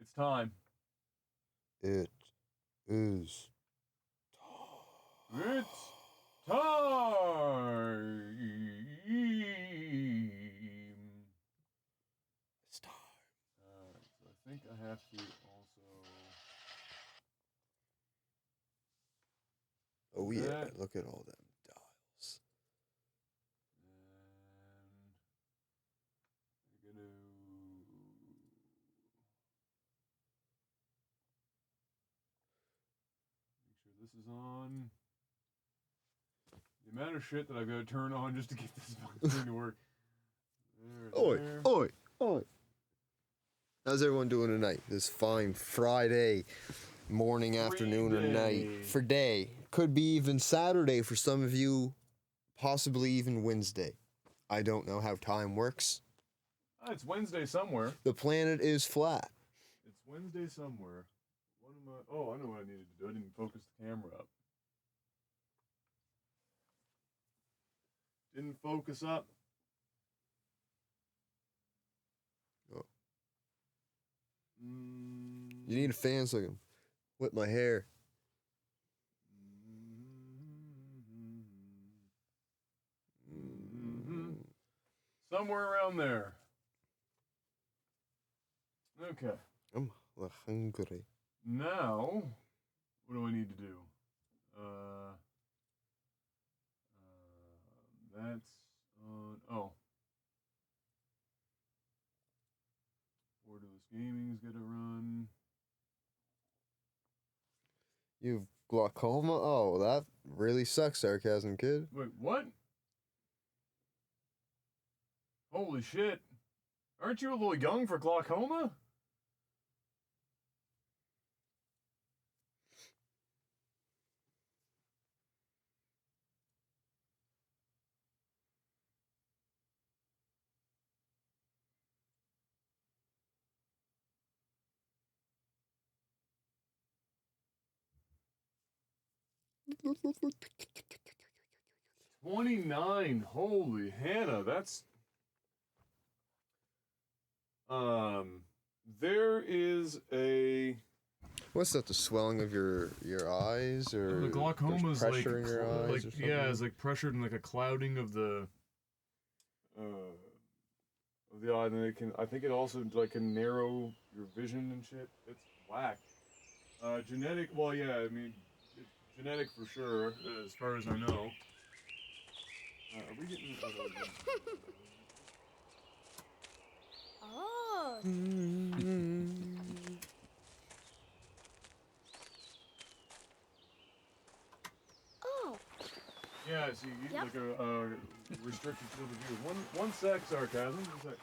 It's time. It is It's time. It's time. Alright, so I think I have to also. Oh yeah, look at all them dials. And I'm gonna make sure this is on. The amount of shit that I've got to turn on just to get this fucking thing to work. There. Oi. How's everyone doing tonight? This fine Friday morning, afternoon, or night. For day. Could be even Saturday for some of you. Possibly even Wednesday. I don't know how time works. It's Wednesday somewhere. The planet is flat. It's Wednesday somewhere. What am I? Oh, I know what I needed to do. I didn't focus the camera up. Didn't focus up. Oh. You need a fan so I can whip my hair. Somewhere around there. Okay. I'm hungry. Now, what do I need to do? That's on. Oh. Borderless Gaming's gonna run. You've glaucoma? Oh, that really sucks, sarcasm kid. Wait, what? Holy shit. Aren't you a little young for glaucoma? $29. Holy Hannah, that's there is a What's that? The swelling of your eyes, or the glaucoma is pressure in your eyes, or something? Yeah, it's like pressured and like a clouding of the eye. And I think it also like can narrow your vision and shit. It's whack. Genetic. Well, yeah. I mean, it's genetic for sure, as far as I know. Are we getting? Oh. Oh. Yeah, so you get like a restricted field of view. One sec, sarcasm. One sec.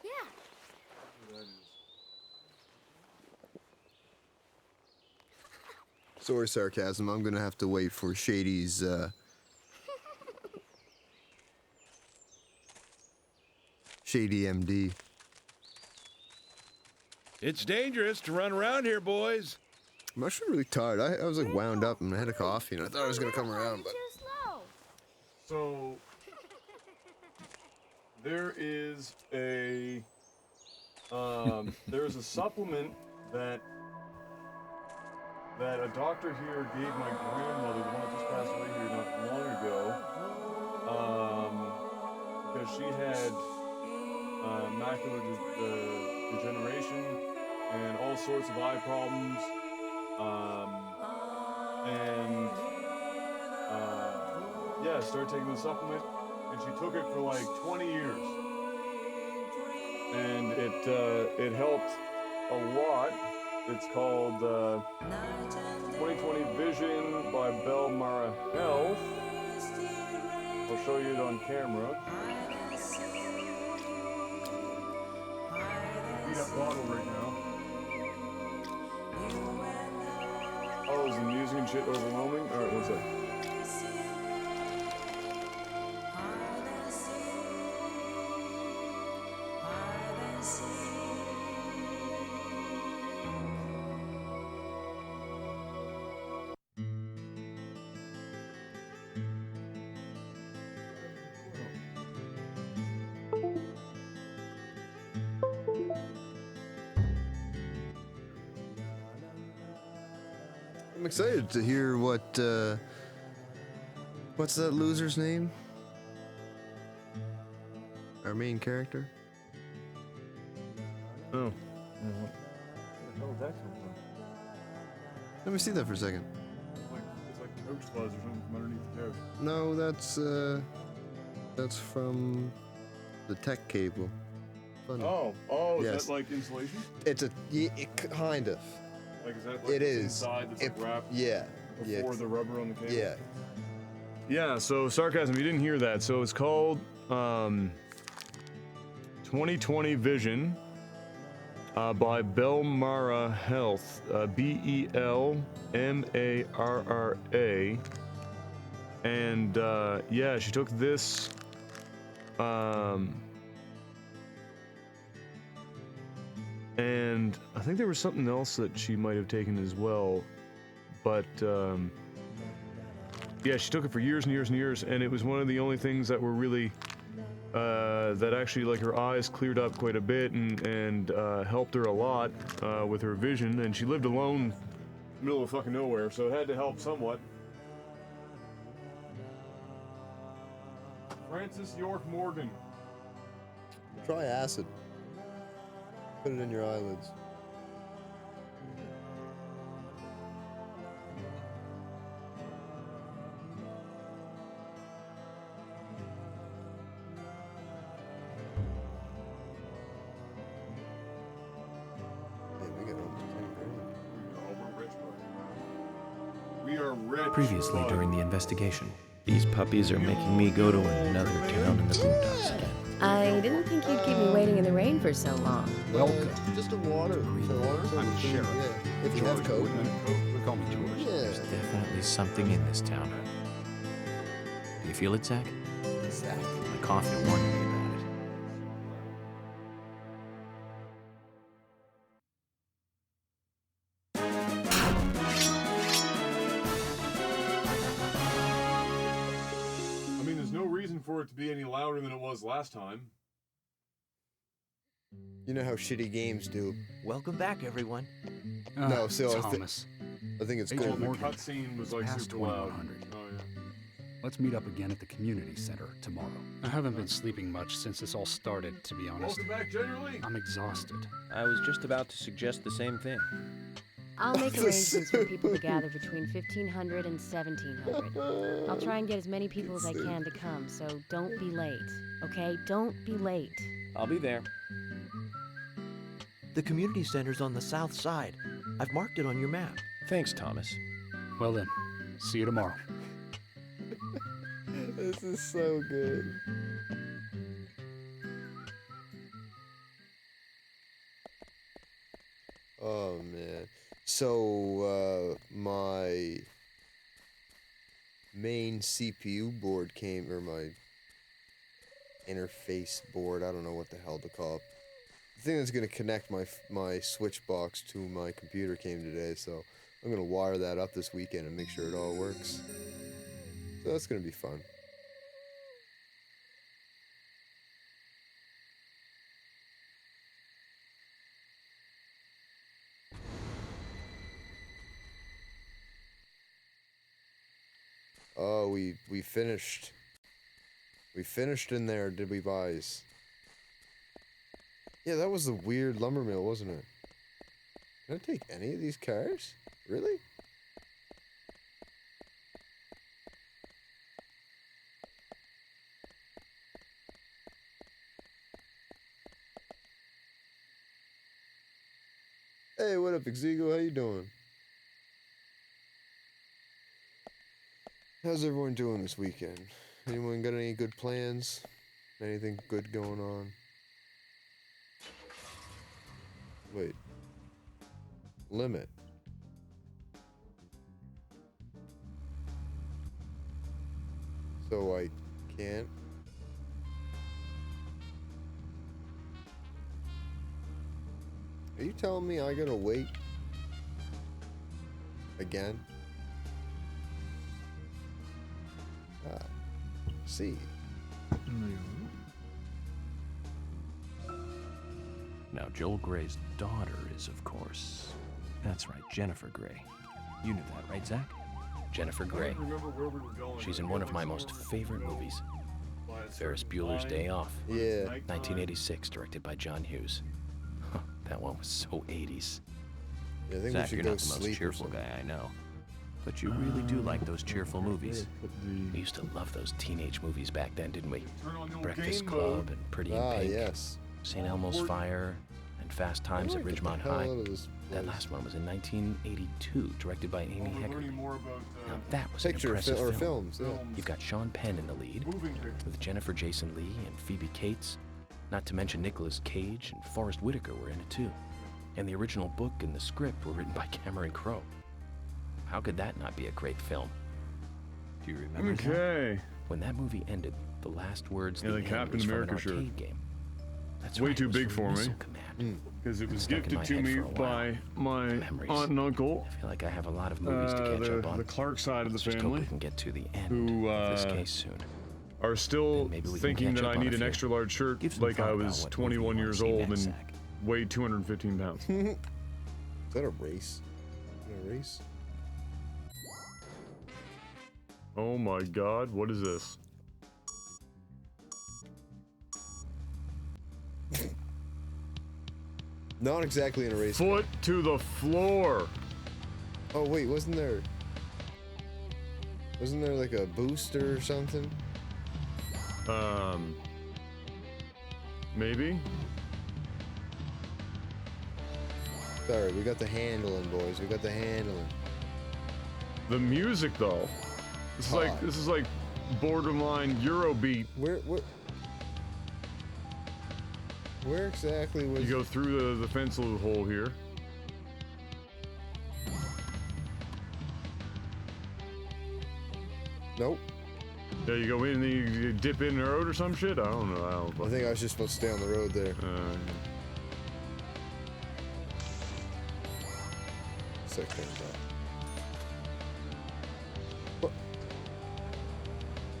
Yeah. That is. Sorry, sarcasm. I'm gonna have to wait for Shady's Shady MD. It's dangerous to run around here, boys. I'm actually really tired. I was like wound up and I had a coffee and I thought I was gonna come around, but Too slow. So there is a supplement that a doctor here gave my grandmother, the one that just passed away here not long ago, because she had macular degeneration and all sorts of eye problems, yeah, started taking the supplement, and she took it for like 20 years, and it helped a lot. It's called 2020 Vision by Belmara Health. I'll show you it on camera. Beat up bottle right now. Oh, is the music and shit overwhelming? Alright, one sec. I'm excited to hear what, what's that loser's name? Our main character? Oh. Where the hell did that come from? Let me see that for a second. It's like coach fuzz or something from underneath the couch. No, that's from the tech cable. Funny. Oh, Yes. is that like insulation? It's kind of. Like, is that like It what's is. inside that's like wrapped Yeah. before Yeah. the rubber on the cable? Yeah. Yeah, so sarcasm, you didn't hear that. So it's called 2020 Vision by Belmara Health. Belmarra. And yeah, she took this. And I think there was something else that she might have taken as well. But yeah, she took it for years and years and years, and it was one of the only things that were really that actually, like, her eyes cleared up quite a bit and helped her a lot with her vision. And she lived alone in the middle of fucking nowhere, so it had to help somewhat. Francis York Morgan. Try acid. Put it in your eyelids. Man, we got almost 10 grand. Oh, we're rich, bud. We are rich. Previously bud. during the investigation, these puppies are making me go to another town in the boondocks again. I didn't think you'd keep me waiting in the rain for so long. Welcome. Just a water. I'm the sheriff. Yeah. If you have coke. Call me George. Yeah. There's definitely something in this town. Do you feel it, Zach? Zach. My coffee warned me about it. I mean, there's no reason for it to be any louder than it was last time. You know how shitty games do. Welcome back, everyone. No, so I Thomas. I think it's Agent cold. The Morgan, cutscene was like past super loud. 2100. Oh yeah. Let's meet up again at the community center tomorrow. I haven't been sleeping much since this all started, to be honest. Welcome back, generally. I'm exhausted. I was just about to suggest the same thing. I'll make arrangements for people to gather between 1500 and 1700. I'll try and get as many people as I can to come, so don't be late. Okay? Don't be late. I'll be there. The community center's on the south side. I've marked it on your map. Thanks, Thomas. Well then, see you tomorrow. This is so good. Oh man. So my main CPU board came, or my interface board, I don't know what the hell to call it. The thing that's gonna connect my switch box to my computer came today, so I'm gonna wire that up this weekend and make sure it all works. So that's gonna be fun. Oh, we finished. We finished in there, did we, boys? Yeah, that was the weird lumber mill, wasn't it? Can I take any of these cars? Really? Hey, what up, Exigo? How you doing? How's everyone doing this weekend? Anyone got any good plans? Anything good going on? Wait. Limit. So I can't? Are you telling me I gotta wait? Again? See. Now, Joel Gray's daughter is, of course. That's right, Jennifer Gray. You knew that, right, Zach? Jennifer I Grey. don't remember where we were going. She's in one of my most favorite movies, By a Ferris certain Bueller's time, Day Off, when it's Yeah. nighttime. 1986, directed by John Hughes. That one was so 80s. Yeah, I think Zach, we should you're go not the most sleep or cheerful something. guy I know. But you really do like those cheerful movies. We used to love those teenage movies back then, didn't we? Turn on the old Breakfast game Club mode. and Pretty in Ah, Pink, yes. St. Elmo's Fire, and Fast Times I at wanna get Ridgemont the hell High. out of this That place. last one was in 1982, directed by Amy We're Hecker. learning more about Now that was an Picture impressive or film. films. Yeah. films, You've got Sean Penn in the lead, moving pictures. with Jennifer Jason Leigh and Phoebe Cates, not to mention Nicolas Cage and Forrest Whitaker were in it too. And the original book and the script were written by Cameron Crowe. How could that not be a great film? Do you remember Zach? Okay. When that movie ended, the last words Yeah, the the end Captain was America from an shirt. arcade game. That's Way right, too it was big for me. Missile Command. Because it was Stuck in gifted my to head me for a while. by my Memories. aunt and uncle, I feel like I have a lot of movies to catch up on. the Clark side of the Let's just hope we family, can get to the end who, of this case soon. are still And maybe we can thinking catch that up I on need a an few. extra large shirt Give some like thought I about was what movie you 21 wanna years see old next, and Zach. weighed 215 pounds. Is that a race? A race? Oh my god, what is this? Not exactly in a race. Foot to the floor! Oh wait, wasn't there like a booster or something? Maybe? Sorry, we got the handling, boys. We got the handling. The music though. Hot. This is like borderline Eurobeat. Where exactly was? You go through the fence hole here. Nope. Yeah, you go in and then you dip in the road or some shit? I don't know. I think I was just supposed to stay on the road there. Sick thing, bro.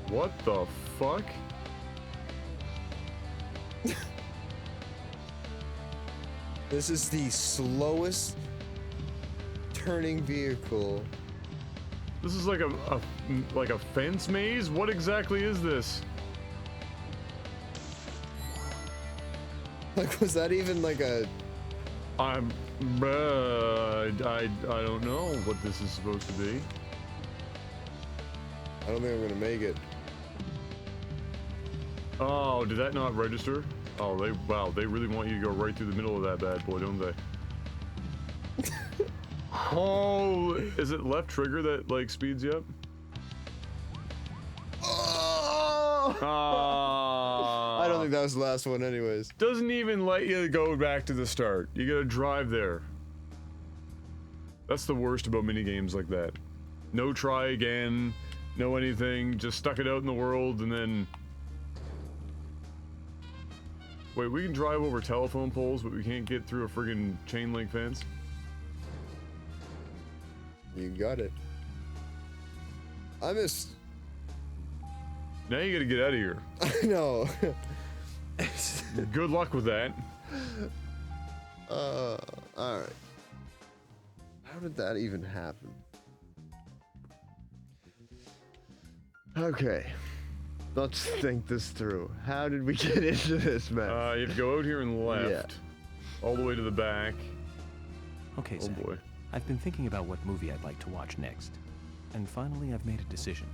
What the fuck? This is the slowest turning vehicle. This is like a fence maze? What exactly is this? Like, was that even like a? I don't know what this is supposed to be. I don't think I'm gonna make it. Oh, did that not register? Oh, they really want you to go right through the middle of that bad boy, don't they? Oh, is it left trigger that like speeds you up? Ah. I don't think that was the last one, anyways. Doesn't even let you go back to the start. You gotta drive there. That's the worst about mini games like that. No try again, no anything, just stuck it out in the world and then... Wait, we can drive over telephone poles, but we can't get through a friggin' chain link fence? You got it. I missed. Now you gotta get out of here. I know. Good luck with that. Alright. How did that even happen? Okay. Let's think this through. How did we get into this mess? You have to go out here and left. All the way to the back. Okay, Oh Zach. boy. I've been thinking about what movie I'd like to watch next. And finally, I've made a decision.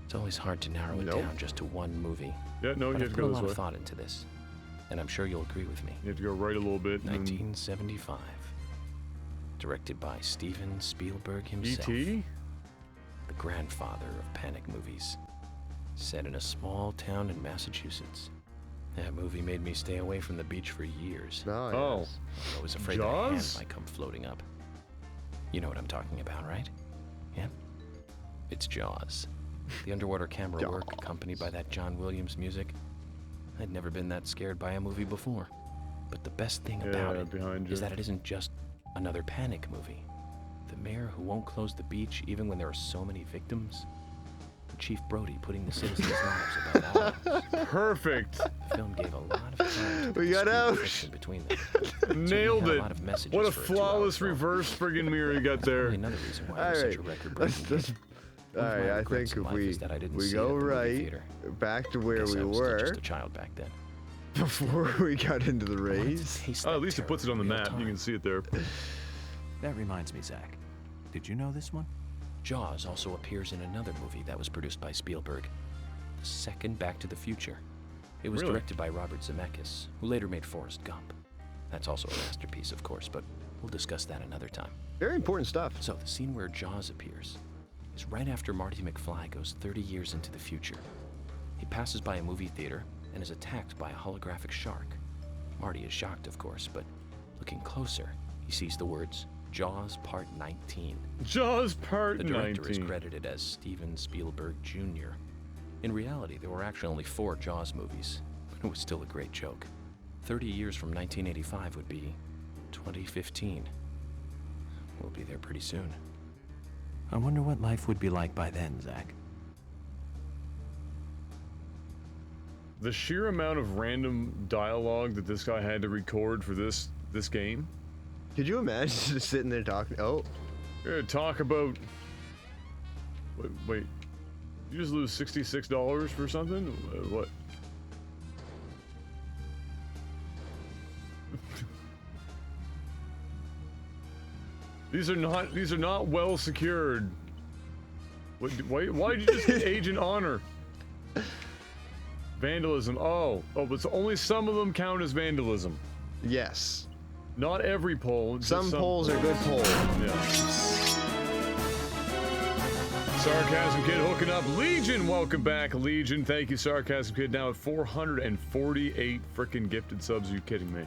It's always hard to narrow it Nope. down just to one movie. Yeah, no, But you I've have to put a go lot this of way. thought into this, and I'm sure you'll agree with me. You have to go right a little bit. And 1975, directed by Steven Spielberg himself, E.T.? the grandfather of panic movies. Set in a small town in Massachusetts. That movie made me stay away from the beach for years. Nice. Oh. I was afraid that a hand Jaws? might come floating up. You know what I'm talking about, right? Yeah? It's Jaws. The underwater camera work accompanied by that John Williams music. I'd never been that scared by a movie before. But the best thing about Yeah, it behind you. is that it isn't just another panic movie. The mayor who won't close the beach even when there are so many victims. The Chief Brody putting the citizens' lives above all else. Perfect. The film gave a lot of time to the We got dispute out. friction between them. Certainly Nailed had it. A lot of messages What a for 2-hour flawless film. reverse friggin' mirror you got there. Probably another reason why it All was right, such a record-breaking hit. all One of right. my I regrets think in if life we is that I didn't we see it go at the movie right theater. back to where Guess we I was still were just a child back then. before we got into the I wanted to race. taste Oh, that at least it puts it terror on the in real map. You time. can see it there. That reminds me, Zach. Did you know this one? Jaws also appears in another movie that was produced by Spielberg, the second Back to the Future. It was Really? directed by Robert Zemeckis, who later made Forrest Gump. That's also a masterpiece, of course, but we'll discuss that another time. Very important stuff. So, the scene where Jaws appears is right after Marty McFly goes 30 years into the future. He passes by a movie theater and is attacked by a holographic shark. Marty is shocked, of course, but looking closer, he sees the words, Jaws Part 19. Jaws Part The director 19. is credited as Steven Spielberg Jr. In reality, there were actually only 4 Jaws movies, but it was still a great joke. 30 years from 1985 would be 2015. We'll be there pretty soon. I wonder what life would be like by then, Zach. The sheer amount of random dialogue that this guy had to record for this game. Could you imagine just sitting there talking? Oh, Talk about. Wait. You just lose $66 for something? What? These are not well secured. Why did you just get Agent Honor? Vandalism. Oh, but only some of them count as vandalism. yes. Not every poll. just Some polls are good polls. Yeah. Sarcasm Kid hooking up. Legion, welcome back, Legion. Thank you, Sarcasm Kid. Now at 448 frickin' gifted subs. Are you kidding me?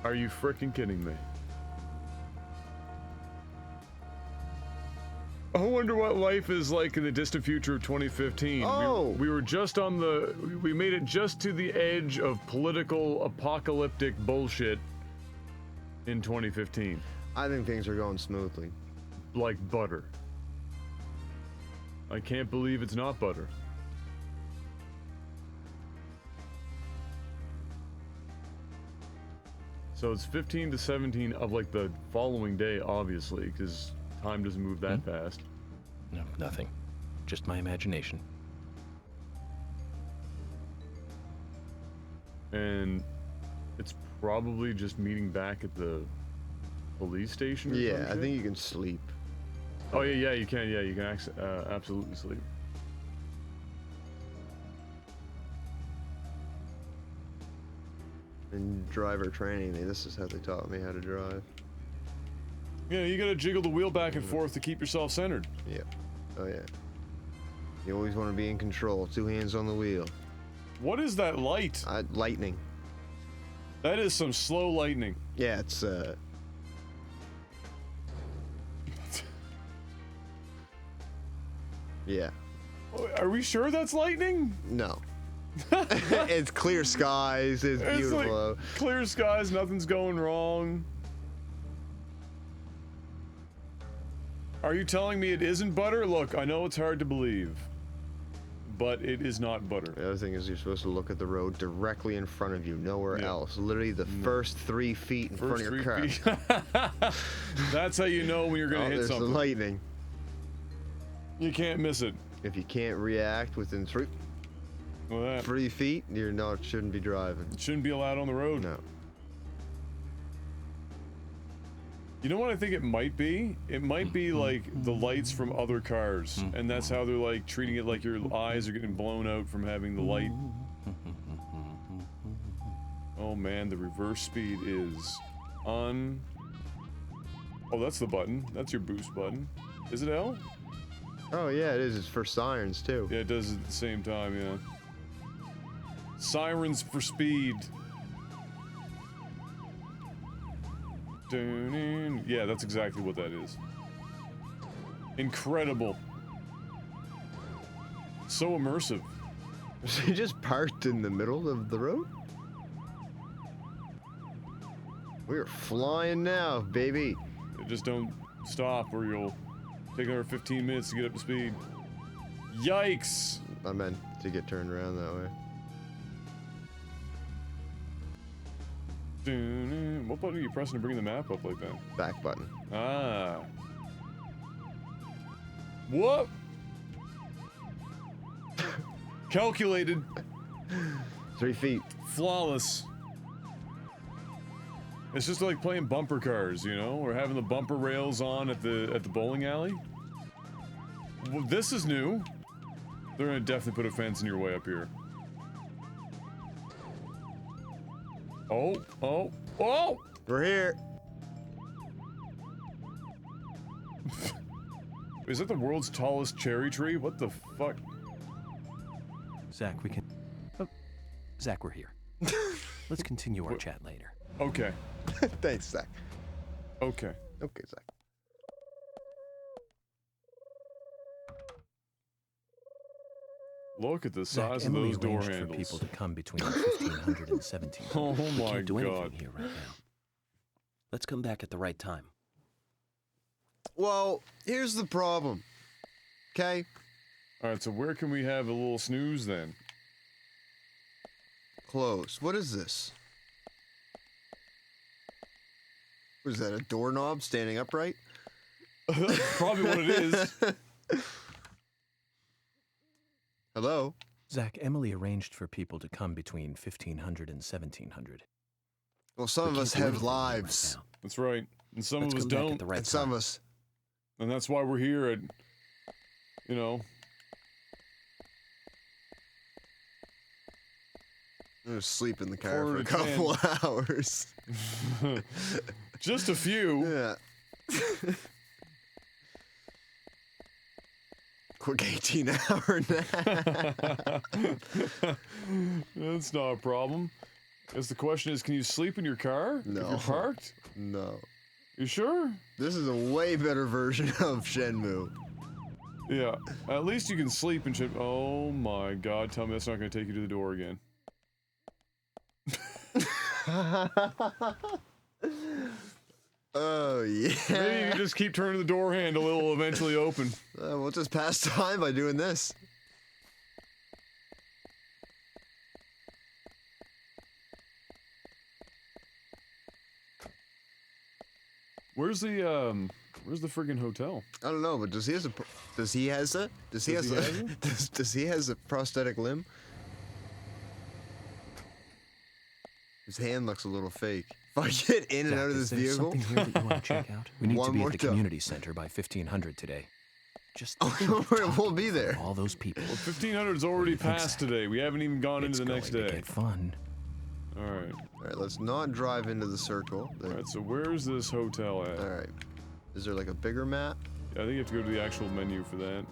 Are you frickin' kidding me? I wonder what life is like in the distant future of 2015. Oh. We were just on the... We made it just to the edge of political apocalyptic bullshit in 2015. I think things are going smoothly. Like butter. I can't believe it's not butter. So it's 15 to 17 of like the following day, obviously, because time doesn't move that fast. No, nothing. Just my imagination. And it's probably just meeting back at the police station or some Yeah, I shit? think you can sleep. Oh yeah, you can. Yeah, you can absolutely sleep. In driver training, this is how they taught me how to drive. Yeah, you gotta jiggle the wheel back and forth to keep yourself centered. Yep. Oh yeah. You always want to be in control. 2 hands on the wheel. What is that light? Lightning. That is some slow lightning. Yeah, it's yeah. Are we sure that's lightning? No. It's clear skies. It's It's beautiful. like clear skies, nothing's going wrong. Are you telling me it isn't butter? Look, I know it's hard to believe, but it is not butter. The other thing is you're supposed to look at the road directly in front of you, nowhere Yeah. else. Literally the first 3 feet in front of your car. car. That's how you know when you're gonna Oh, hit there's the something. lightning. You can't miss it. If you can't react within 3 Well, that 3 feet, you're not shouldn't be driving. shouldn't be allowed on the road. No. You know what I think it might be? It might be like the lights from other cars, and that's how they're like treating it like your eyes are getting blown out from having the light. Oh man, the reverse speed is on. Oh, that's the button. That's your boost button. Is it L? Oh yeah, it is. It's for sirens too. Yeah, it does it at the same time, yeah. Sirens for speed. Dun-dun. Yeah, that's exactly what that is. Incredible. So immersive. She just parked in the middle of the road. We're flying now, baby. Just don't stop or you'll Taking over 15 minutes to get up to speed. Yikes! I meant to get turned around that way. What button are you pressing to bring the map up like that? Back button. Ah. What? Calculated. 3 feet. Flawless. It's just like playing bumper cars, you know, or having the bumper rails on at the bowling alley. Well, this is new. They're gonna definitely put a fence in your way up here. Oh, oh, oh! We're here. Is that the world's tallest cherry tree? What the fuck? Zach, we can... Oh, Zach, we're here. Let's continue our chat later. Okay. Thanks, Zach. Okay. Okay, Zach. Look at the Zach, size of Emily those door arranged for handles. people to come between 1500 and 1700. Oh We my can't do god. anything here right now. Let's come back at the right time. Well, here's the problem. Okay? Alright, so where can we have a little snooze then? Close. What is this? Was that a doorknob standing upright? Probably what it is. Hello? Zach, Emily arranged for people to come between 1500 and 1700. Well, some of us have lives. That's right. And some Let's of us come back don't. at the right And some time. of us. And that's why we're here at, you know. I'm gonna sleep in the car for a 4 to 10. couple hours. Just a few. Yeah. Quick 18-hour nap. That's not a problem. Guess the question is, can you sleep in your car? No. If you're parked? No. You sure? This is a way better version of Shenmue. Yeah. At least you can sleep and shit. Oh my god, tell me that's not gonna take you to the door again. Oh, yeah. Maybe you just keep turning the door handle, it'll eventually open. We'll just pass time by doing this. Where's the friggin' hotel? I don't know, but does he has a prosthetic limb? His hand looks a little fake. If I get in and Zach, out of is this there vehicle, something here that you want to check out? We need One to be more at the time. community center by 1500 today. Just we'll be there. all those people. Well, 1500's already What do you think, passed Zach? today. We haven't even gone It's into the next going to day. get fun. Alright. All right, let's not drive into the circle. Alright, so where's this hotel at? All right. Is there like a bigger map? Yeah, I think you have to go to the actual menu for that.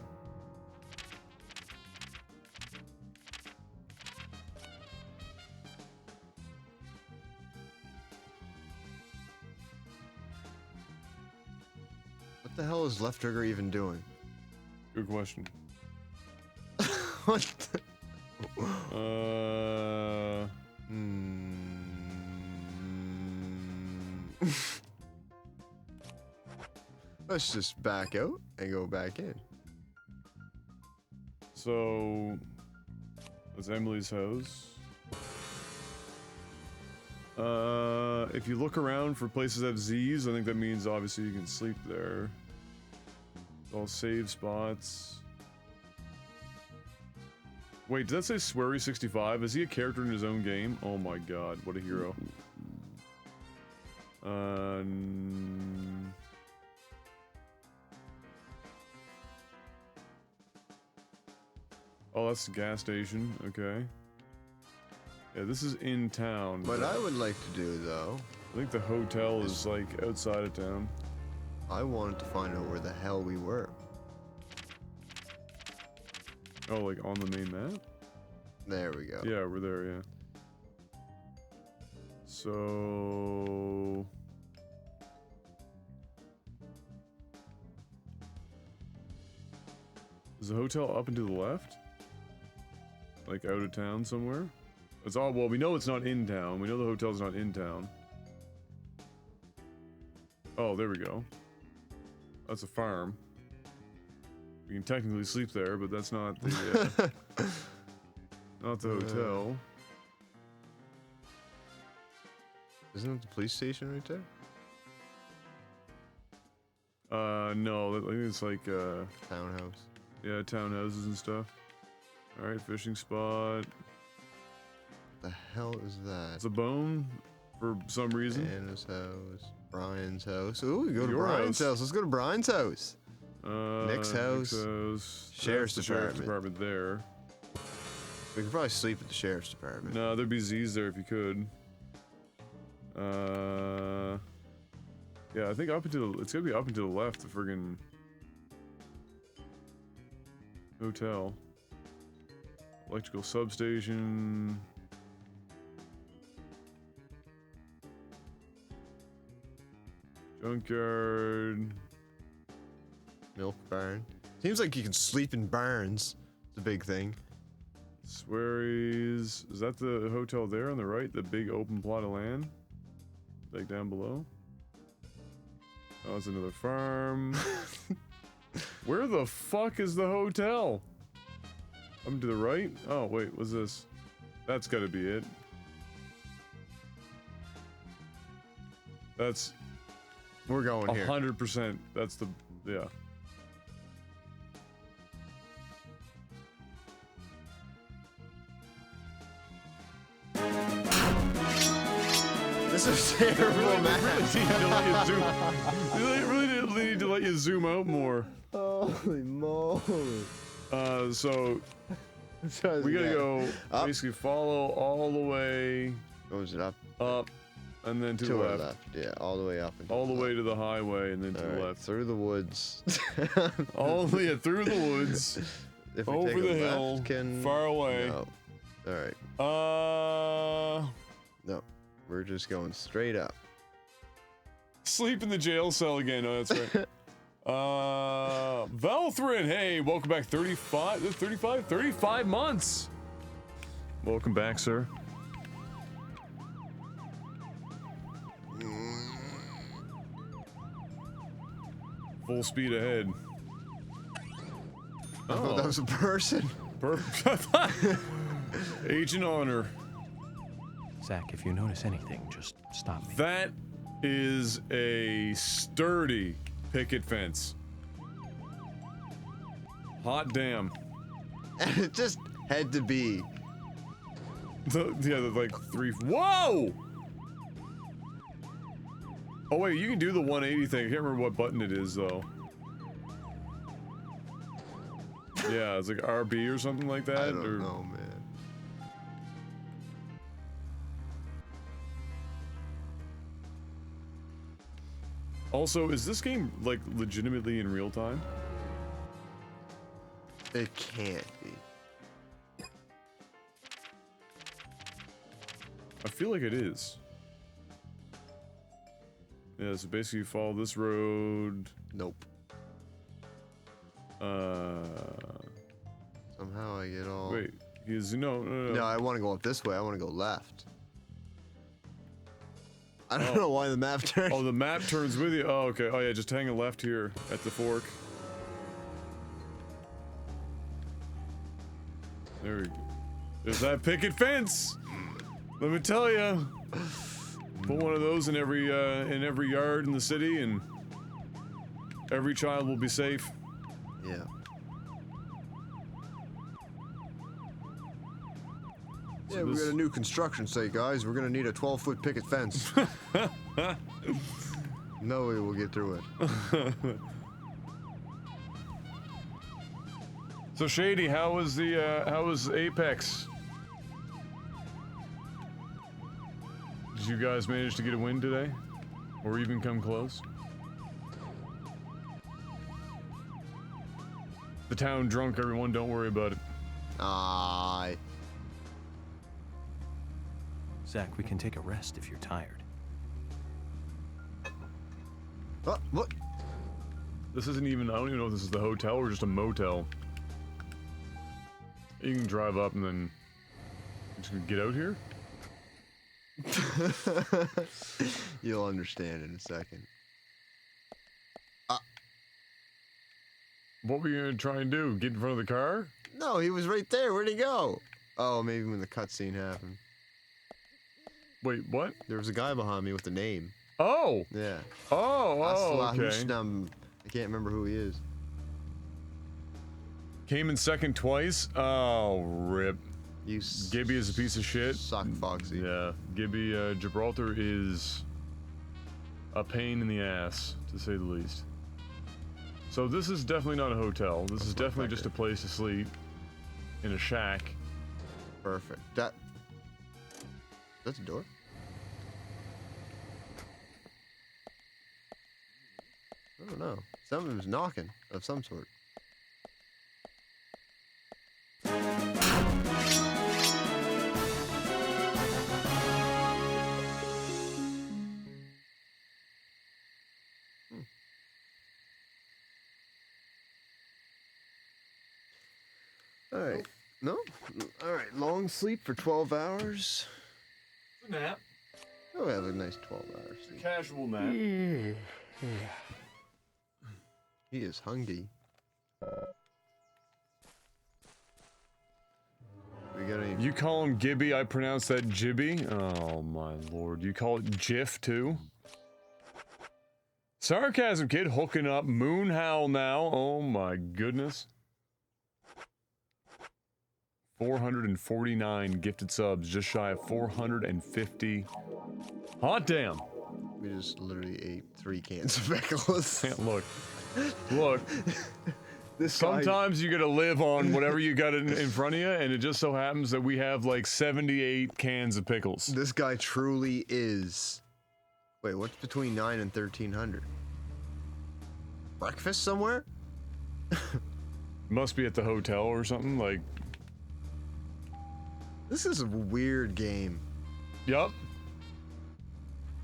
What the hell is left trigger even doing? Good question. What? Let's just back out and go back in. So that's Emily's house. If you look around for places that have Z's, I think that means obviously you can sleep there. All save spots. Wait, did that say Swery65? Is he a character in his own game? Oh my god, what a hero. Oh, that's the gas station. Okay. Yeah, this is in town. What I would like to do, though, I think the hotel is like outside of town. I wanted to find out where the hell we were. Oh, like on the main map? There we go. Yeah, we're there, yeah. So... Is the hotel up and to the left? Like out of town somewhere? It's all, well, we know it's not in town. We know the hotel's not in town. Oh, there we go. That's a farm. We can technically sleep there, but that's not the not the hotel. Isn't it the police station right there? No, I think it's like Townhouse. yeah, townhouses and stuff. All right, fishing spot. The hell is that? It's a bone for some reason. Anna's house. Brian's house. Ooh, we go to Your Brian's house. house. Let's go to Brian's house. Nick's house. Sheriff's Sheriff's Department there. We could probably sleep at the sheriff's department. No, there'd be Z's there if you could. Yeah, I think up until it's gonna be up and to the left, the friggin' hotel. Electrical substation. Junkyard. Milk barn. Seems like you can sleep in barns. It's a big thing. Swearies. Is that the hotel there on the right? The big open plot of land? Like down below? Oh, it's another farm. Where the fuck is the hotel? Up to the right? Oh, wait, what's this? That's gotta be it. That's We're going here. 100%. That's the, yeah. This is terrible, man. Really need to let you zoom out more. Holy moly. So we gotta go up. basically follow all the way Goes it up? up and then to the our left. Yeah, all the way up. And All the way to the highway and then to All the right, left. through the woods. All the way through the woods. If we Over take a the left, hill, can... far away. No. All right. No, we're just going straight up. Sleep in the jail cell again. Oh, that's right. Valthrin, hey, welcome back. 35 months. Welcome back, sir. Full speed ahead. I thought that was a person. Perfect. Agent Honor. Zach, if you notice anything, just stop me. That is a sturdy picket fence. Hot damn. And it just had to be. The like 3. Whoa! Oh wait, you can do the 180 thing. I can't remember what button it is though. Yeah, it's like RB or something like that. I don't know, man. Also, is this game like legitimately in real time? It can't be. I feel like it is. Yeah, so basically you follow this road. Nope. Somehow I get all. Wait, no. No, I want to go up this way. I want to go left. I don't know why the map turned. Oh, the map turns with you. Oh, okay. Oh yeah, just hang a left here at the fork. There we go. There's that picket fence. Let me tell you. Put one of those in every yard in the city, and every child will be safe. Yeah. So Yeah, we got a new construction site, guys. We're gonna need a 12-foot picket fence. No way we'll get through it. So Shady, how was Apex? Did you guys manage to get a win today, or even come close? The town drunk, everyone. Don't worry about it. Aye. Zach, we can take a rest if you're tired. What? This isn't even. I don't even know if this is the hotel or just a motel. You can drive up and then just get out here. You'll understand in a second. What were you gonna try and do? Get in front of the car? No, he was right there. Where'd he go? Oh, maybe when the cutscene happened. Wait, what? There was a guy behind me with a name. Oh! Yeah. Oh, okay. I can't remember who he is. Came in second twice? Oh, rip. You Gibby is a piece of shit. Suck, Foxy. Yeah, Gibby, Gibraltar is a pain in the ass, to say the least. So this is definitely not a hotel. This is definitely just a place to sleep in a shack. Perfect. That's a door? I don't know. Someone's knocking of some sort. Alright. No? Alright, long sleep for 12 hours. It's a nap. Oh, have a nice 12 hours sleep. Casual nap. He is hungry. We got any... You call him Gibby, I pronounce that Jibby? Oh my lord. You call it Jiff too? Sarcasm Kid hooking up Moon Howl now. Oh my goodness. 449 gifted subs, just shy of 450. Hot damn. We just literally ate 3 cans of pickles. Look. Sometimes you gotta live on whatever you got in front of you, and it just so happens that we have like 78 cans of pickles. This guy truly is... Wait, what's between 9 and 1300? Breakfast somewhere? Must be at the hotel or something, like... This is a weird game. Yup.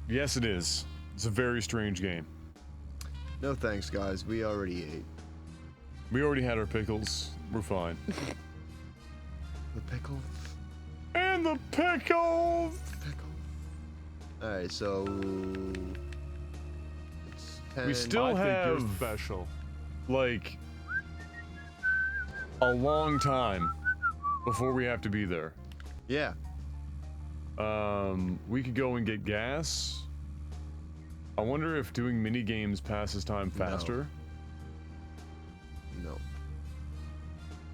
Yes, it is. It's a very strange game. No thanks, guys. We already ate. We already had our pickles. We're fine. The pickle? And the pickles! Alright, so... It's 10... We still have... special. Like... a long time before we have to be there. Yeah. We could go and get gas. I wonder if doing mini games passes time faster. No.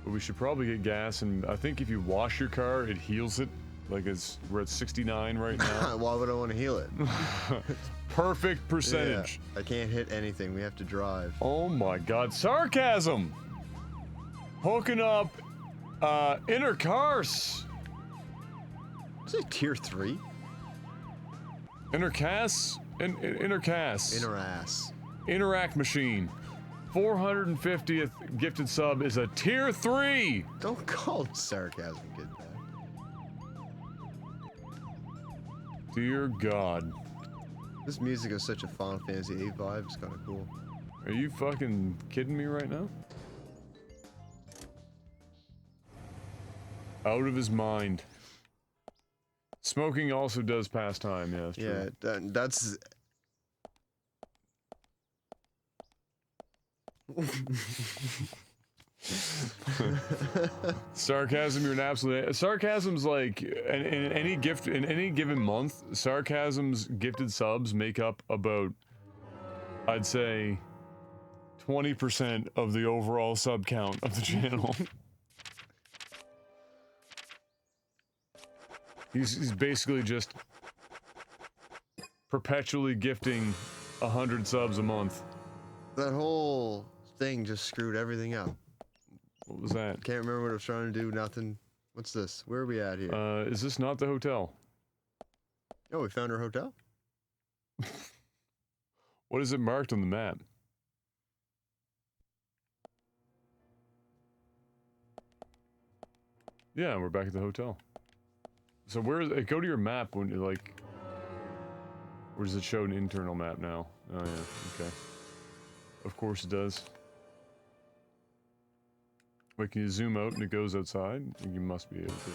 But we should probably get gas, and I think if you wash your car, it heals it. Like we're at 69 right now. Why would I want to heal it? Perfect percentage. Yeah, I can't hit anything. We have to drive. Oh my god, sarcasm! Hooking up, inner cars. Is it tier 3? Inner Cass? Inner Cass. Inner ass. Interact machine. 450th gifted sub is a tier 3! Don't call Sarcasm Kid that. Dear God. This music is such a Final Fantasy VIII vibe. It's kind of cool. Are you fucking kidding me right now? Out of his mind. Smoking also does pass time, yeah, that's true. Yeah, that's... Sarcasm, you're an absolute... Sarcasm's like, in any given month, Sarcasm's gifted subs make up about, I'd say, 20% of the overall sub count of the channel. He's basically just perpetually gifting 100 subs a month. That whole thing just screwed everything up. What was that? Can't remember what I was trying to do. Nothing. What's this? Where are we at here? Is this not the hotel? Oh, we found our hotel? What is it marked on the map? Yeah, we're back at the hotel. So where is it? Go to your map when you like... Or does it show an internal map now? Oh yeah, okay. Of course it does. Wait, can you zoom out and it goes outside? You must be able to.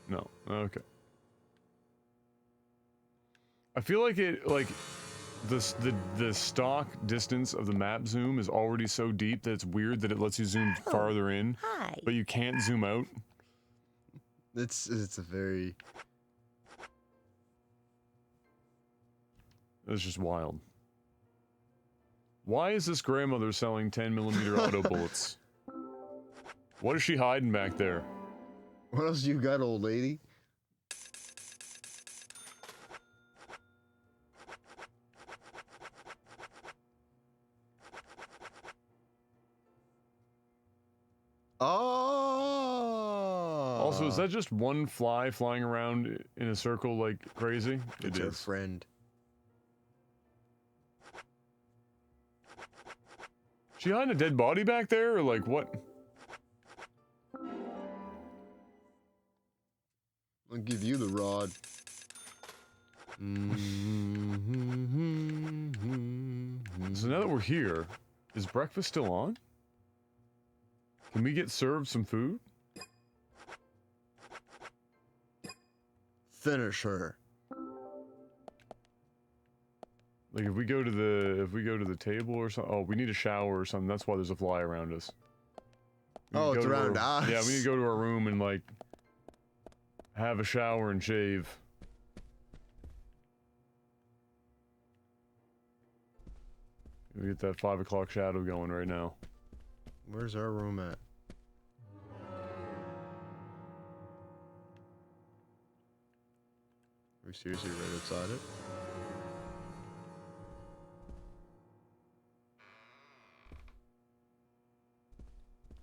No, okay. I feel like it, like... the stock distance of the map zoom is already so deep that it's weird that it lets you zoom farther in, but you can't zoom out. It's a very... It's just wild. Why is this grandmother selling 10mm auto bullets? What is she hiding back there? What else you got, old lady? Oh! Also, is that just one fly flying around in a circle like crazy? It's her friend. She hiding a dead body back there, or like what? I'll give you the rod. So now that we're here, is breakfast still on? Can we get served some food? Finish her. Like if we go to the table or something. Oh, we need a shower or something. That's why there's a fly around us. Oh, it's around us. Yeah, we need to go to our room and like have a shower and shave. We get that 5 o'clock shadow going right now. Where's our room at? Are we seriously right outside it?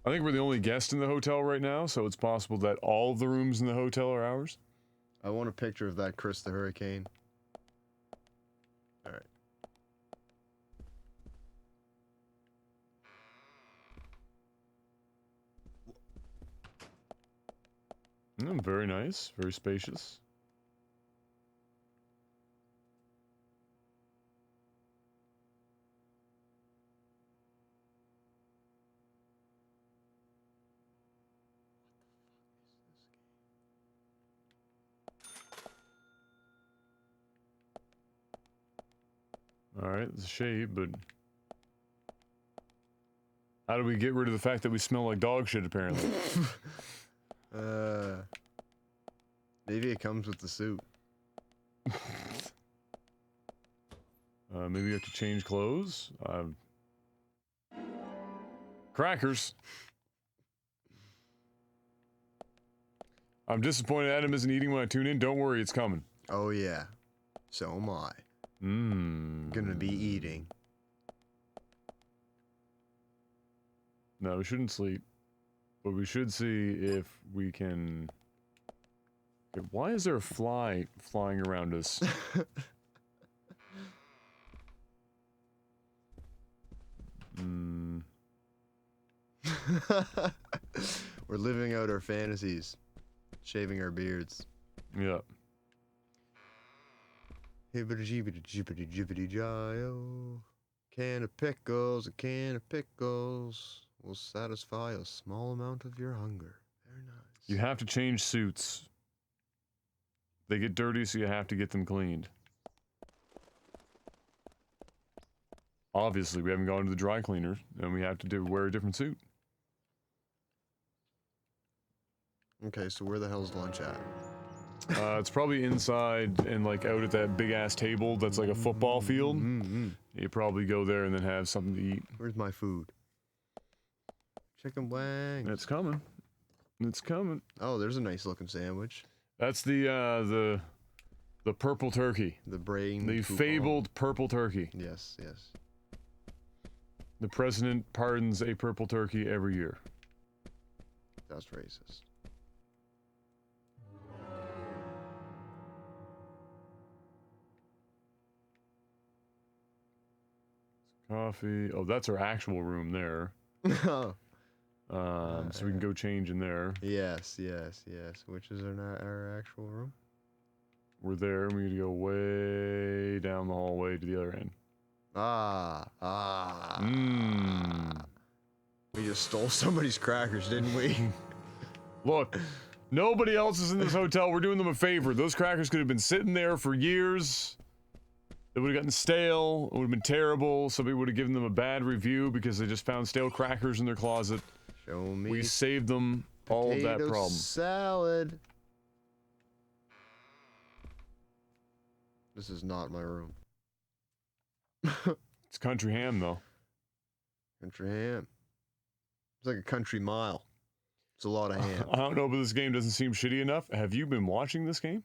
I think we're the only guest in the hotel right now, so it's possible that all of the rooms in the hotel are ours. I want a picture of that Chris the Hurricane. Alright. Very nice, very spacious. Alright, it's a shade, but... How do we get rid of the fact that we smell like dog shit, apparently? Maybe it comes with the suit. Maybe you have to change clothes? Crackers! I'm disappointed Adam isn't eating when I tune in. Don't worry, it's coming. Oh yeah. So am I. Gonna be eating. No, we shouldn't sleep. But we should see if we can... Okay, why is there a fly flying around us? We're living out our fantasies. Shaving our beards. Yeah. Hibbity jibbity jibbity jibbity jio. Can of pickles, a can of pickles will satisfy a small amount of your hunger. Very nice. You have to change suits. They get dirty, so you have to get them cleaned. Obviously, we haven't gone to the dry cleaner, and we have to wear a different suit. Okay, so where the hell's lunch at? It's probably inside and like out at that big ass table that's like a football field. You probably go there and then have something to eat. Where's my food? Chicken wings. It's coming. It's coming. Oh, there's a nice looking sandwich. That's the purple turkey. The brain. The fabled purple turkey. Yes, yes. The president pardons a purple turkey every year. That's racist. Coffee. Oh, that's our actual room there. Oh. So we can go change in there. Yes, yes, yes. Which is our actual room? We're there, and we need to go way down the hallway to the other end. We just stole somebody's crackers, didn't we? Look, nobody else is in this hotel. We're doing them a favor. Those crackers could have been sitting there for years. It would have gotten stale. It would have been terrible. Somebody would have given them a bad review because they just found stale crackers in their closet. Show me. We saved them all of that potato problem. Salad. This is not my room. It's country ham, though. Country ham. It's like a country mile. It's a lot of ham. I don't know, but this game doesn't seem shitty enough. Have you been watching this game?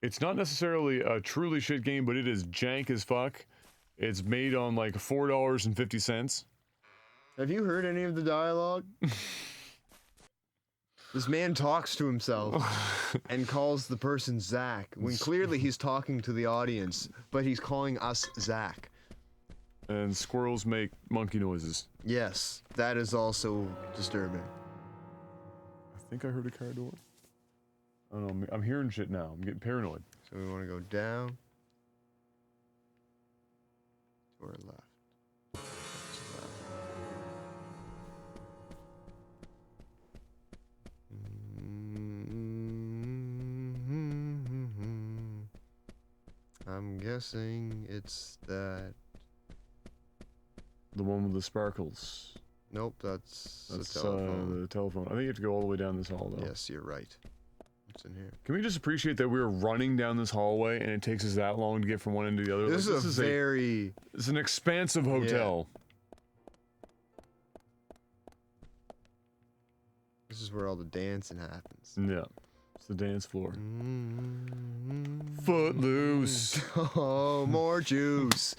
It's not necessarily a truly shit game, but it is jank as fuck. It's made on like $4.50. Have you heard any of the dialogue? This man talks to himself and calls the person Zach, when clearly he's talking to the audience, but he's calling us Zach. And squirrels make monkey noises. Yes, that is also disturbing. I think I heard a car door. I don't know, I'm hearing shit now. I'm getting paranoid. So we want to go down to our left. I'm guessing it's that. The one with the sparkles. Nope, that's That's the telephone. the telephone. I think you have to go all the way down this hall, though. Yes, you're right. What's in here? Can we just appreciate that we're running down this hallway and it takes us that long to get from one end to the other? This is very... It's an expansive hotel. Yeah. This is where all the dancing happens. Yeah. It's the dance floor. Footloose. Oh, more juice.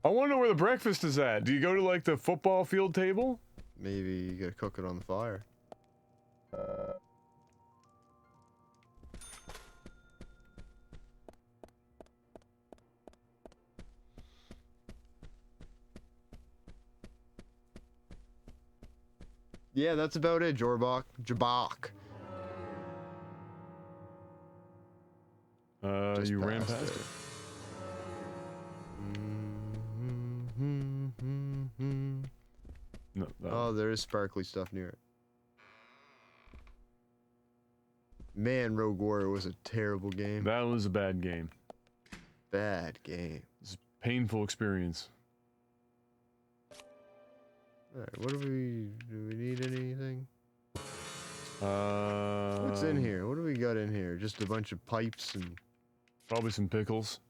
I want to know where the breakfast is at. Do you go to like the football field table? Maybe you gotta cook it on the fire. Yeah, that's about it, Jorbach. Jabak. Just You ran past past it. it. No. Oh, there is sparkly stuff near it. Man, Rogue Warrior was a terrible game. That was a bad game. Bad game. It's a painful experience. Alright, what do we need anything? What's What's in here? What do we got in here? Just a bunch of pipes and... Probably some pickles.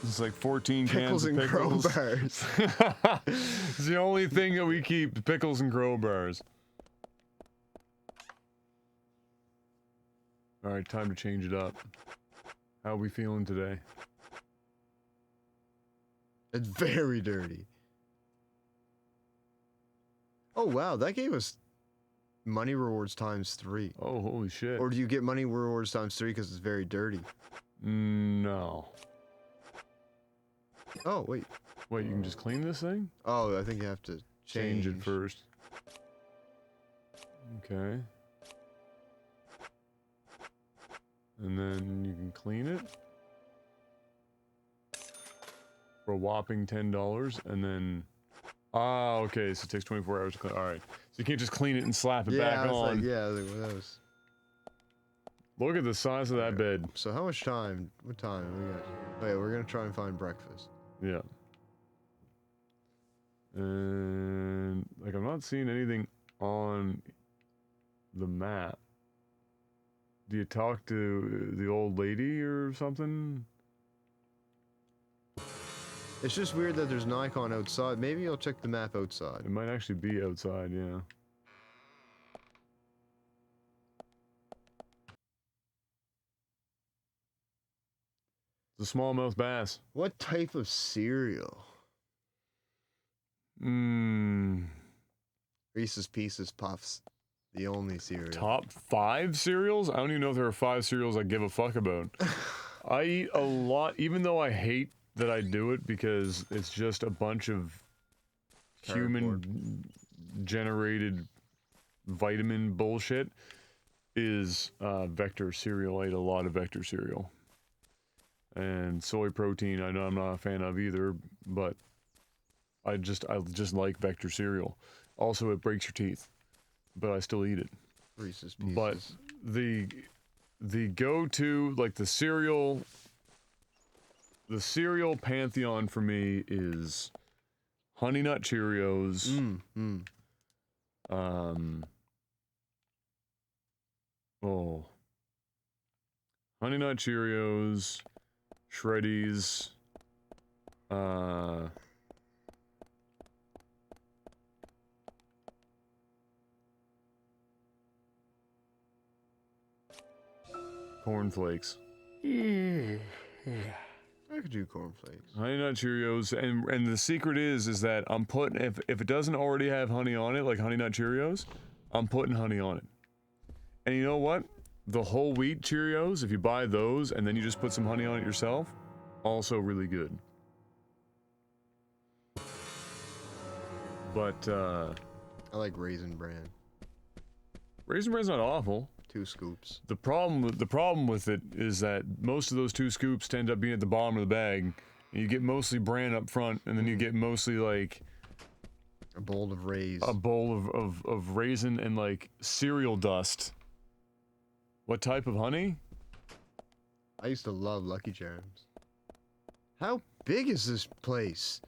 It's like 14 Pickles cans of and pickles. crowbars. It's the only thing that we keep, pickles and crowbars. Alright, time to change it up. How are we feeling today? It's very dirty. Oh wow, that gave us money rewards ×3. Oh, holy shit. Or do you get money rewards ×3 because it's very dirty? No. Oh, wait. Wait, you can just clean this thing? Oh, I think you have to Change it first. Okay. And then you can clean it. For a whopping $10, and then... Ah, okay, so it takes 24 hours to clean. Alright. So you can't just clean it and slap it back on. Like, yeah, that was... Look at the size of that bed. So how much time? What time we got? Oh yeah, we're gonna try and find breakfast. Yeah. And like I'm not seeing anything on the map. Do you talk to the old lady or something? It's just weird that there's an icon outside. Maybe I'll check the map outside. It might actually be outside, yeah. It's a smallmouth bass. What type of cereal? Reese's Pieces Puffs. The only cereal. Top 5 cereals? I don't even know if there are 5 cereals I give a fuck about. I eat a lot, even though I hate that I do it because it's just a bunch of human-generated vitamin bullshit, is Vector cereal. I eat a lot of Vector cereal. And soy protein, I know I'm not a fan of either, but I just like Vector cereal. Also, it breaks your teeth, but I still eat it. Reese's Pieces. But the the go-to, like the cereal pantheon for me is Honey Nut Cheerios. Oh. Honey Nut Cheerios, Shreddies, cornflakes. I could do cornflakes. Honey Nut Cheerios, and the secret is that I'm putting, if it doesn't already have honey on it, like Honey Nut Cheerios, I'm putting honey on it. And you know what? The whole wheat Cheerios, if you buy those and then you just put some honey on it yourself, also really good. But I like Raisin Bran. Raisin Bran's not awful. 2 scoops. The problem with it is that most of those 2 scoops end up being at the bottom of the bag. And you get mostly bran up front, and then you get mostly like a bowl of raisin. A bowl of raisin and like cereal dust. What type of honey? I used to love Lucky Charms. How big is this place?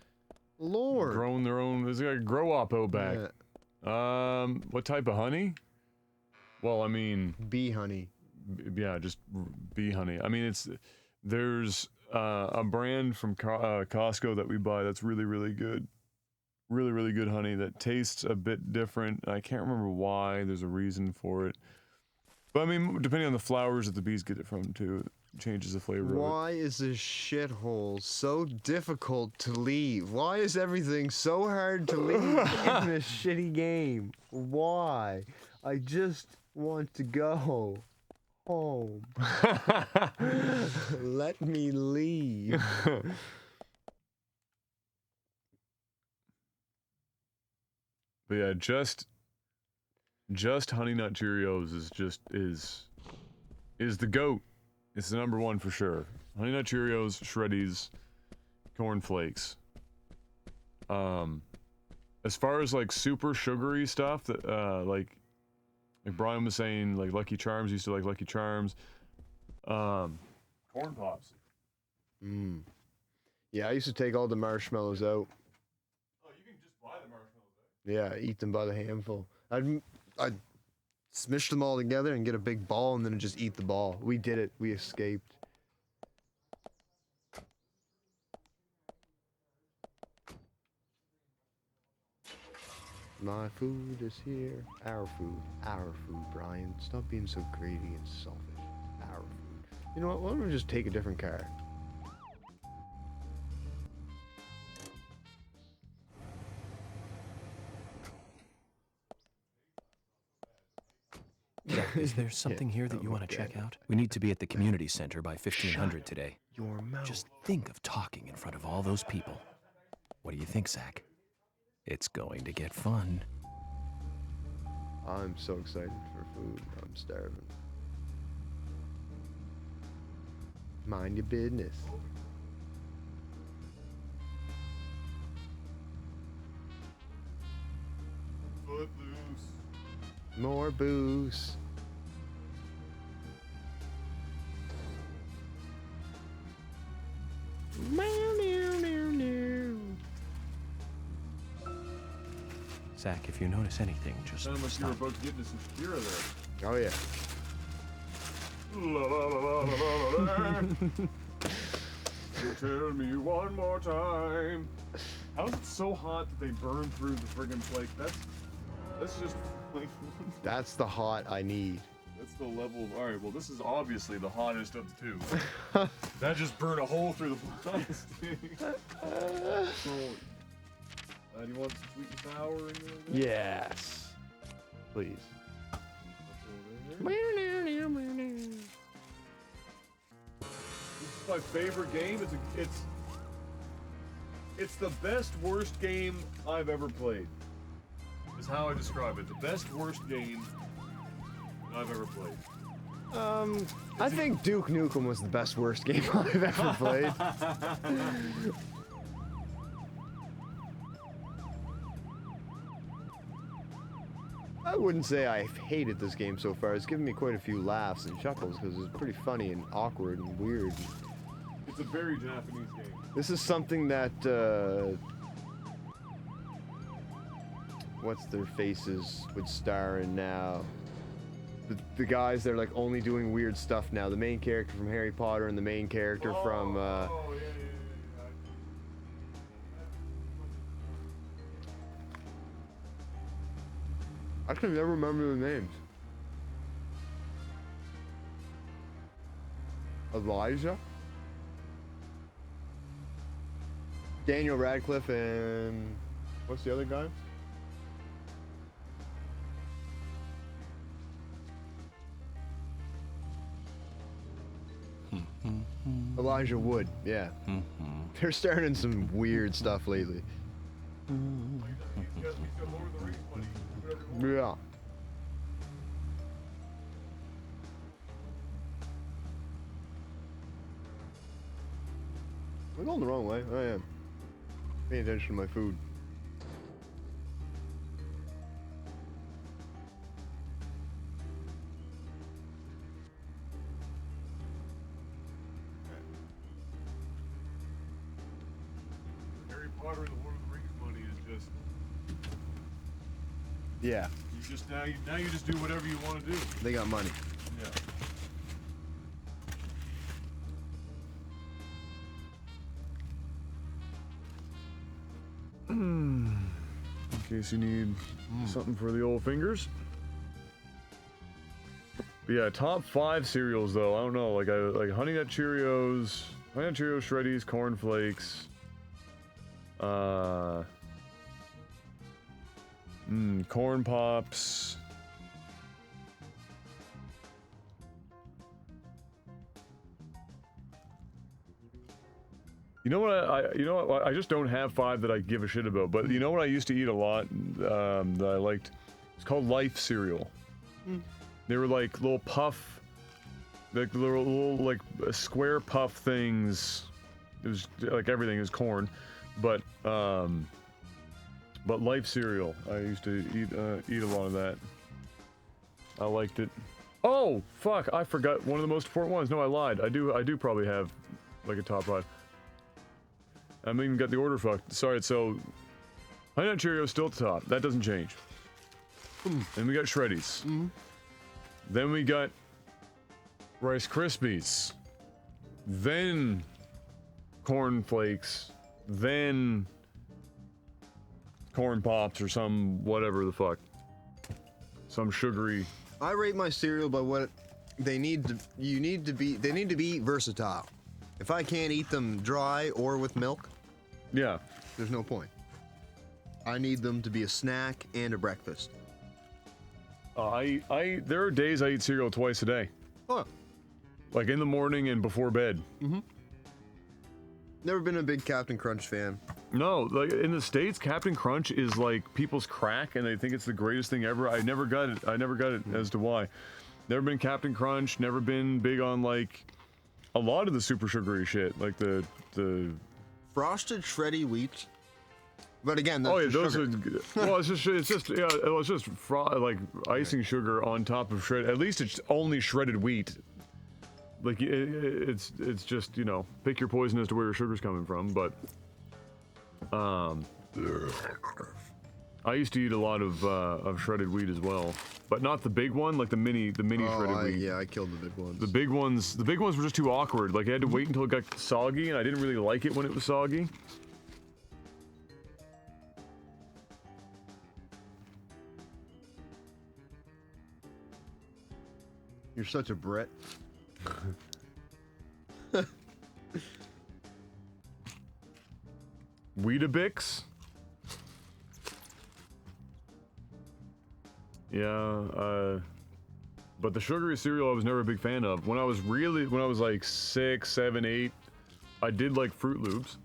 Lord. Growing their own. There's like a grow up out back. Yeah. What type of honey? Well, I mean, bee honey. Yeah, just bee honey. I mean, there's a brand from Costco that we buy that's really, really good. Really, really good honey that tastes a bit different. I can't remember why. There's a reason for it. But I mean, depending on the flowers that the bees get it from, too, it changes the flavor Why of it. is this shithole so difficult to leave? Why is everything so hard to leave in this shitty game? Why? I just want to go home. Let me leave. But yeah, just Honey Nut Cheerios is the GOAT. It's the #1 for sure. Honey Nut Cheerios, Shreddies, cornflakes. As far as like super sugary stuff that like Brian was saying, like Lucky Charms, used to like Lucky Charms. Corn Pops. Yeah, I used to take all the marshmallows out. Oh, you can just buy the marshmallows out. Yeah, eat them by the handful. I'd smish them all together and get a big ball and then just eat the ball. We did it. We escaped. My food is here. Our food. Our food, Brian. Stop being so greedy and selfish. Our food. You know what? Why don't we just take a different car? Is there something here that you want to check out? We need to be at the community center by 1500 today. Your mouth. Just think of talking in front of all those people. What do you think, Zach? It's going to get fun. I'm so excited for food. I'm starving. Mind your business. Footloose. More booze. Zach, if you notice anything, just Sounded like you were stop. about to get into some Shakira there. Oh yeah. La, la, la, la, la, la, la. You tell me one more time. How is it so hot that they burn through the friggin' flake? That's just like That's the hot I need. that's the level of alright, well this is obviously the hottest of the two. That just burned a hole through the plastic. So, do you want some sweet and sour or anything like that? Yes. Please. This is my favorite game. It's the best worst game I've ever played. Is how I describe it. The best worst game I've ever played. I think Duke Nukem was the best worst game I've ever played. I wouldn't say I've hated this game so far. It's given me quite a few laughs and chuckles because it's pretty funny and awkward and weird. It's a very Japanese game. This is something that, what's their faces would star in now? The guys that are like only doing weird stuff now. The main character from Harry Potter and the main character from, I can never remember the names. Elijah? Daniel Radcliffe and what's the other guy? Elijah Wood, yeah. They're starting some weird stuff lately. Yeah. I'm going the wrong way. I am. Paying attention to my food. Harry Potter and the Lord of the Rings money is just. Yeah. You just now you just do whatever you want to do. They got money. Yeah. In case you need something for the old fingers. But yeah, top 5 cereals though. I don't know, like Honey Nut Cheerios, Shreddies, Corn Flakes. Corn Pops. You know what I just don't have 5 that I give a shit about. But you know what I used to eat a lot that I liked? It's called Life cereal. They were like little puff, like little like square puff things. It was like everything is corn, but Life cereal. I used to eat a lot of that. I liked it. Oh fuck! I forgot one of the most important ones. No, I lied. I do probably have like a top 5. I haven't even got the order fucked. Sorry, so Honey Nut Cheerios still at the top. That doesn't change. Then we got Shreddies. Then we got Rice Krispies. Then Corn Flakes. Then Corn Pops or some whatever the fuck. Some sugary. I rate my cereal by what they need to. They need to be versatile. If I can't eat them dry or with milk, yeah, there's no point. I need them to be a snack and a breakfast. There are days I eat cereal twice a day. Oh. Like in the morning and before bed. Never been a big Captain Crunch fan. No, like in the States, Captain Crunch is like people's crack, and they think it's the greatest thing ever. I never got it as to why. Never been Captain Crunch. Never been big on like a lot of the super sugary shit, like the frosted shreddy wheat. But again, that's those sugar. are well. It's just like icing sugar on top of shred. At least it's only shredded wheat. Like it's just, you know, pick your poison as to where your sugar's coming from. But I used to eat a lot of shredded wheat as well, but not the big one, like the mini shredded wheat. Yeah, I killed the big ones. The big ones were just too awkward. Like I had to wait until it got soggy, and I didn't really like it when it was soggy. You're such a Brit. Weetabix. Yeah, but the sugary cereal I was never a big fan of. When I was like 6, 7, 8, I did like Fruit Loops.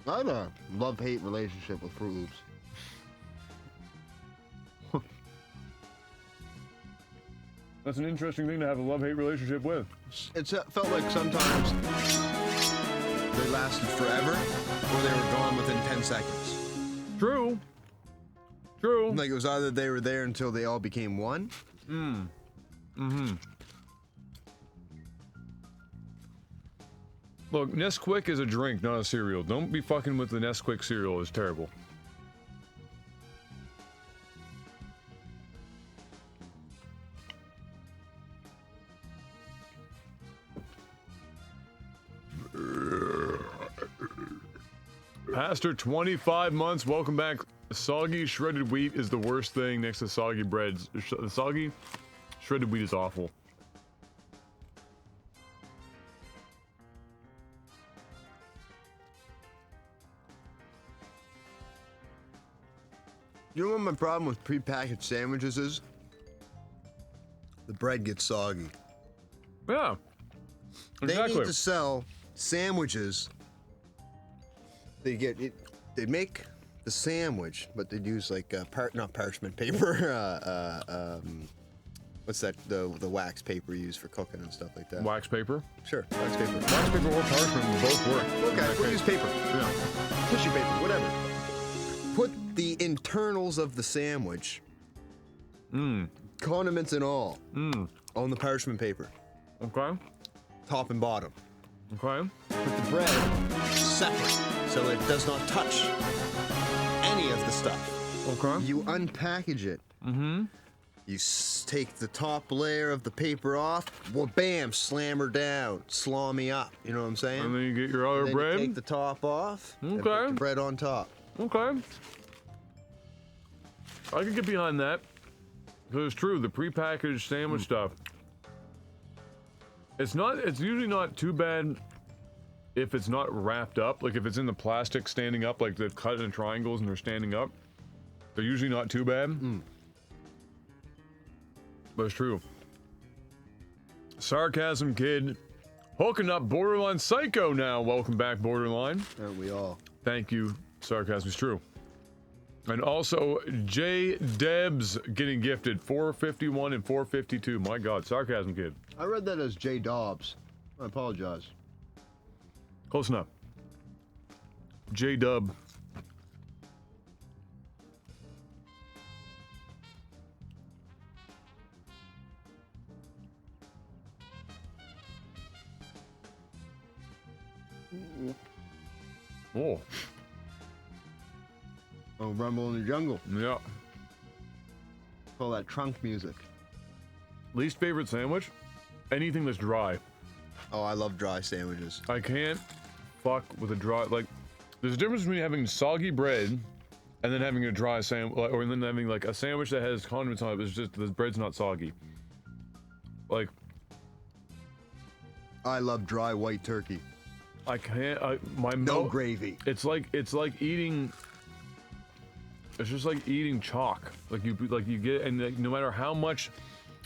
I had a love-hate relationship with Fruit Loops. That's an interesting thing to have a love-hate relationship with. It felt like sometimes they lasted forever, or they were gone within 10 seconds. True. True. Like it was either they were there until they all became one. Look, Nesquik is a drink, not a cereal. Don't be fucking with the Nesquik cereal. It's terrible. Pastor, 25 months. Welcome back. Soggy shredded wheat is the worst thing next to soggy breads. Soggy shredded wheat is awful. You know what my problem with prepackaged sandwiches is? The bread gets soggy. Yeah. They Exactly. need to sell sandwiches. They get it. They make the sandwich, but they'd use like not parchment paper. What's that? The wax paper used for cooking and stuff like that. Wax paper? Sure, wax paper. Wax paper or parchment both work. Okay, we'll use paper. Yeah. Tissue paper, whatever. Put the internals of the sandwich, condiments and all, on the parchment paper, Okay. top and bottom. Okay. Put the bread separate so it does not touch any of the stuff. Okay. You unpackage it. You take the top layer of the paper off. Well, bam, slam her down, slaw me up. You know what I'm saying? And then you get your other Then bread. you take the top off. And Okay. put the bread on top. Okay. I can get behind that. Because it's true, the prepackaged sandwich stuff. It's usually not too bad if it's not wrapped up. Like if it's in the plastic standing up, like they've cut in triangles and they're standing up. They're usually not too bad. But it's true. Sarcasm Kid. Hooking up Borderline Psycho now. Welcome back, Borderline. Aren't we all? Thank you, Sarcasm is true. And also, J Debs getting gifted 451 and 452. My God, Sarcasm Kid. I read that as J Dobbs. I apologize. Close enough. J Dub. Oh, Oh, Rumble in the Jungle. yeah. Call that trunk music. Least favorite sandwich? Anything that's dry. Oh, I love dry sandwiches. I can't fuck with a dry, like, there's a difference between having soggy bread and then having a dry sandwich, or then having like a sandwich that has condiments on it, but it's just, the bread's not soggy. Like, I love dry white turkey. I can't, No gravy. It's like eating, it's just like eating chalk. Like you get, and like, no matter how much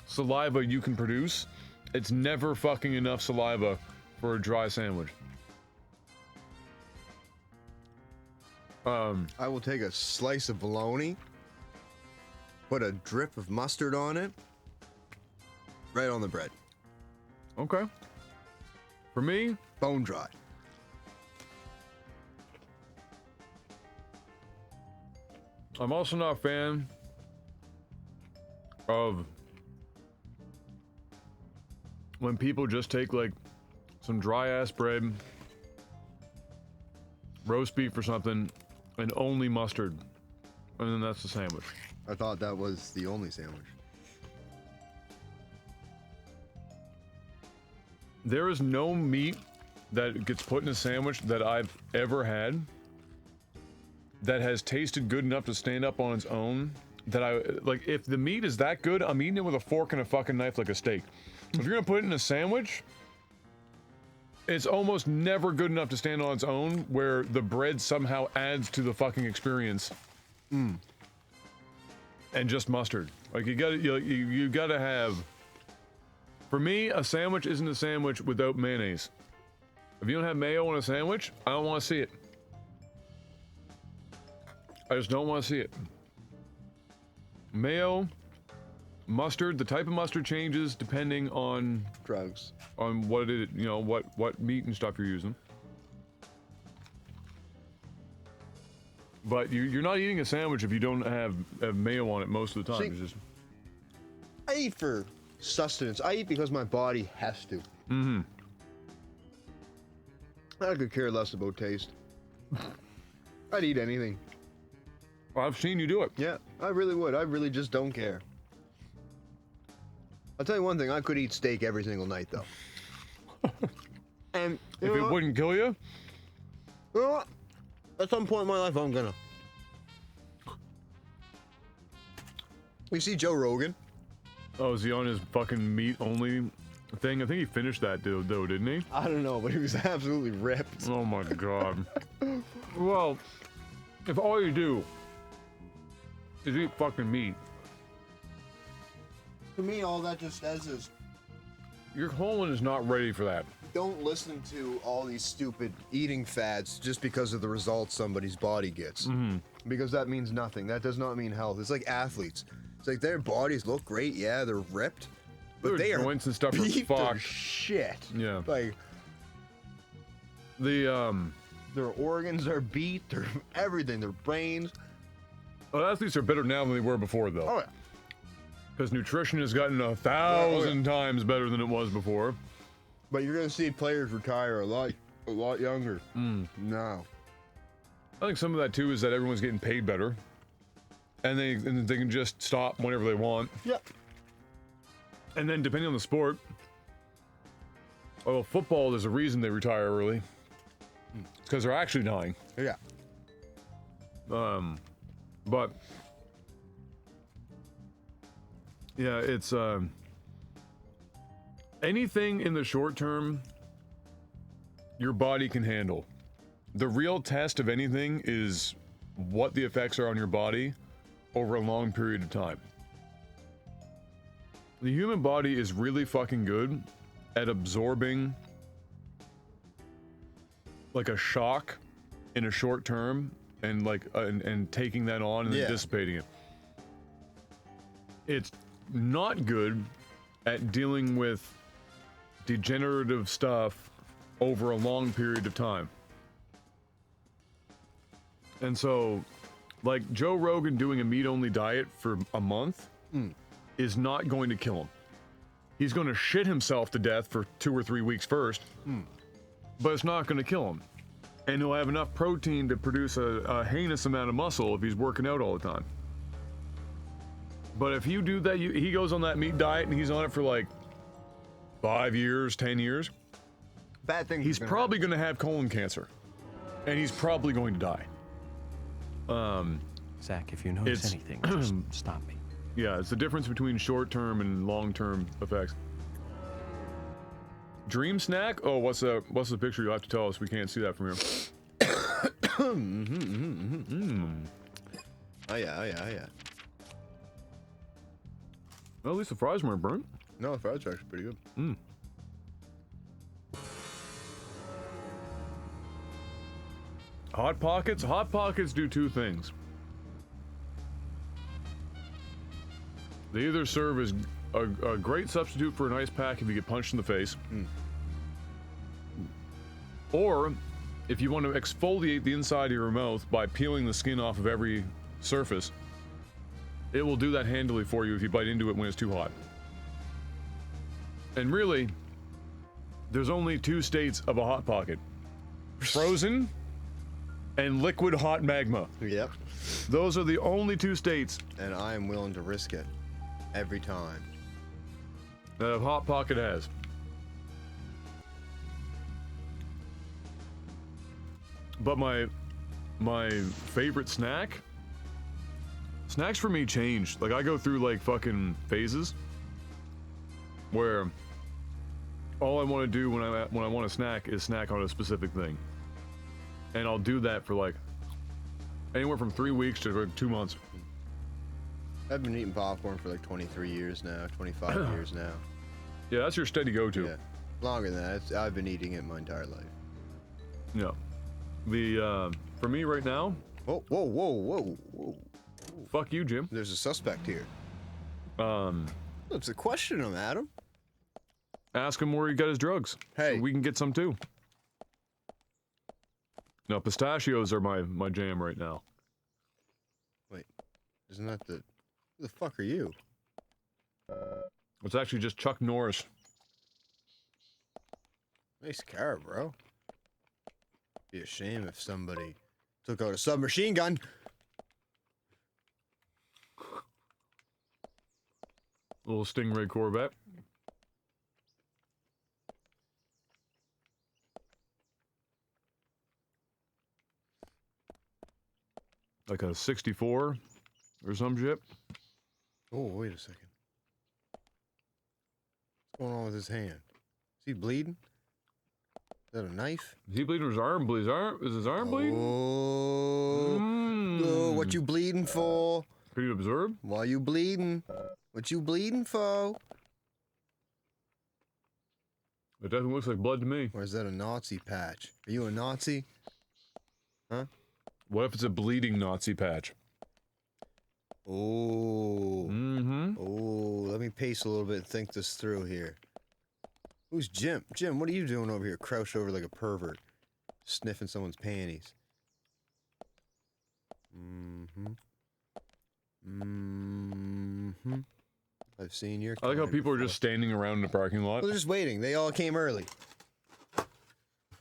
saliva you can produce, it's never fucking enough saliva for a dry sandwich. I will take a slice of bologna, put a drip of mustard on it, right on the bread. Okay. For me, Bone dry. I'm also not a fan of when people just take like some dry ass bread, roast beef or something, and only mustard, and then that's the sandwich. I thought that was the only sandwich. There is no meat that gets put in a sandwich that I've ever had that has tasted good enough to stand up on its own. That I like, if the meat is that good, I'm eating it with a fork and a fucking knife like a steak. If you're gonna put it in a sandwich, it's almost never good enough to stand on its own, where the bread somehow adds to the fucking experience. And just mustard. Like you gotta have. For me, a sandwich isn't a sandwich without mayonnaise. If you don't have mayo on a sandwich, I don't want to see it. I just don't want to see it. Mayo, mustard, the type of mustard changes depending on Drugs. on what it, you know, what meat and stuff you're using. But you're not eating a sandwich if you don't have mayo on it most of the time. See, It's just... I eat for sustenance. I eat because my body has to. Mm-hmm. I could care less about taste. I'd eat anything. I've seen you do it. Yeah, I really would. I really just don't care. I'll tell you one thing. I could eat steak every single night, though. And If it wouldn't kill you? You know what? At some point in my life, I'm gonna. You see Joe Rogan? Oh, is he on his fucking meat only thing? I think he finished that though, didn't he? I don't know, but he was absolutely ripped. Oh my god. Well, if all you do is eat fucking meat, To me, all that just says is your colon is not ready for that. don't listen to all these stupid eating fads just because of the results somebody's body gets. Mm-hmm. Because that means nothing. That does not mean health. It's like athletes. It's like their bodies look great, yeah, they're ripped, but Their they are joints and stuff are beat to fucked. shit. Yeah. Like The their organs are beat, their everything, their brains. well, athletes are better now than they were before, though. Oh yeah. Because nutrition has gotten 1,000 times better than it was before. But you're gonna see players retire a lot younger. No. I think some of that too is that everyone's getting paid better, and they can just stop whenever they want. Yeah. And then depending on the sport, although football, there's a reason they retire early. It's because they're actually dying. Yeah. But yeah, it's anything in the short term your body can handle. The real test of anything is what the effects are on your body over a long period of time. The human body is really fucking good at absorbing like a shock in a short term and like and taking that on and then dissipating it. It's not good at dealing with degenerative stuff over a long period of time. And so, like Joe Rogan doing a meat-only diet for a month is not going to kill him. He's going to shit himself to death for 2 or 3 weeks first, but it's not going to kill him. And he'll have enough protein to produce a heinous amount of muscle if he's working out all the time. But if you do that, he goes on that meat diet and he's on it for like 5 years, 10 years. Bad thing. He's probably going to have colon cancer, and he's probably going to die. Zach, if you notice anything, just stop me. Yeah, it's the difference between short-term and long-term effects. Dream snack? Oh, what's the picture? You'll have to tell us. We can't see that from here. Oh yeah. Well, at least the fries weren't burnt. No, the fries are actually pretty good. Hot Pockets? Hot Pockets do two things. They either serve as a great substitute for an ice pack if you get punched in the face, or if you want to exfoliate the inside of your mouth by peeling the skin off of every surface, it will do that handily for you if you bite into it when it's too hot. And really, there's only 2 states of a Hot Pocket. Frozen and liquid hot magma. Yep. Those are the only 2 states And I am willing to risk it every time. that a Hot Pocket has. But my favorite snack? Snacks for me change. Like I go through like fucking phases where all I want to do when I want a snack is snack on a specific thing. And I'll do that for like anywhere from 3 weeks to like 2 months. I've been eating popcorn for like 23 years now, 25 years now. Yeah, that's your steady go-to. Yeah. Longer than that. I've been eating it my entire life. Yeah. The for me right now, Whoa. fuck you, Jim. There's a suspect here. Um, Let's question him, Adam. ask him where he got his drugs. Hey. So we can get some too. No, pistachios are my jam right now. Isn't that the... Who the fuck are you? It's actually just Chuck Norris. Nice car, bro. Be a shame if somebody took out a submachine gun. Little Stingray Corvette. Like a 64 or some shit. Oh, wait a second. What's going on with his hand? Is he bleeding? Is that a knife? Is he bleeding or his arm bleeding? Is his arm bleeding? Oh, oh, what you bleeding for? Can you observe? Why you bleeding? What you bleeding for? It definitely looks like blood to me. Or is that a Nazi patch? Are you a Nazi? Huh? What if it's a bleeding Nazi patch? Oh. Mm-hmm. Oh, let me pace a little bit and think this through here. Who's Jim? Jim, what are you doing over here, crouched over like a pervert, sniffing someone's panties? Mm-hmm. Mm-hmm. I've seen your I like how kind people are before. just standing around in the parking lot. They're just waiting. They all came early.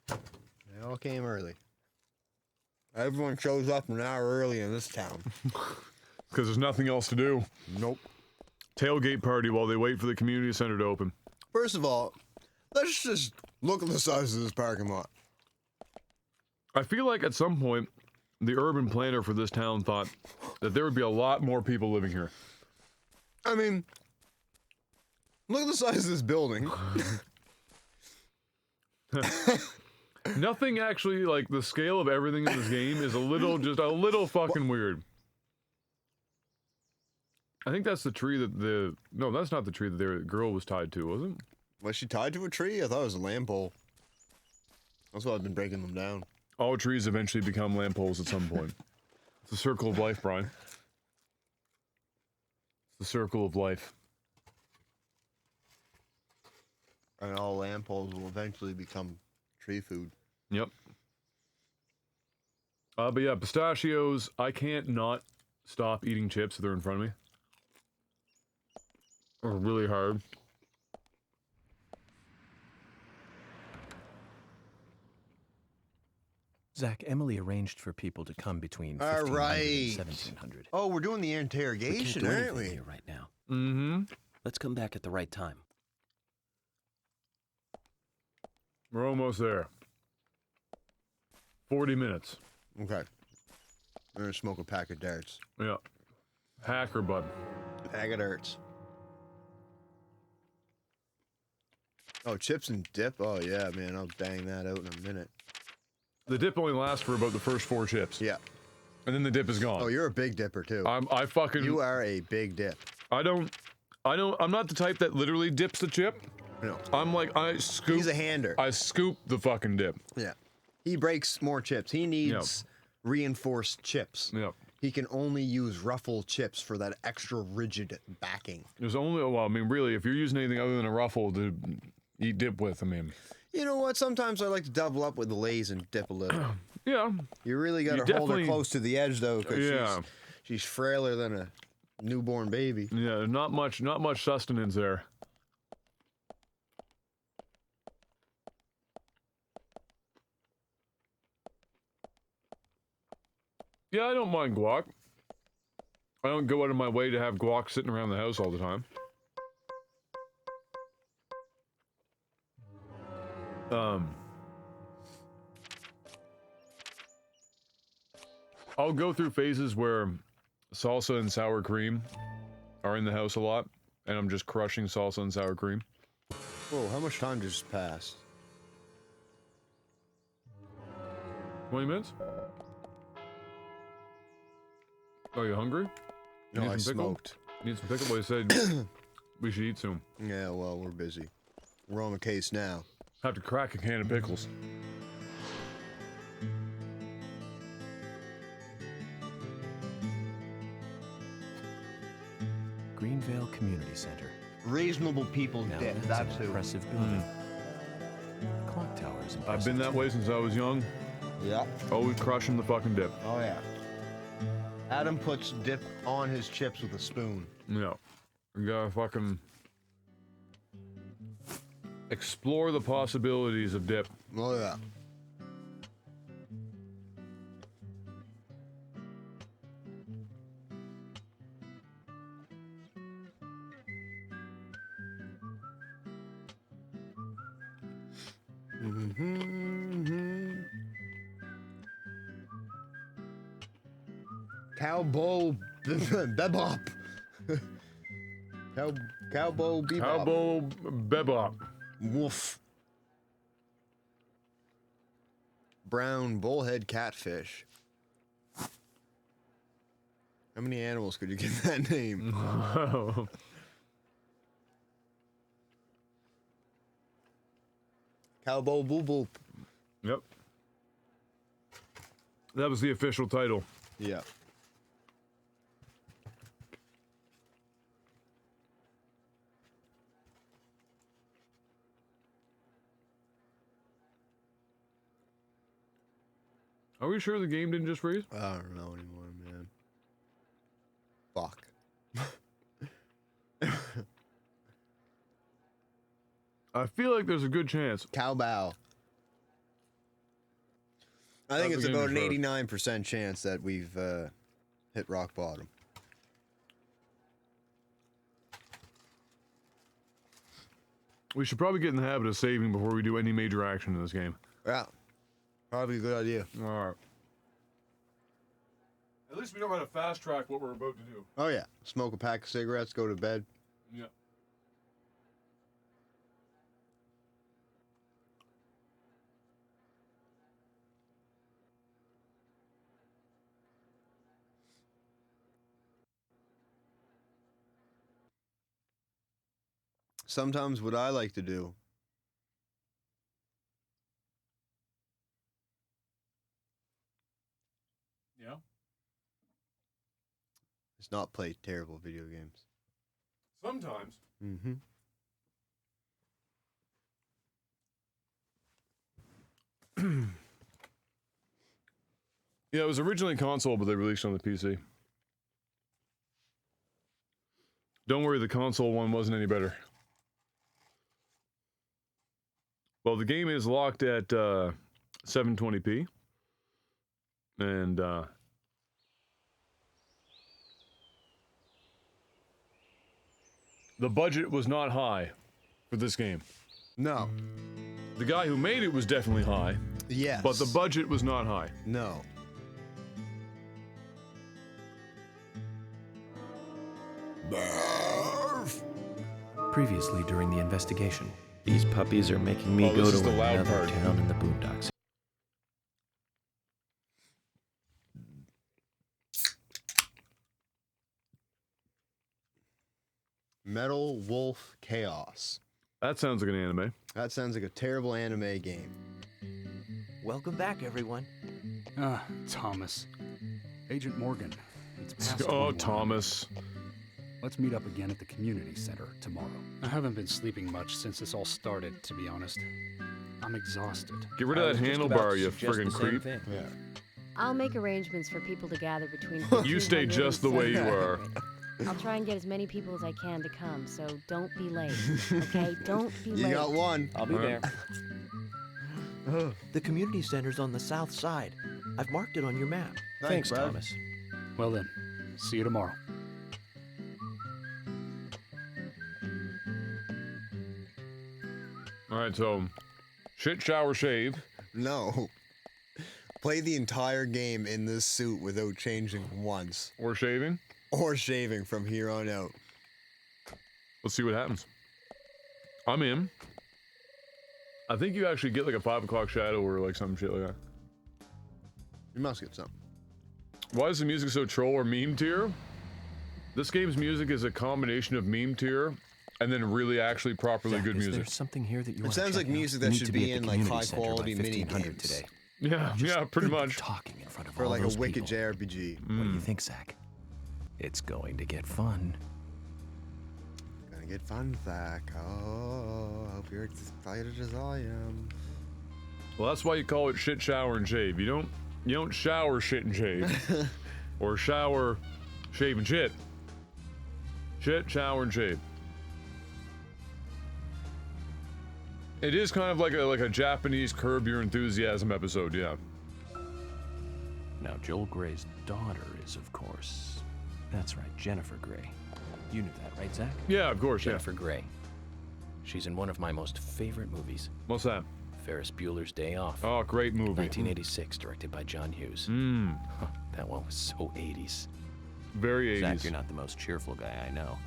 They all came early. Everyone shows up an hour early in this town. Because there's nothing else to do. Nope. Tailgate party while they wait for the community center to open. First of all, let's just look at the size of this parking lot. I feel like at some point, the urban planner for this town thought that there would be a lot more people living here. I mean, look at the size of this building. Nothing actually, like, the scale of everything in this game is a little, just a little fucking weird. I think that's the tree that the... No, that's not the tree that the girl was tied to, was it? Was she tied to a tree? I thought it was a lamp pole. That's why I've been breaking them down. All trees eventually become lamp poles at some point. It's the circle of life, Brian. It's the circle of life. And all lamp poles will eventually become tree food. Yep. But yeah, pistachios, I can't not stop eating chips if they're in front of me. Or really hard. Zach, Emily arranged for people to come between All 1500 right. and 1700. Oh, we're doing the We can't interrogation, do aren't anything we? here right now. Mm-hmm. Let's come back at the right time. We're almost there. 40 minutes. Okay. We're gonna smoke a pack of darts. Yeah. Hacker bud. Pack of darts. Oh, chips and dip? Oh, yeah, man. I'll bang that out in a minute. The dip only lasts for about the first 4 chips. Yeah. And then the dip is gone. Oh, you're a big dipper, too. I fucking... You are a big dip. I'm not the type that literally dips the chip. No. I'm like, I scoop... He's a hander. I scoop the fucking dip. Yeah. He breaks more chips. He needs reinforced chips. Yep. He can only use ruffle chips for that extra rigid backing. There's only... Well, I mean, really, if you're using anything other than a ruffle to eat dip with, I mean... You know what? Sometimes I like to double up with the Lay's and dip a little. Yeah. You really got to hold her definitely- close to the edge, though, because Yeah. she's frailer than a newborn baby. Yeah, not much sustenance there. Yeah, I don't mind guac. I don't go out of my way to have guac sitting around the house all the time. I'll go through phases where salsa and sour cream are in the house a lot, and I'm just crushing salsa and sour cream. Whoa, how much time just passed? 20 minutes? Are you hungry? No, Need I some pickle? smoked. Need some pickle? Well, you said we should eat soon. Yeah, well, we're busy. We're on the case now. Have to crack a can of pickles. Greenvale Community Center. Reasonable people Now dip. that's That's an who. impressive building. Clock tower is impressive. I've been that way since I was young. Yeah. Always crushing the fucking dip. Oh, yeah. Adam puts dip on his chips with a spoon. Yeah. You gotta fucking explore the possibilities of dip. Oh yeah. Cowboy bebop. Cowboy bebop. Cowboy bebop. Woof. Brown bullhead catfish. How many animals could you get that name? Cowboy boop boop. Yep. That was the official title. Yeah. Are we sure the game didn't just freeze? I don't know anymore, man. Fuck. I feel like there's a good chance. Cowbow. I think it's about an 89% chance that we've hit rock bottom. We should probably get in the habit of saving before we do any major action in this game. Yeah. Probably a good idea. All right. At least we know how to fast track what we're about to do. Oh yeah. Smoke a pack of cigarettes, go to bed. Yeah. Sometimes what I like to do Yeah. is not play terrible video games. Sometimes. Mm-hmm. Yeah, it was originally console, but they released it on the PC. Don't worry, the console one wasn't any better. Well, the game is locked at 720p. And the budget was not high for this game. No. The guy who made it was definitely high. Yes. But the budget was not high. No. Previously during the investigation, these puppies are making me Oh, go this is to the loud another part. town in the boondocks. Metal Wolf Chaos. That sounds like an anime. That sounds like a terrible anime game. Welcome back, everyone. Ah, Thomas. Agent Morgan. It's past Oh, 1:01. Thomas. Let's meet up again at the community center tomorrow. I haven't been sleeping much since this all started, to be honest. I'm exhausted. Get rid of that handlebar, you friggin' creep. Yeah. I'll make arrangements for people to gather between You stay 1500 just the and way you are. 1700. I'll try and get as many people as I can to come, so don't be late. Okay? Don't be late. You got one. I'll be Alright. there. The community center's on the south side. I've marked it on your map. Thanks, Brad. Thomas. Well then, see you tomorrow. Alright, so shit, shower, shave. No. Play the entire game in this suit without changing once. Or shaving. Or shaving from here on out. Let's see what happens. I'm in. I think you actually get like a 5 o'clock shadow or like some shit like that. You must get something. Why is the music so troll or meme tier? This game's music is a combination of meme tier and then really actually properly Zach, good is music. there something here that you It want sounds to like check out? music We that need should to be at in the like community high center by quality mini 1500 games. today. Yeah, yeah, pretty Good much. Talking in front of For all like a those wicked people. JRPG. What do you think, Zach? It's going to get fun. Gonna get fun, Zach. Oh, I hope you're as excited as I am. Well, that's why you call it shit, shower, and shave. You don't shower, shit, and shave. Or shower, shave, and shit. Shit, shower, and shave. It is kind of like a Japanese Curb Your Enthusiasm episode, yeah. Now, Joel Gray's daughter is, of course... That's right, Jennifer Grey. You knew that, right, Zach? Yeah, of course, Jennifer Grey. She's in one of my most favorite movies. What's that? Ferris Bueller's Day Off. Oh, great movie. 1986, directed by John Hughes. That one was so 80s. Very 80s. Zach, you're not the most cheerful guy I know.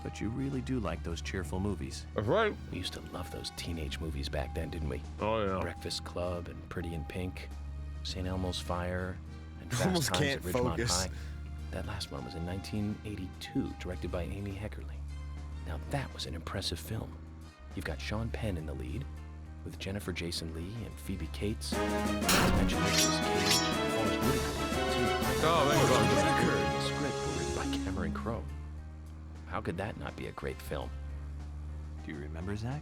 But you really do like those cheerful movies. That's right. We used to love those teenage movies back then, didn't we? Oh, yeah. Breakfast Club and Pretty in Pink, St. Elmo's Fire, and Fast Almost Times can't at Ridgemont focus. High. That last one was in 1982, directed by Amy Heckerling. Now that was an impressive film. You've got Sean Penn in the lead, with Jennifer Jason Leigh and Phoebe Cates. Not to mention Nicolas Cage and Forrest Whitaker, too. Oh, The script was written by Cameron Crowe. How could that not be a great film? Do you remember, Zach?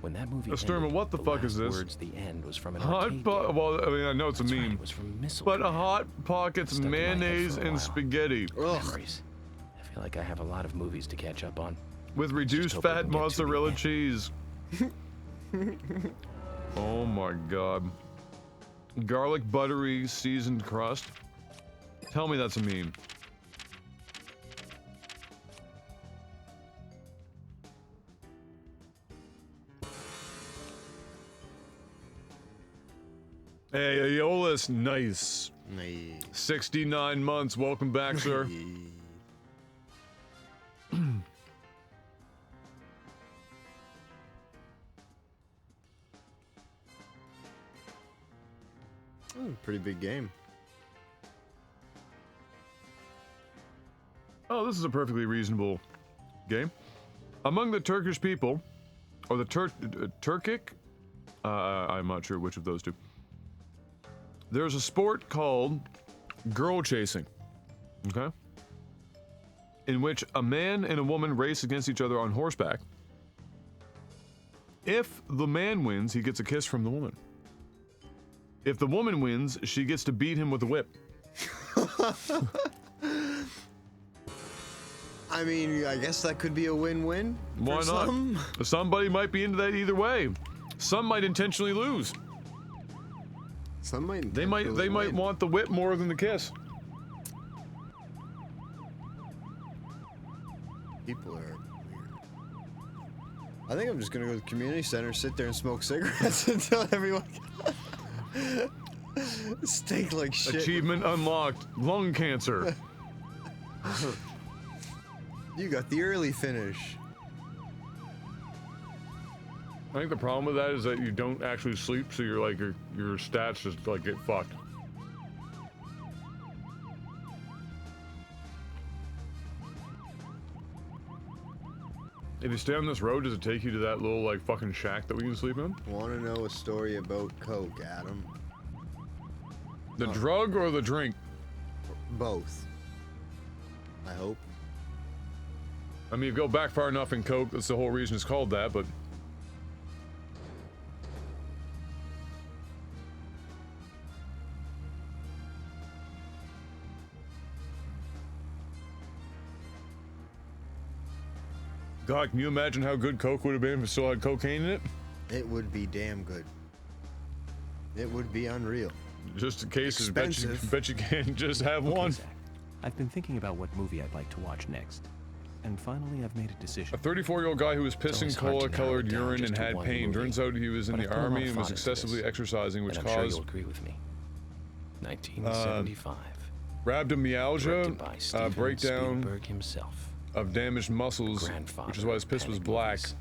When that movie Sturman, ended, what the fuck is last this? words, the end, was from an Hot arcade po- game. well, I mean, I know it's That's a right, meme. it was from Missile But a Command. Hot Pockets, Stuck in my head mayonnaise, for a and while. spaghetti. Memories. I feel like I have a lot of movies to catch up on. With reduced hope I fat can get to the mozzarella end. cheese. Oh my god. Garlic buttery seasoned crust. Tell me that's a meme. Hey, Aeolus, nice. Nice. 69 months, welcome back, sir. Pretty big game. Oh, this is a perfectly reasonable game. Among the Turkish people, or the Turkic, I'm not sure which of those two. There's a sport called girl chasing, okay? In which a man and a woman race against each other on horseback. If the man wins, he gets a kiss from the woman. If the woman wins, she gets to beat him with a whip. I mean, I guess that could be a win-win. Why for not? some. Somebody might be into that either way. Some might intentionally lose. Some might. They might win. want the whip more than the kiss. People are weird. I think I'm just gonna go to the community center, sit there and smoke cigarettes until everyone stink like shit. Achievement unlocked. Lung cancer. You got the early finish. I think the problem with that is that you don't actually sleep, so you're like your stats just like get fucked. If you stay on this road, does it take you to that little like fucking shack that we can sleep in? Want to know a story about Coke, Adam? The drug or the drink? Both. I hope. I mean, if you go back far enough in Coke, that's the whole reason it's called that, but... God, can you imagine how good Coke would have been if it still had cocaine in it? It would be damn good. It would be unreal. Just in case, Expensive. bet you can't just have Okay, one. Zach, I've been thinking about what movie I'd like to watch next. And finally, I've made a decision. A 34-year-old guy who was pissing always hard to narrow cola-colored it down urine just and to had one pain. movie. Turns out he was in But the I've put a lot army of and was thought into excessively this, exercising, which and I'm sure caused you'll agree with me. 1975. rhabdomyalgia, Directed by Steven breakdown Spielberg himself. of damaged muscles, Grandfather which is why his of piss was panic black. movies.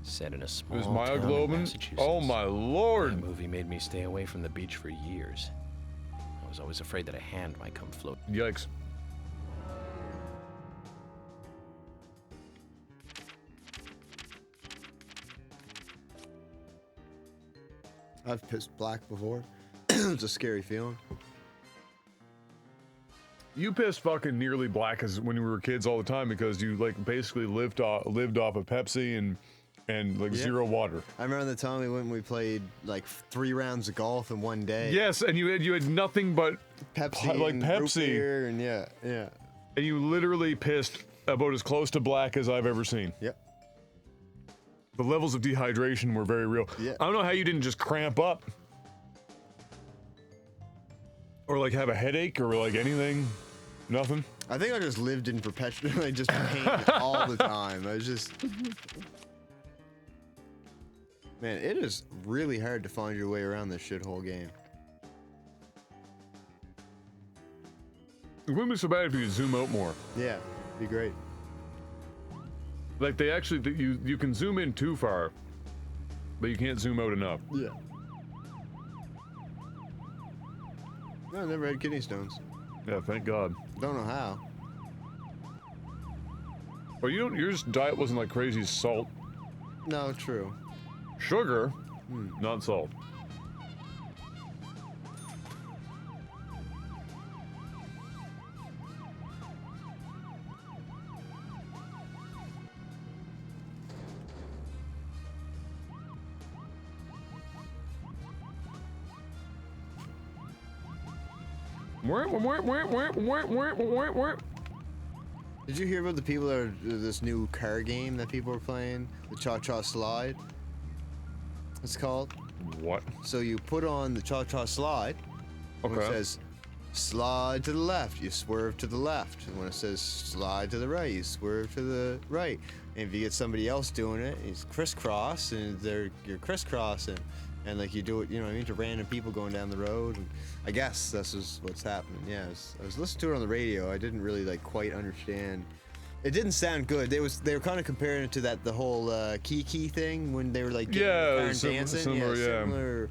Set in a It small was town in myoglobin. Massachusetts. Oh my lord! That movie made me stay away from the beach for years. I was always afraid that a hand might come float. Yikes. I've pissed black before. It's a scary feeling. You pissed fucking nearly black as when we were kids all the time because you like basically lived off of Pepsi and and like Yeah. 0 water. I remember the time we went and we played like 3 rounds of golf in one day. Yes, and you had nothing but Pepsi, like and Pepsi. root beer, and yeah. and you literally pissed about as close to black as I've ever seen. Yep. The levels of dehydration were very real. Yeah. I don't know how you didn't just cramp up. Or like have a headache or like anything. Nothing. I think I just lived in perpetual, like just pain all the time. I was just, man, it is really hard to find your way around this shithole game. It wouldn't be so bad if you could zoom out more. Yeah, be great. Like they actually, you can zoom in too far, but you can't zoom out enough. Yeah. No, I never had kidney stones. Yeah, thank God. Don't know how. But you don't. Your diet wasn't like crazy salt, No, true. sugar, not salt. Did you hear about the people that are this new car game that people are playing? The Cha-Cha Slide? It's called. What? So you put on the Cha-Cha Slide. When it Okay. says slide to the left, you swerve to the left. And when it says slide to the right, you swerve to the right. And if you get somebody else doing it, it's crisscross, and you're crisscrossing. And like you do it, you know what I mean, to random people going down the road. And I guess this is what's happening. Yeah, I was listening to it on the radio. I didn't really like quite understand. It didn't sound good. They were kind of comparing it to the whole Kiki thing when they were like getting in the car and dancing. Similar, yeah. Similar.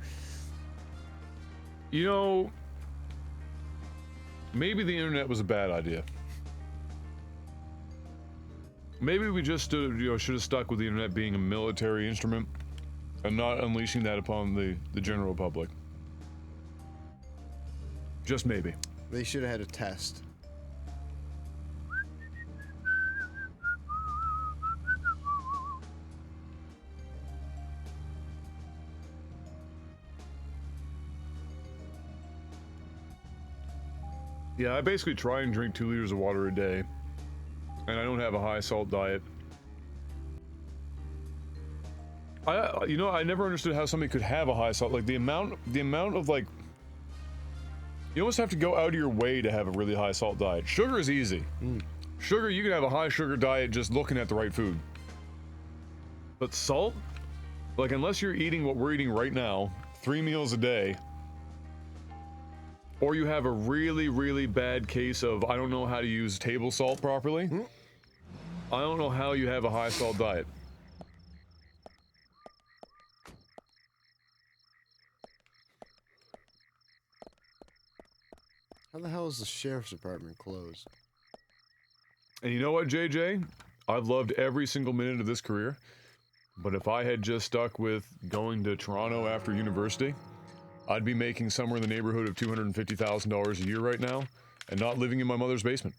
You know, maybe the internet was a bad idea. Maybe we just should have stuck with the internet being a military instrument and not unleashing that upon the general public. Just maybe. They should have had a test. Yeah, I basically try and drink 2 liters of water a day, and I don't have a high salt diet. I never understood how somebody could have a high salt, like the amount of like, you almost have to go out of your way to have a really high salt diet. Sugar is easy. Sugar, you can have a high sugar diet just looking at the right food. But salt, like unless you're eating what we're eating right now, 3 meals a day, or you have a really, really bad case of I don't know how to use table salt properly, I don't know how you have a high salt diet. How the hell is the sheriff's department closed? And you know what, JJ? I've loved every single minute of this career, but if I had just stuck with going to Toronto after university, I'd be making somewhere in the neighborhood of $250,000 a year right now, and not living in my mother's basement.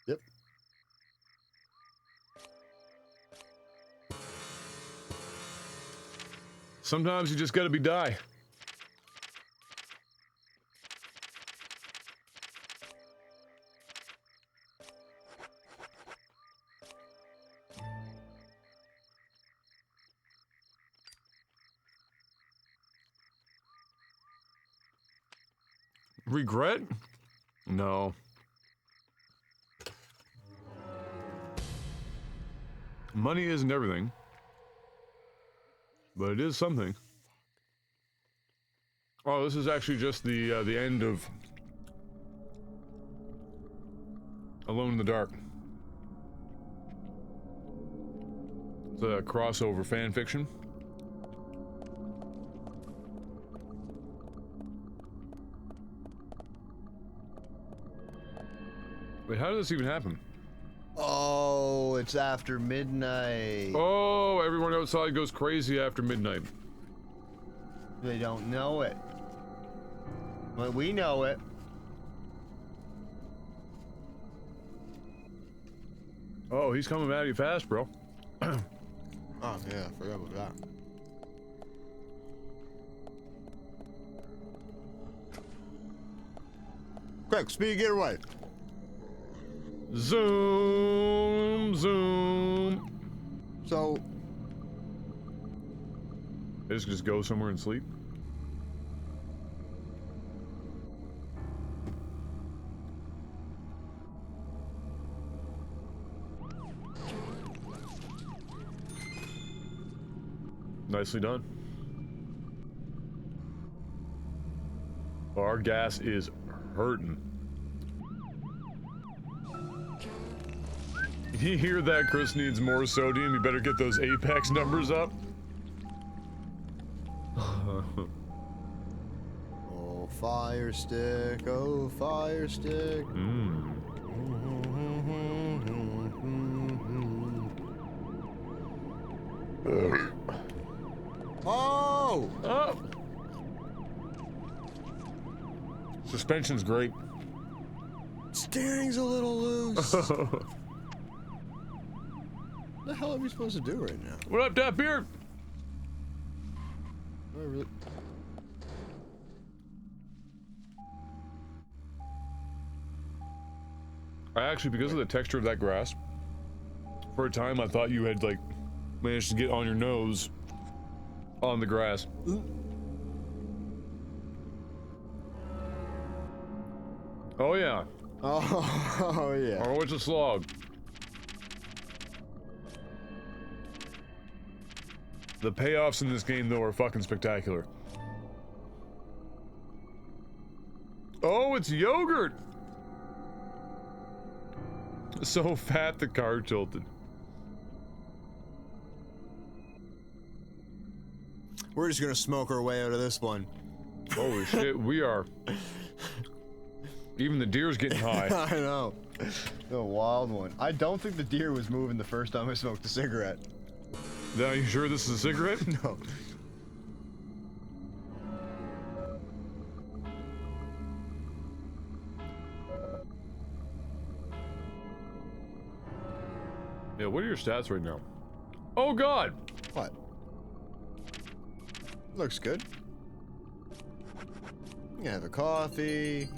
Yep. Sometimes you just gotta be die. Regret? No. Money isn't everything, but it is something. Oh, this is actually just the end of Alone in the Dark. It's a crossover fan fiction. Wait, how did this even happen? Oh, it's after midnight. Oh, everyone outside goes crazy after midnight. They don't know it. But we know it. Oh, he's coming at you fast, bro. Oh yeah, I forgot about that. Quick, speed, get away. Zoom, zoom. So, Just go somewhere and sleep. Nicely done. Our gas is hurting. You hear that? Chris needs more sodium. You better get those Apex numbers up. oh fire stick, oh fire stick. Oh! Oh! Suspension's great. Steering's a little loose. What the hell are we supposed to do right now? What up, Tap Beard? Really... I actually, because of the texture of that grass, for a time I thought you had, like, managed to get on your nose on the grass. Oh, yeah. Oh, yeah. Oh, it's a slog. The payoffs in this game, though, are fucking spectacular. Oh, it's yogurt! So fat the car tilted. We're just gonna smoke our way out of this one. Holy shit, we are. Even the deer's getting high. I know. The wild one. I don't think the deer was moving the first time I smoked a cigarette. Now, you sure this is a cigarette? No. Yeah, what are your stats right now? Oh god! What? Looks good. You have a coffee.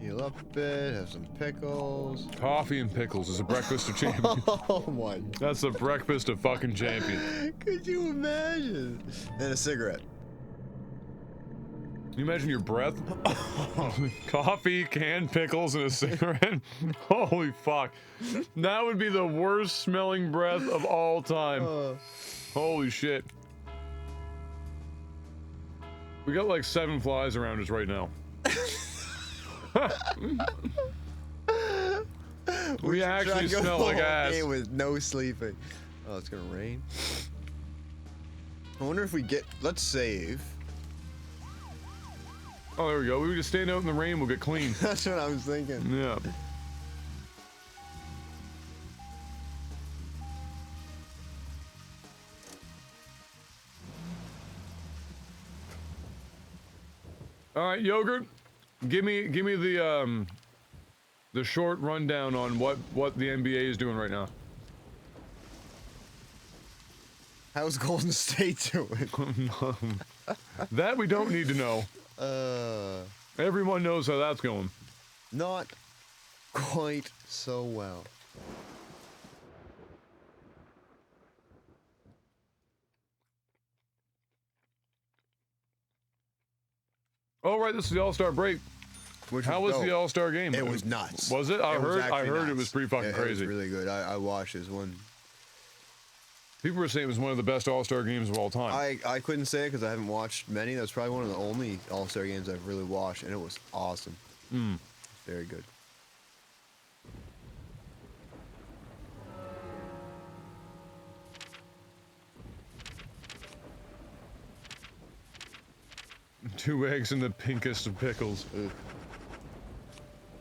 Heal up a bit, have some pickles. Coffee and pickles is a breakfast of champions. Oh my. That's the breakfast of fucking champions. Could you imagine? And a cigarette. Can you imagine your breath? Coffee, canned pickles, and a cigarette? Holy fuck. That would be the worst smelling breath of all time. Holy shit. We got like 7 flies around us right now. We actually smell like ass. With no sleeping. Oh, it's gonna rain. I wonder if we get. Let's save. Oh, there we go. We just stand out in the rain, we'll get clean. That's what I was thinking. Yeah. All right, yogurt. Give me the short rundown on what the NBA is doing right now. How's Golden State doing? That we don't need to know. Everyone knows how that's going. Not quite so well. Oh right, this is the All-Star break. How was the All-Star game? It was nuts. Was it? I heard nuts. it was pretty fucking crazy. It was really good. I watched this one. People were saying it was one of the best All-Star games of all time. I couldn't say it because I haven't watched many. That's probably one of the only All-Star games I've really watched, and it was awesome. Very good. Two eggs and the pinkest of pickles. Ugh.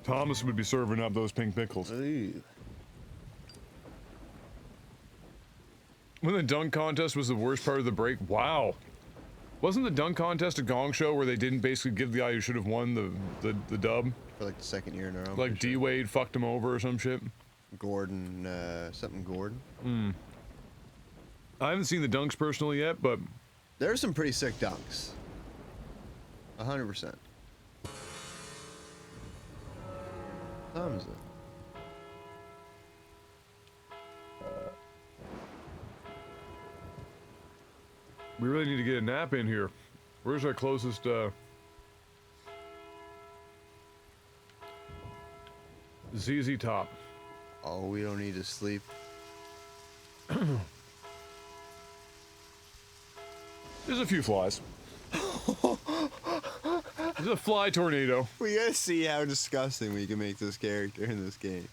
Thomas would be serving up those pink pickles. Ugh. When the dunk contest was the worst part of the break, wow. Wasn't the dunk contest a gong show where they didn't basically give the guy who should have won the dub? For like the second year in a row. Like D Wade fucked him over or some shit. Gordon, something Gordon. I haven't seen the dunks personally yet, but There's some pretty sick dunks. 100%. Thumbs up. we really need to get a nap in here. Where's our closest, ZZ Top? Oh, we don't need to sleep. There's a few flies. There's a fly tornado. We gotta see how disgusting we can make this character in this game.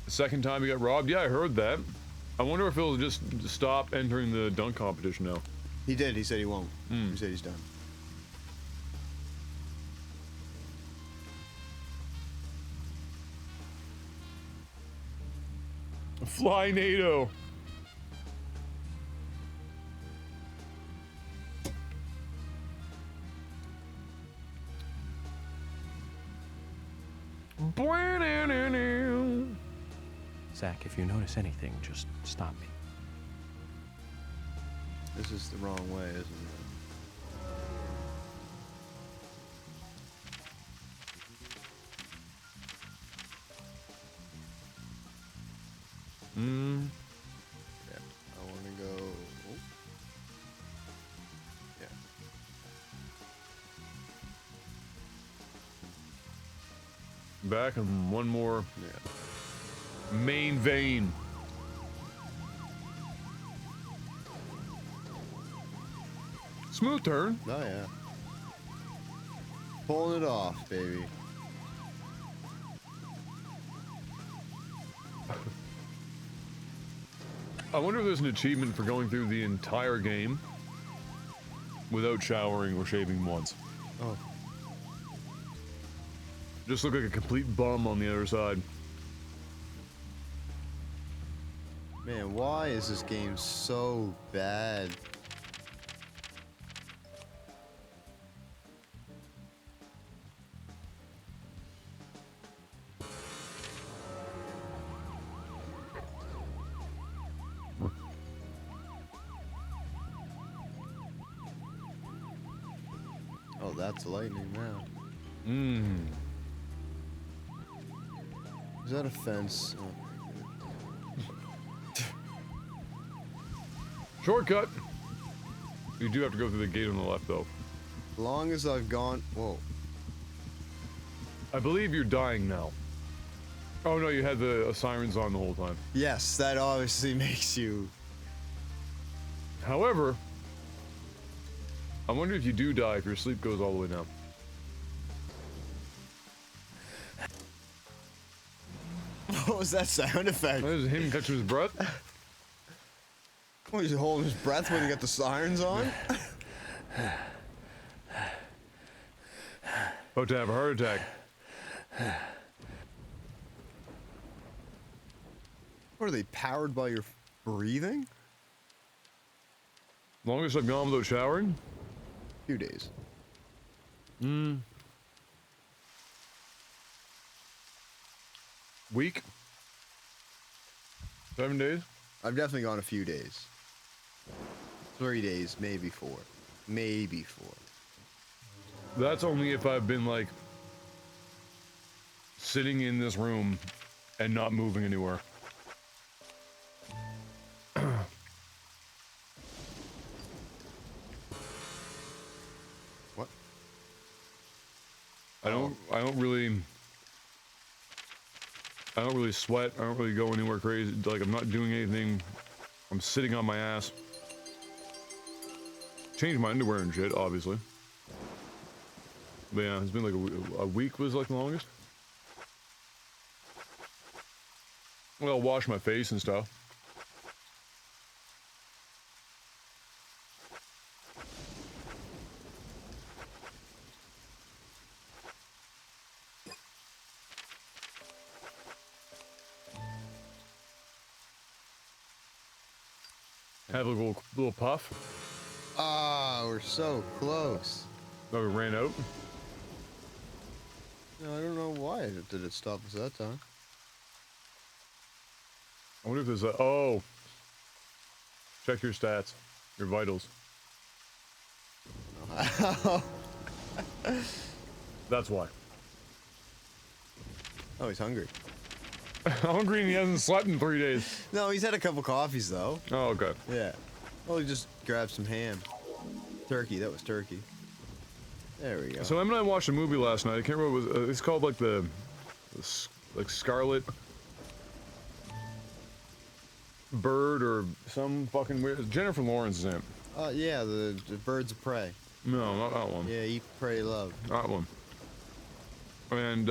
The second time he got robbed? Yeah, I heard that. I wonder if he'll just stop entering the dunk competition now. He did. He said he won't. He said he's done. Fly-nado. Zach, if you notice anything, just stop me. This is the wrong way, isn't it? Yeah, I want to go. Oh. Yeah. Back and one more Yeah. main vein. Smooth turn. Oh yeah. Pulling it off, baby. I wonder if there's an achievement for going through the entire game without showering or shaving once. Oh. Just look like a complete bum on the other side. Man, why is this game so bad? Oh, that's lightning now. Is that a fence? Oh. Shortcut. You do have to go through the gate on the left, though. As long as I've gone. Whoa. I believe you're dying now. Oh no, you had the sirens on the whole time. Yes, that obviously makes you. However, I wonder if you do die if your sleep goes all the way down. What was that sound effect? That was him catching his breath. Oh, he's holding his breath when he got the sirens on? About to have a heart attack. What are they, powered by your breathing? Longest I've gone without showering? Few days. Week? 7 days? I've definitely gone a few days. 3 days, maybe 4. Maybe 4. That's only if I've been like sitting in this room and not moving anywhere. What? I don't really sweat. I don't really go anywhere crazy. Like, I'm not doing anything. I'm sitting on my ass. Changed my underwear and shit, obviously. But yeah, it's been like a week was like the longest. Well, I'll wash my face and stuff. Have a little puff. Ah, we're so close. Oh, we ran out? No, I don't know why did it stop us that time. I wonder if there's a... Oh! Check your stats. Your vitals. That's why. Oh, he's hungry. Hungry and he hasn't slept in 3 days. No, he's had a couple coffees though. Oh, okay. Yeah. Well, he just grabbed some ham. Turkey, that was turkey. There we go. So Em and I watched a movie last night. I can't remember what it was. It's called like like Scarlet Bird or some fucking weird. Jennifer Lawrence is in it. Yeah, the Birds of Prey. No, not that one. Yeah, Eat, Pray, Love. That one. And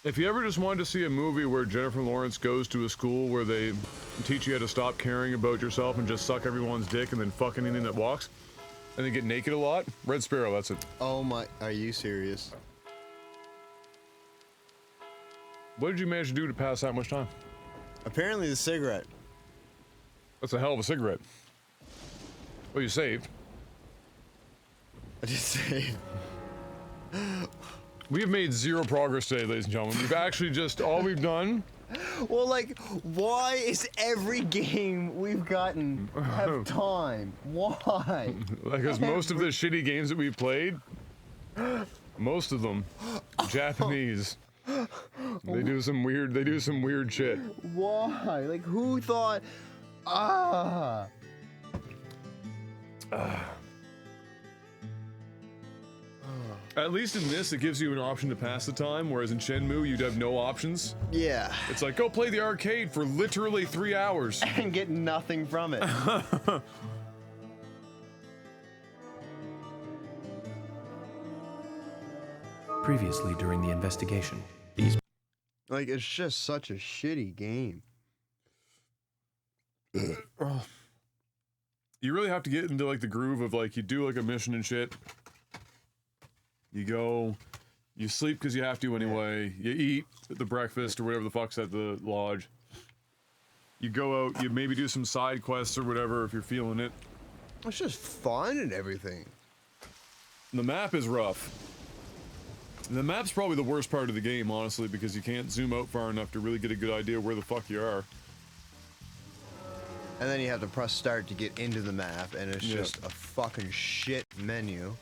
if you ever just wanted to see a movie where Jennifer Lawrence goes to a school where they teach you how to stop caring about yourself and just suck everyone's dick and then fuck anything that walks, and then get naked a lot, Red Sparrow, that's it. Oh my, are you serious? What did you manage to do to pass that much time? Apparently the cigarette. That's a hell of a cigarette. Well, you saved. I just saved. We have made zero progress today, ladies and gentlemen. We've actually just, all we've done... Well, like, why is every game we've gotten have time? Why? Because most of the shitty games that we've played, most of them, Japanese. They do some weird shit. Why? Like, who thought, At least in this, it gives you an option to pass the time, whereas in Shenmue, you'd have no options. Yeah. It's like, go play the arcade for literally 3 hours. And get nothing from it. Previously during the investigation, these... Like, it's just such a shitty game. You really have to get into, like, the groove of, like, you do, like, a mission and shit. You go, you sleep because you have to anyway. You eat at the breakfast or whatever the fuck's at the lodge. You go out, you maybe do some side quests or whatever if you're feeling it. It's just fun and everything. The map is rough. The map's probably the worst part of the game, honestly, because you can't zoom out far enough to really get a good idea where the fuck you are. And then you have to press start to get into the map, and it's Yeah. just a fucking shit menu.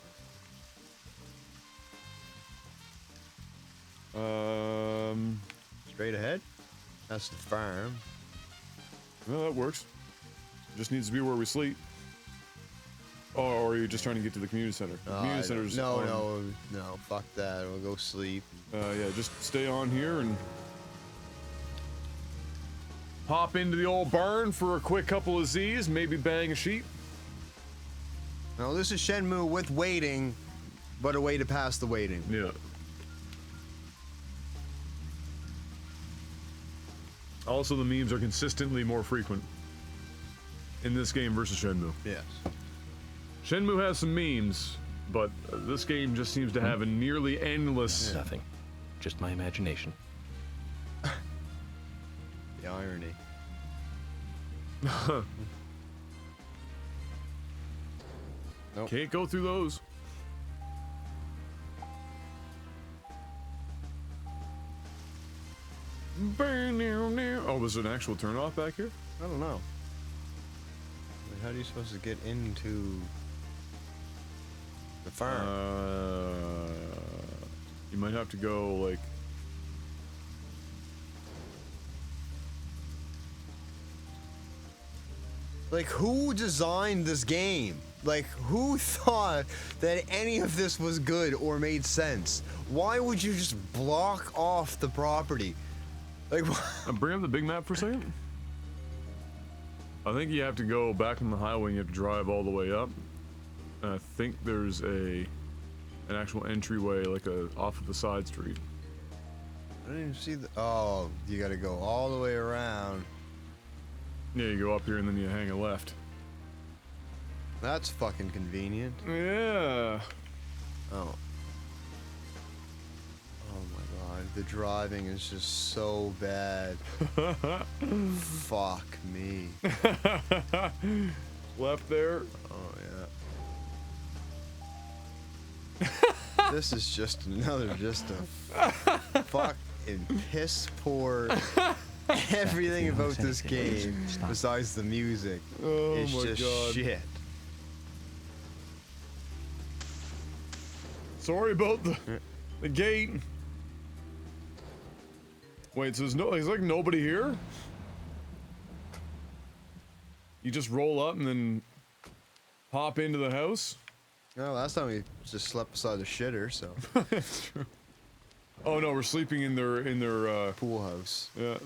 Straight ahead? That's the farm. Well, that works. Just needs to be where we sleep. Oh, or are you just trying to get to the community center? The community center's no, fuck that. We'll go sleep. yeah, just stay on here and hop into the old barn for a quick couple of Z's, maybe bang a sheep. No, this is Shenmue with waiting, but a way to pass the waiting. Yeah. Also, the memes are consistently more frequent in this game versus Shenmue. Yes. Shenmue has some memes, but this game just seems to have a nearly endless... Nothing. Just my imagination. The irony. Nope. Can't go through those. Oh, was there an actual turn-off back here? I don't know. Like, how are you supposed to get into the farm? You might have to go, like... Like, who designed this game? Like, who thought that any of this was good or made sense? Why would you just block off the property? Like, Bring up the big map for a second. I think you have to go back on the highway and you have to drive all the way up. And I think there's an actual entryway, like off of the side street. I didn't even see the. Oh, you gotta go all the way around. Yeah, you go up here and then you hang a left. That's fucking convenient. Yeah. Oh. Oh my god, the driving is just so bad. Fuck me. left there. Oh yeah. This is just another a fucking piss poor. Everything about this game, besides the music, is just shit. Sorry about the gate. Wait, so there's like nobody here? You just roll up and then hop into the house? No, last time we just slept beside the shitter, so. That's true. Oh no, we're sleeping in their pool house. Yeah.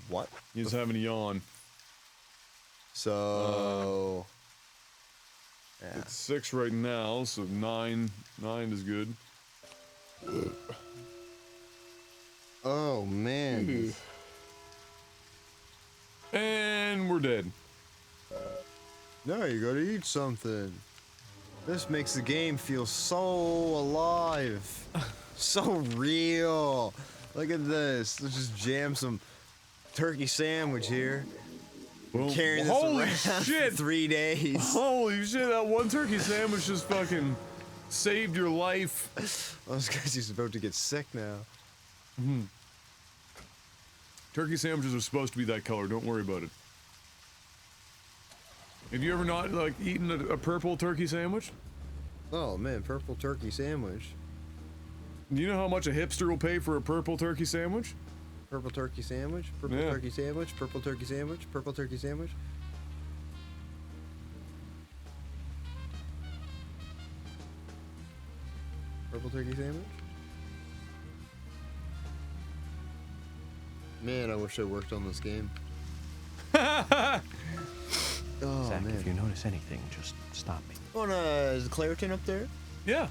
What? He's having a yawn. So. Yeah. It's 6 right now, so 9 is good. Oh man. And we're dead. Now you gotta eat something. This makes the game feel so alive. So real. Look at this. Let's just jam some turkey sandwich here. Well, carrying this holy around shit. for 3 days. Holy shit, that one turkey sandwich just fucking saved your life. I was because he's about to get sick now. Mm-hmm. Turkey sandwiches are supposed to be that color, don't worry about it. Have you ever not, like, eaten a purple turkey sandwich? Oh man, purple turkey sandwich. Do you know how much a hipster will pay for a purple turkey sandwich? Purple turkey sandwich, purple Yeah. turkey sandwich, purple turkey sandwich, purple turkey sandwich. Purple turkey sandwich? Man, I wish I worked on this game. Oh Zach, man. if you notice anything, just stop me. Oh no, is Claritin up there? Yeah.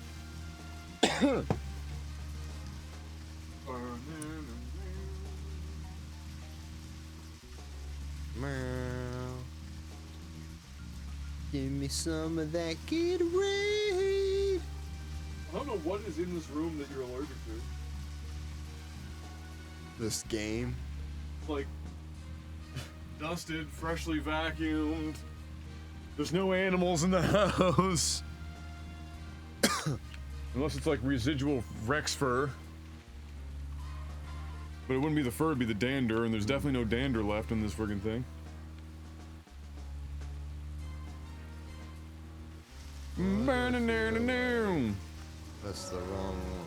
Give me some of that Gatorade. I don't know what is in this room that you're allergic to. This game. It's like dusted, freshly vacuumed. There's no animals in the house. Unless it's like residual Rex fur. But it wouldn't be the fur, it'd be the dander, and there's definitely no dander left in this friggin' thing. That's the wrong one.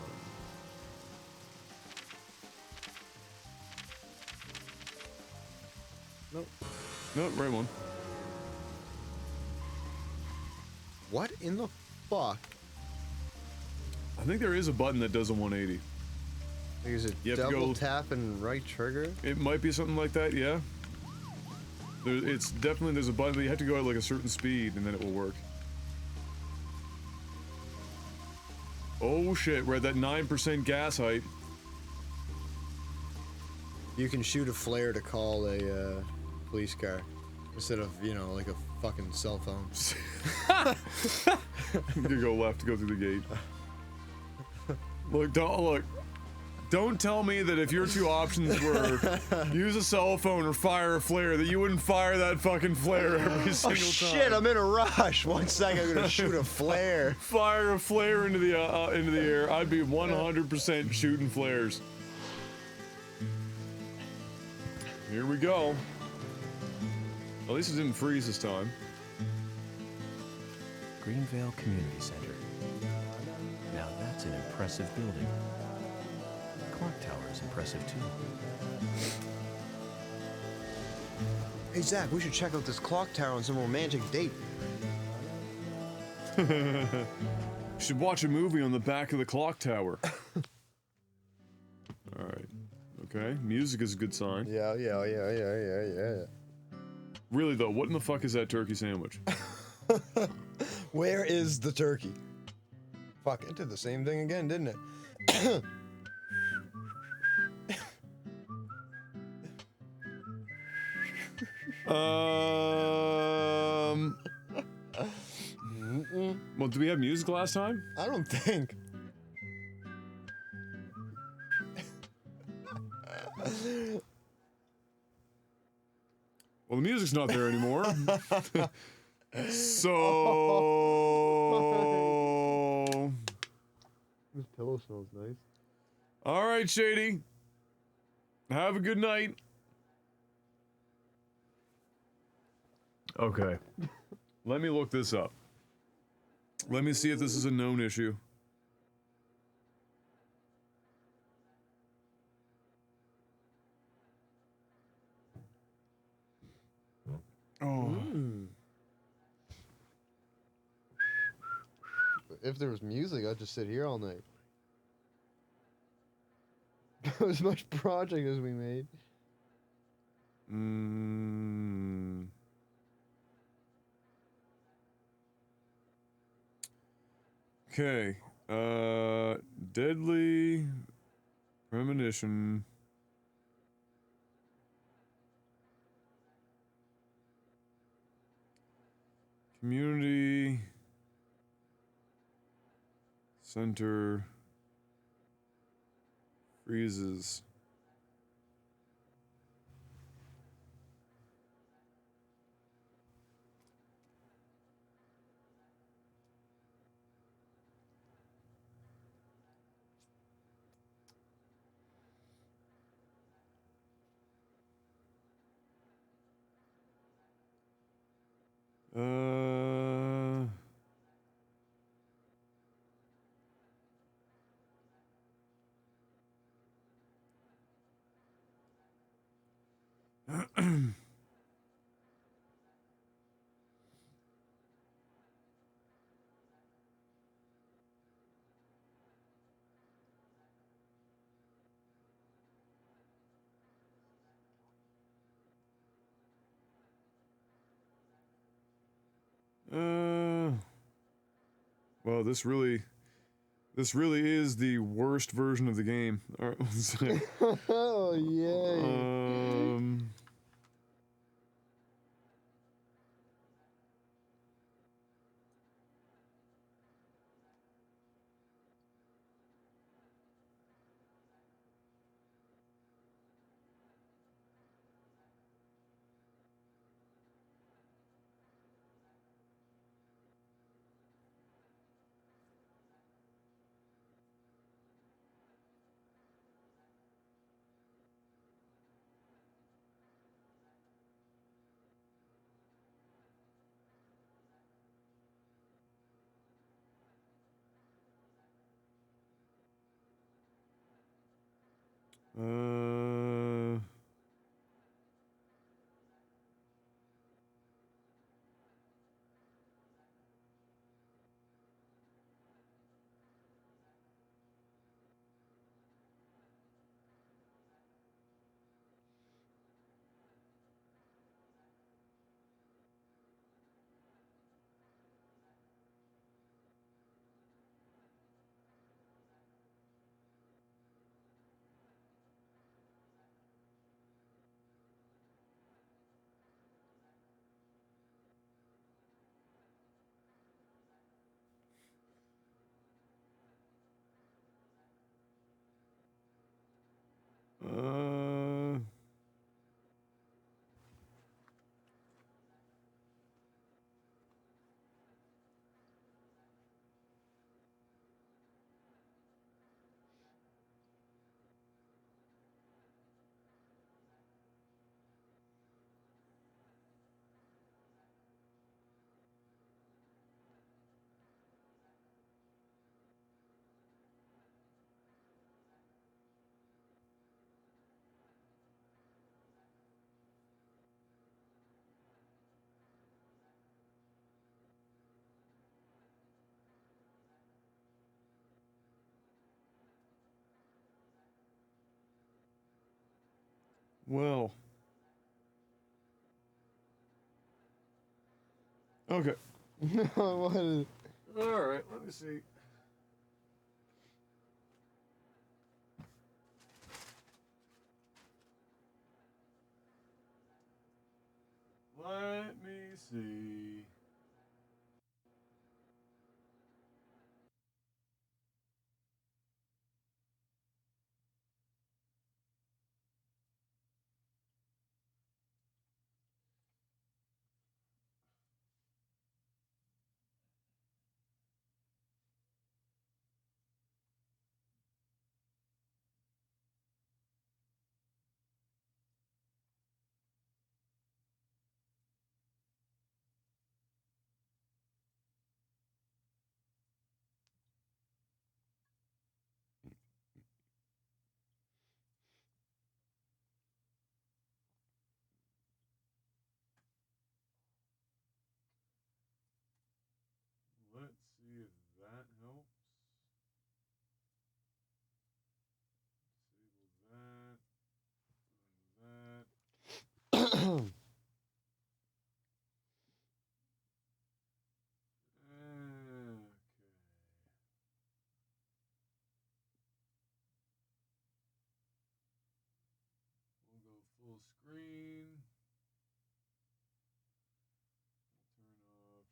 Nope. Nope, right one. What in the fuck? I think there is a button that does a 180. Is it You have to double go- tap and right trigger? It might be something like that, yeah. It's definitely, there's a button, but you have to go at like a certain speed and then it will work. Oh shit, we're at that 9% gas height. You can shoot a flare to call a police car instead of, you know, like a fucking cell phone. You go left to go through the gate. Look, don't tell me that if your two options were use a cell phone or fire a flare, that you wouldn't fire that fucking flare every single Oh time. shit, I'm in a rush. 1 second, I'm gonna shoot a flare. Fire a flare into the air. I'd be 100% shooting flares. Here we go. At least it didn't freeze this time. Greenvale Community Center. Now that's an impressive building. Clock tower is impressive too. Hey Zach, we should check out this clock tower on some romantic date. You should watch a movie on the back of the clock tower. Alright. Okay. Music is a good sign. Yeah. Really though, what in the fuck is that turkey sandwich? Where is the turkey? Fuck, it did the same thing again, didn't it? Well, did we have music last time? I don't think. Well, the music's not there anymore. So. This pillow smells nice. All right, Shady. Have a good night. Okay. Let me look this up. Let me see if this is a known issue. Oh. If there was music, I'd just sit here all night. As much project as we made. Okay. Deadly premonition. Community center freezes. Well, this really is the worst version of the game. All right, let's see. Oh, yay. Well. Okay. What is... All right. Let me see. Let me see. We'll go full screen. Turn off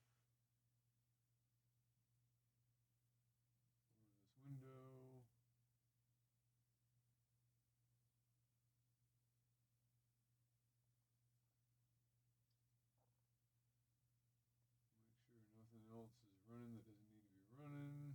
this window. Make sure nothing else is running that doesn't need to be running.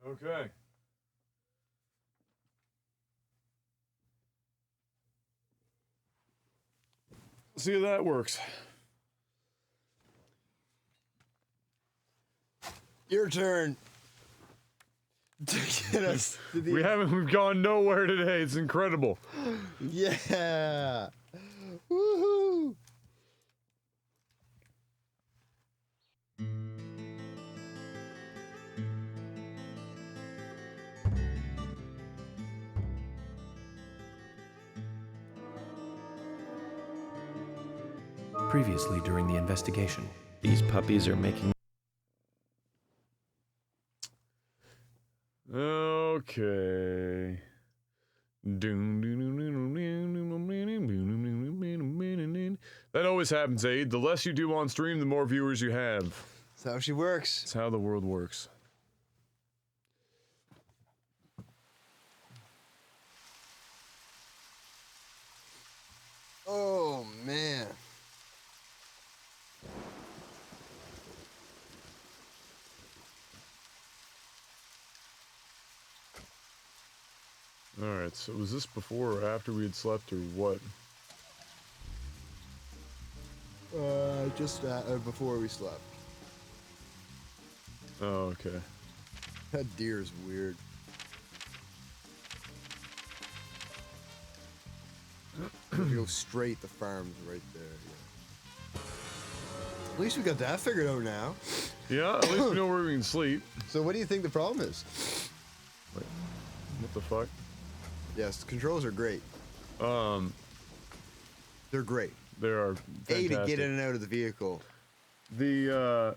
Okay. See how that works. Your turn. To get us to the We've gone nowhere today. It's incredible. Yeah. Woohoo. Previously during the investigation. These puppies are making. Okay. That always happens, Aid. The less you do on stream, the more viewers you have. That's how she works. That's how the world works. Oh, man. Alright, so was this before or after we had slept, or what? Just before we slept. Oh, okay. That deer is weird. If you go straight, the farm's right there. Yeah. At least we got that figured out now. Yeah, at least we know where we can sleep. So what do you think the problem is? Wait, what the fuck? Yes, the controls are great. They're great. They are fantastic. A, to get in and out of the vehicle. The,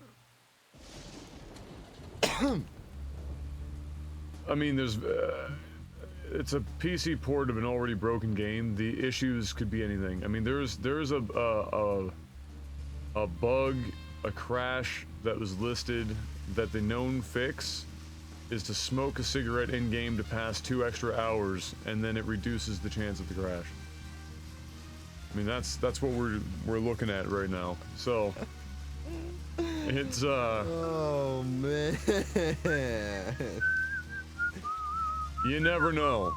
I mean, there's, it's a PC port of an already broken game. The issues could be anything. I mean, there's a bug, a crash that was listed that the known fix is to smoke a cigarette in game to pass 2 extra hours, and then it reduces the chance of the crash. I mean, that's what we're looking at right now. So it's Oh man. You never know.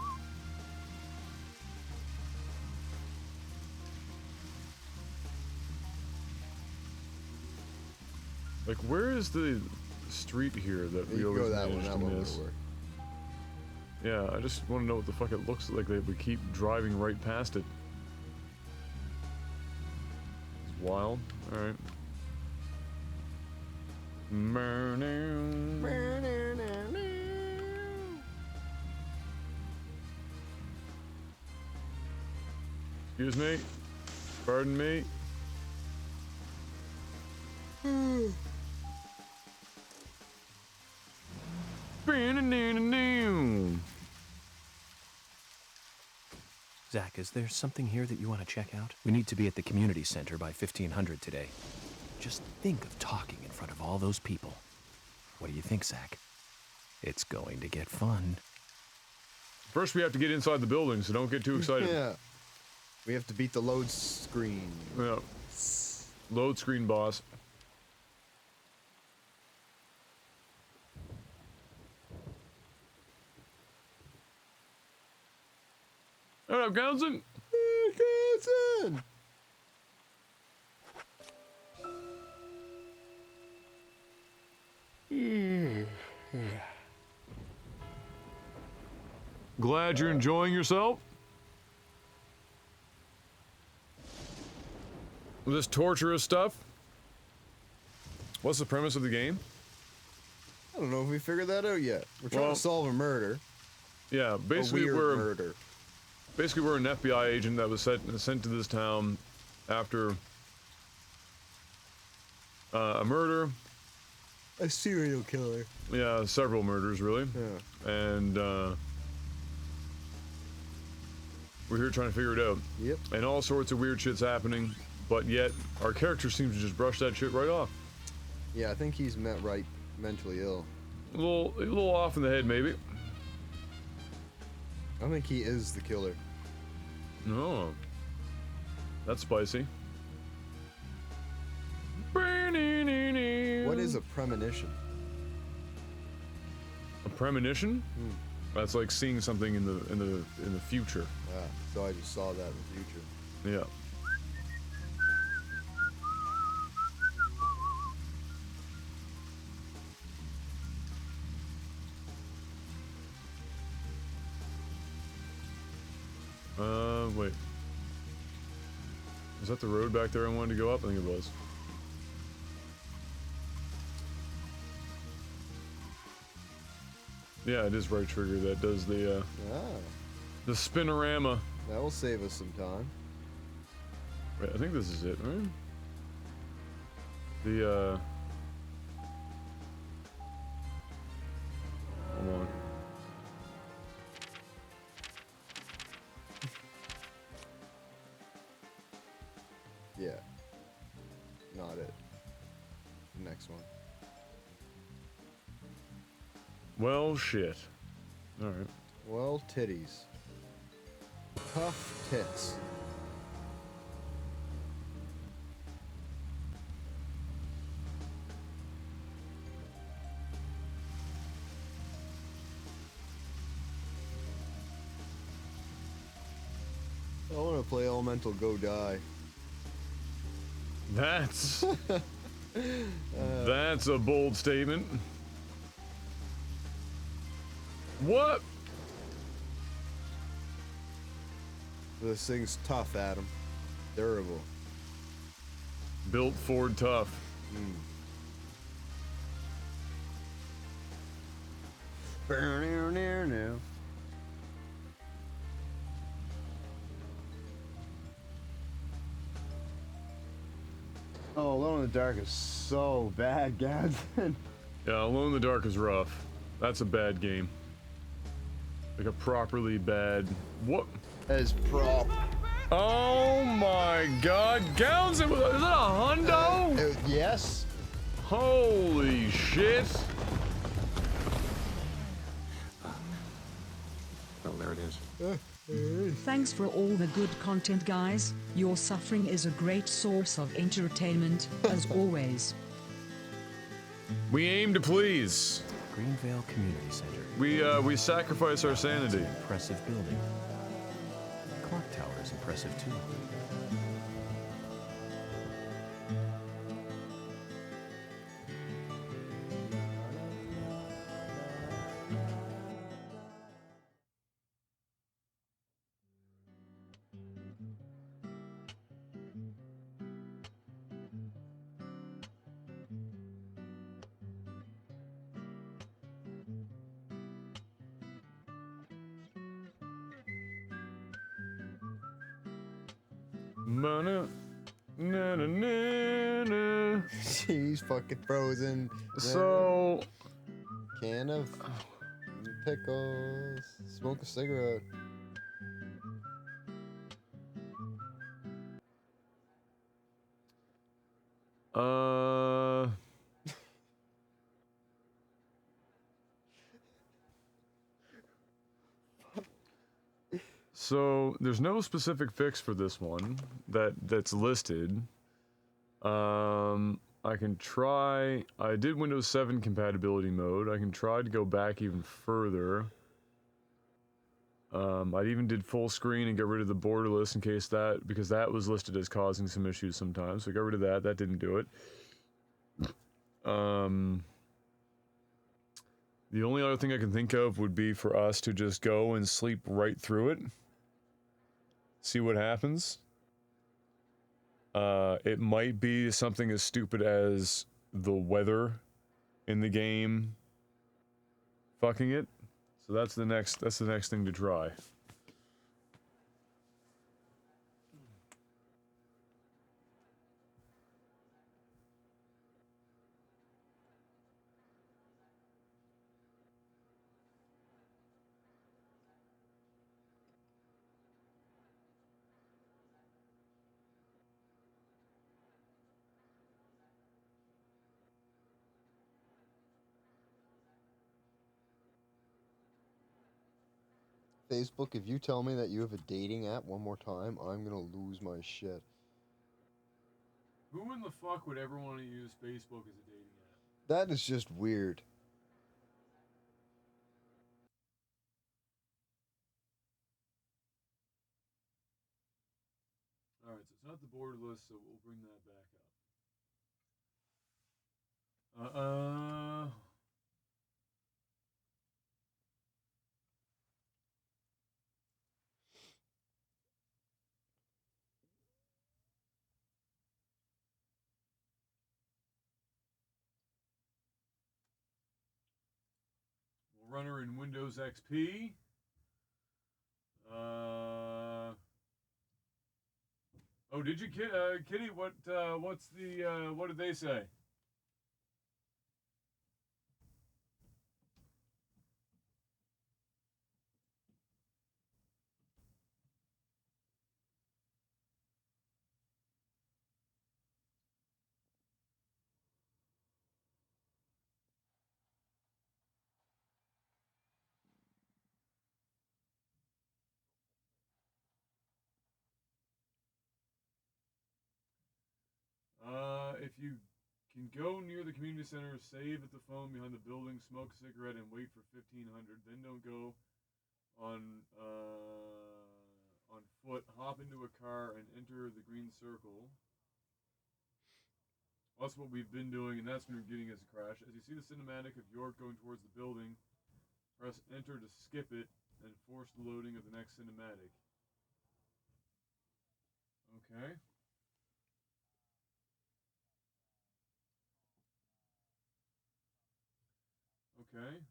Like, where is the street here that we You always go that one. manage That to one miss? will work. Yeah, I just want to know what the fuck it looks like that we keep driving right past it. It's wild. Alright. Excuse me. Pardon me. Zach, is there something here that you want to check out? We need to be at the community center by 1500 today. Just think of talking in front of all those people. What do you think, Zach? It's going to get fun. First, we have to get inside the building, so don't get too excited. Yeah. We have to beat the load screen. Yeah. Load screen boss. What up, Cousin? Cousin! Glad you're enjoying yourself. This torturous stuff. What's the premise of the game? I don't know if we figured that out yet. We're trying Well, to solve a murder. Yeah, A basically weird we're murder. basically we're an FBI agent that was sent to this town after a murder. A serial killer. Yeah, several murders really. Yeah. And we're here trying to figure it out. Yep. And all sorts of weird shit's happening, but yet our character seems to just brush that shit right off. Yeah, I think he's mentally ill. A little off in the head, maybe. I think he is the killer. No. That's spicy. What is a premonition? A premonition? That's like seeing something in the future. Ah, so I just saw that in the future. Yeah. Wait. Is that the road back there I wanted to go up? I think it was. Yeah, it is right trigger that does the spinorama. That will save us some time. Wait, I think this is it, right? The hold on. Yeah. Not it. Next one. Well, shit. Alright. Well, titties. Tough tits. I want to play Elemental Go Die. That's that's a bold statement. What? This thing's tough, Adam. Durable. Built Ford tough. Oh, Alone in the Dark is so bad, Gadsden. Yeah, Alone in the Dark is rough. That's a bad game. Like a properly bad. What? As prop. Oh my God, Gowns! Is that a hundo? Yes. Holy shit! Oh, there it is. Thanks for all the good content, guys. Your suffering is a great source of entertainment, as always. We aim to please. Greenvale Community Center. We sacrifice our sanity. Impressive building. Clock tower is impressive too. He's fucking frozen. So, can of pickles. Smoke a cigarette. So there's no specific fix for this one that's listed. I can try. I did Windows 7 compatibility mode. I can try to go back even further. I even did full screen and got rid of the border list in case that, because that was listed as causing some issues sometimes. So I got rid of that. That didn't do it. The only other thing I can think of would be for us to just go and sleep right through it. See what happens. It might be something as stupid as the weather in the game fucking it. So that's the next thing to try. Facebook, if you tell me that you have a dating app one more time, I'm gonna lose my shit. Who in the fuck would ever want to use Facebook as a dating app? That is just weird. Alright, so it's not the border list, so we'll bring that back up. We'll run her in Windows XP. Oh, did you, Kitty? What's the, what did they say? If you can go near the community center, save at the phone behind the building, smoke a cigarette, and wait for 1500. Then don't go on foot. Hop into a car and enter the green circle. That's what we've been doing, and that's been getting us a crash. As you see the cinematic of York going towards the building, press enter to skip it and force the loading of the next cinematic. Okay. Okay.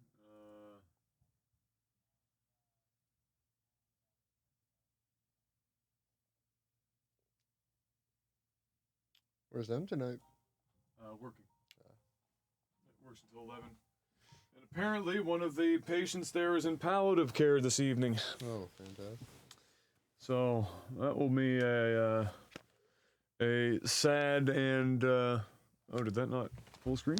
Where's them tonight? Working. It works until 11. And apparently one of the patients there is in palliative care this evening. Oh, fantastic. So that will be a sad and oh, did that not full screen?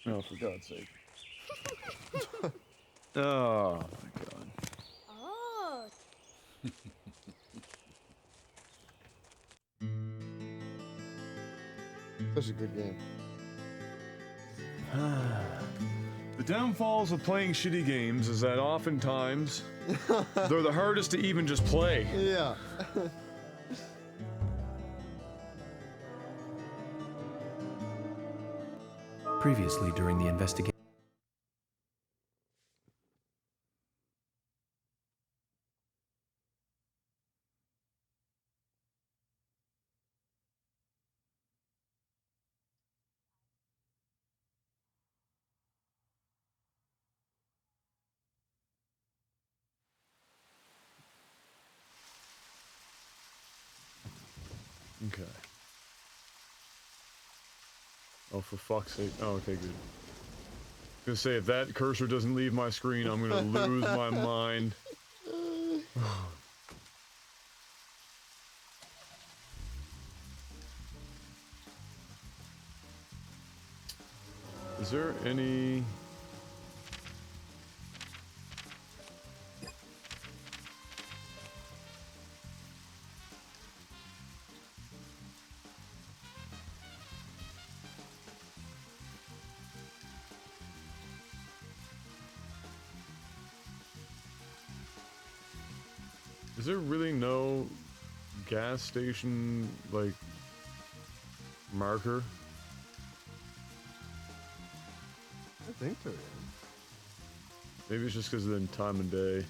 Oh, for God's sake. Oh, my God. Oh. Such a good game. The downfalls of playing shitty games is that oftentimes they're the hardest to even just play. Yeah. Previously during the investigation. Okay. Oh, for fuck's sake. Oh, okay, good. I was gonna say, if that cursor doesn't leave my screen, I'm gonna lose my mind. Is there any... Is there really no gas station, like, marker? I think there is. Maybe it's just because of the time of day.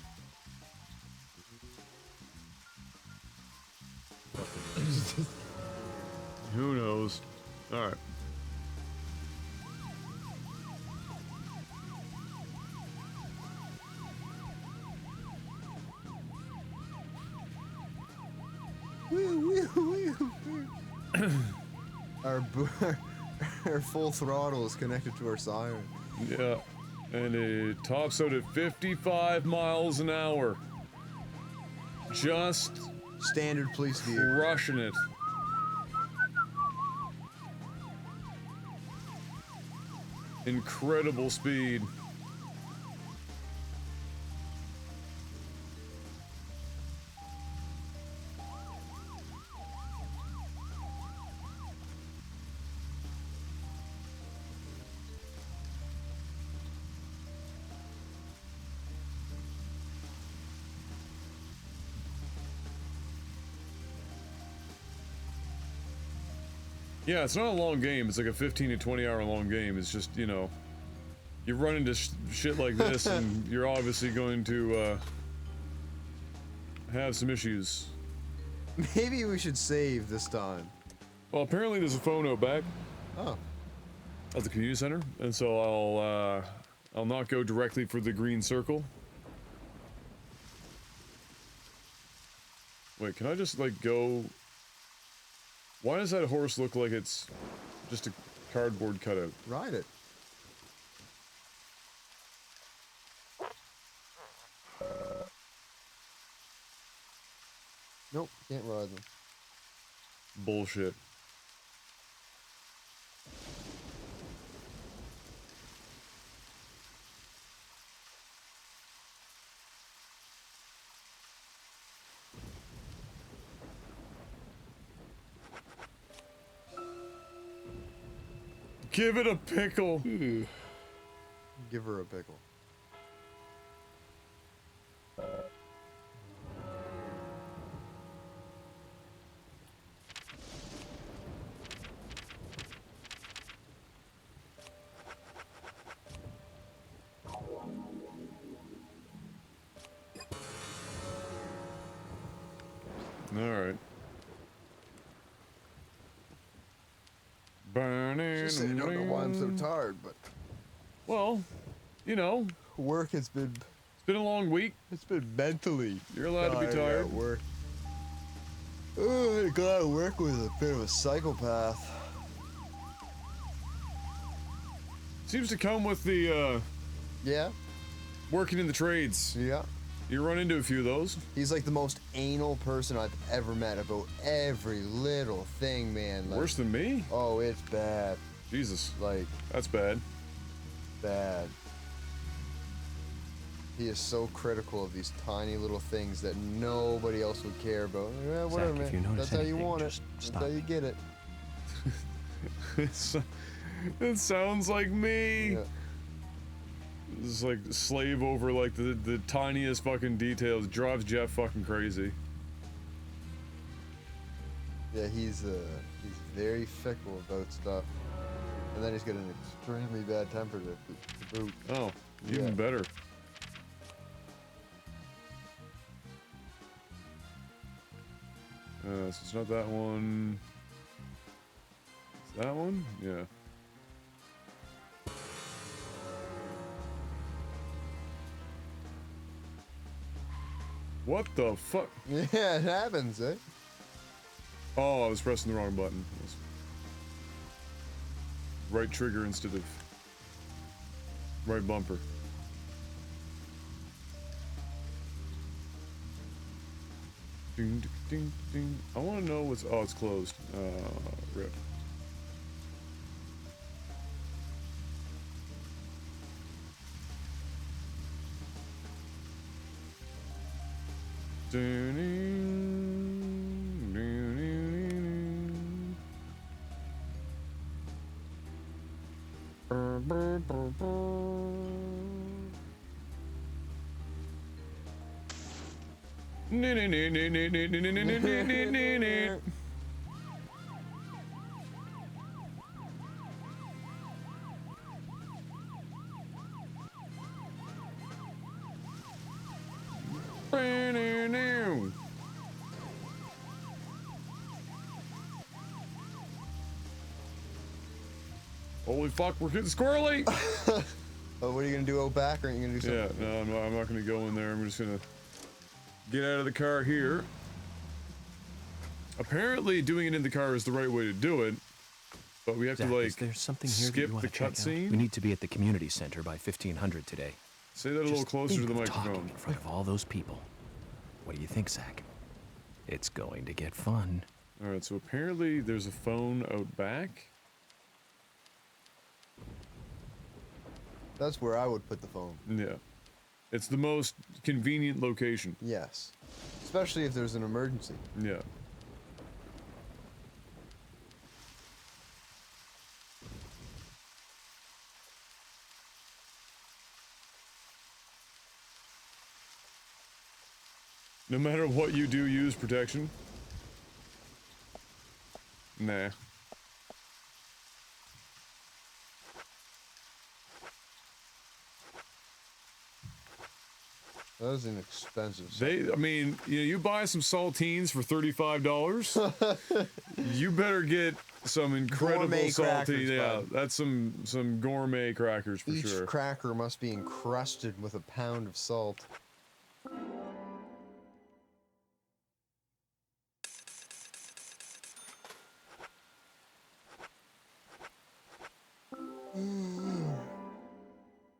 Who knows? Alright. Our full throttle is connected to our siren. Yeah. And it tops out at 55 miles an hour. Just standard police vehicle. Crushing it. Incredible speed. Yeah, it's not a long game. It's like a 15 to 20 hour long game. It's just, you know, you run into shit like this and you're obviously going to have some issues. Maybe we should save this time. Well, apparently there's a phone out back. Oh. At the community center, and so I'll not go directly for the green circle. Wait, can I just like go? Why does that horse look like it's just a cardboard cutout? Ride it. Nope, can't ride them. Bullshit. Give it a pickle. Give her a pickle. All right. Just say I don't know why I'm so tired, but well, you know, work has been. It's been a long week. It's been mentally. You're allowed to be tired. At work. Oh, the guy at work was a bit of a psychopath. Seems to come with the yeah, working in the trades. Yeah. You run into a few of those. He's like the most anal person I've ever met about every little thing, man. Like, Worse than me? Oh, it's bad. Jesus. Like, that's bad. Bad. He is so critical of these tiny little things that nobody else would care about. Yeah, whatever, Zach, if you man. notice That's how you anything, want it. just That's stop how you me. get it. It sounds like me. Yeah. It's like slave over like the tiniest fucking details. Drives Jeff fucking crazy. Yeah, he's very fickle about stuff, and then he's got an extremely bad temper to boot. Oh, even better. So it's not that one. It's that one? Yeah. What the fuck? Yeah, it happens, eh? Oh, I was pressing the wrong button. Right trigger instead of right bumper. Ding, ding, ding, ding. I want to know what's. Oh, it's closed. Rip. Holy fuck, we're getting squirrely! Oh, what are you gonna do out back, or are you gonna do something? Yeah, no, I'm not gonna go in there. I'm just gonna get out of the car here. Apparently, doing it in the car is the right way to do it, but we have Zach, to like is there something here that skip you want the to check out? cutscene. We need to be at the community center by 1500 today. Say that a little Just closer to think the of talking microphone. in front of all those people. What do you think, Zach? It's going to get fun. All right, so apparently there's a phone out back. That's where I would put the phone. Yeah, it's the most convenient location. Yes. Especially if there's an emergency. Yeah. No matter what you do, use protection. Nah. That was an expensive. I mean, you buy some saltines for $35. You better get some incredible Gourmet crackers, saltine. Yeah, bud. that's some gourmet crackers for Each sure. cracker must be encrusted with a pound of salt.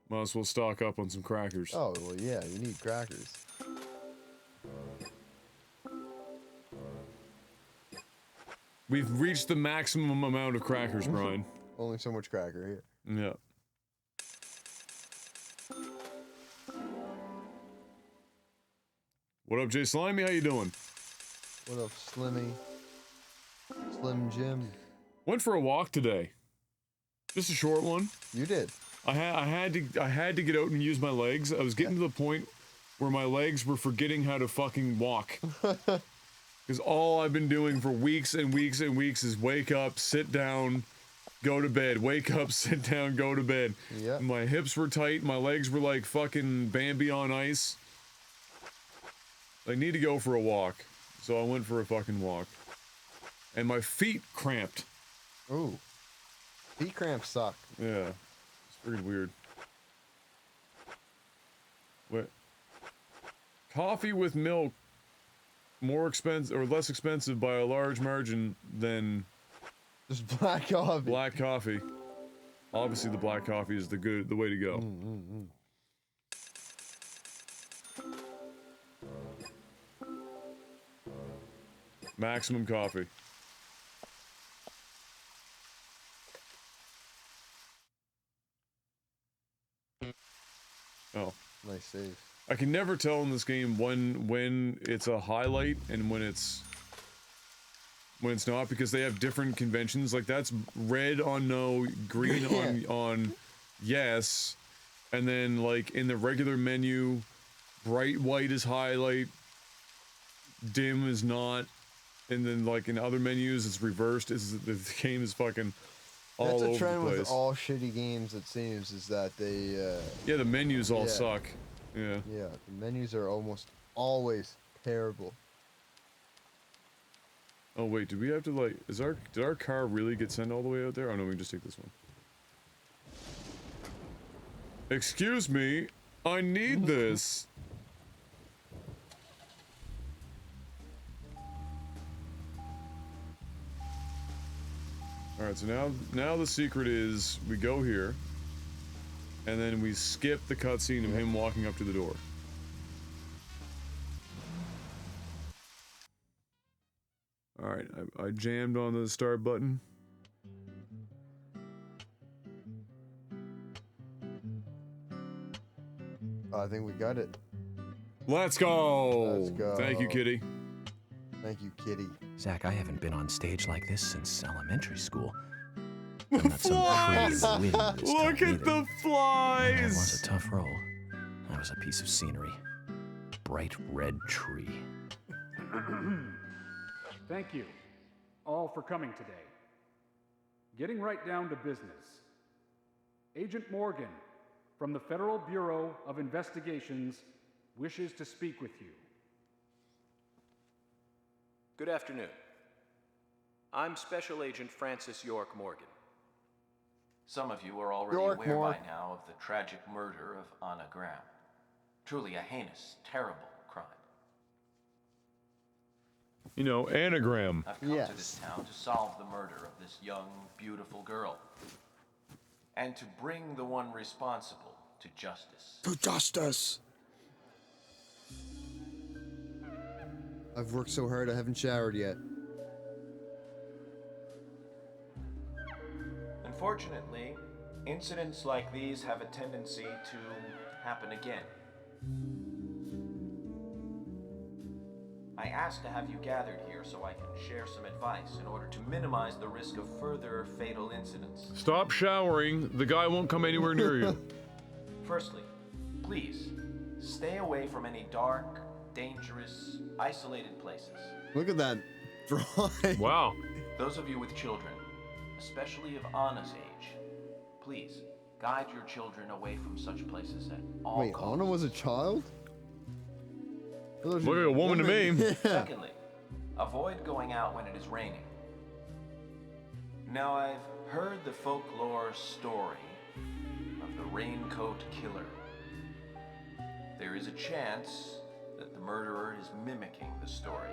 Might as well stock up on some crackers. Oh, well, yeah, you need crackers. We've reached the maximum amount of crackers, Brian. Only so much cracker here. Yeah. What up, Jay Slimy? How you doing? What up, Slimmy? Slim Jim. Went for a walk today. Just a short one. You did. I had to get out and use my legs. I was getting to the point where my legs were forgetting how to fucking walk. Because all I've been doing for weeks and weeks and weeks is wake up, sit down, go to bed. Wake up, sit down, go to bed. Yeah. My hips were tight. My legs were like fucking Bambi on ice. I need to go for a walk. So I went for a fucking walk. And my feet cramped. Ooh. Feet cramps suck. Yeah. It's freaking weird. What? Coffee with milk. More expensive or less expensive by a large margin than just black coffee. Black coffee. Obviously, the black coffee is the way to go. Maximum coffee. Oh, nice save. I can never tell in this game when it's a highlight and when it's not, because they have different conventions. Like that's red on no, green on yes, and then like in the regular menu, bright white is highlight, dim is not, and then like in other menus it's reversed. The game is fucking all over the place. That's a trend with all shitty games, it seems, is that they yeah, the menus all suck. Yeah. Yeah, the menus are almost always terrible. Oh wait, do we have to like? Did our car really get sent all the way out there? Oh no, we can just take this one. Excuse me, I need this. All right, so now the secret is we go here. And then we skip the cutscene of him walking up to the door. Alright, I jammed on the start button. I think we got it. Let's go! Let's go. Thank you, Kitty. Thank you, Kitty. Zach, I haven't been on stage like this since elementary school. I'm not some Flies! pretty win this Look time at either. the flies! That was a tough role. That was a piece of scenery. Bright red tree. Thank you all for coming today. Getting right down to business. Agent Morgan from the Federal Bureau of Investigations wishes to speak with you. Good afternoon. I'm Special Agent Francis York Morgan. Some of you are already aware by now of the tragic murder of Anna Graham. Truly a heinous, terrible crime. You know, anagram. I've come to this town to solve the murder of this young, beautiful girl. And to bring the one responsible to justice. To justice! I've worked so hard I haven't showered yet. Unfortunately, incidents like these have a tendency to happen again. I asked to have you gathered here so I can share some advice in order to minimize the risk of further fatal incidents. Stop showering. The guy won't come anywhere near you. Firstly, please, stay away from any dark, dangerous, isolated places. Look at that drawing. Wow. Those of you with children, especially of Anna's age, please, guide your children away from such places at all Wait, costs. Anna was a child? Look like a woman to me. Yeah. Secondly, avoid going out when it is raining. Now, I've heard the folklore story of the raincoat killer. There is a chance that the murderer is mimicking the story.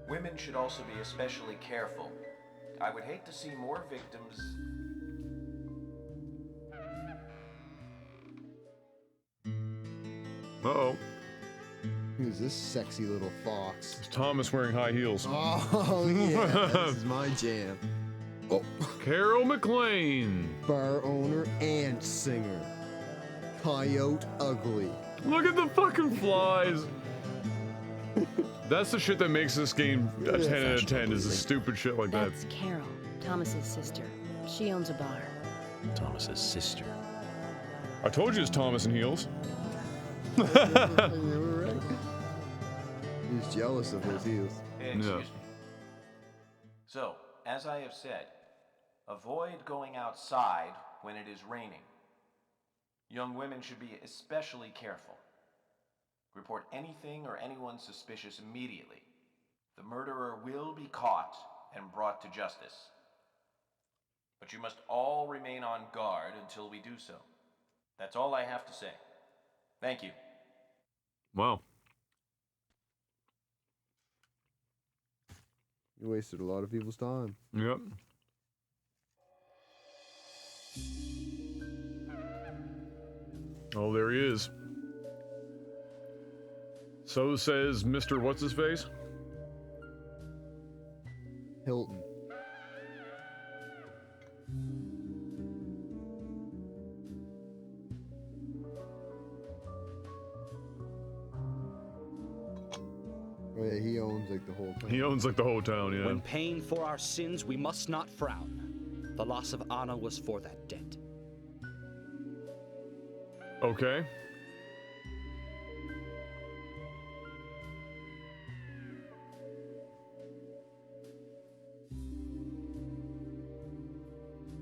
Women should also be especially careful. I would hate to see more victims. Uh-oh. Who's this sexy little fox? It's Thomas wearing high heels. Oh, yeah. This is my jam. Oh. Carol McLean. Bar owner and singer. Coyote Ugly. Look at the fucking flies. That's the shit that makes this game a 10 out of 10 is the stupid shit like that. That's Carol, Thomas's sister. She owns a bar. Thomas's sister. I told you it's Thomas and heels. You were right. He's jealous of his heels. Excuse me. So, as I have said, avoid going outside when it is raining. Young women should be especially careful. Report anything or anyone suspicious immediately. The murderer will be caught and brought to justice. But you must all remain on guard until we do so. That's all I have to say. Thank you. Wow. You wasted a lot of people's time. Yep. Oh, there he is. So says Mr. What's-His-Face? Hilton. Oh yeah, he owns like the whole town. He owns like the whole town, yeah. When paying for our sins, we must not frown. The loss of Anna was for that debt. Okay.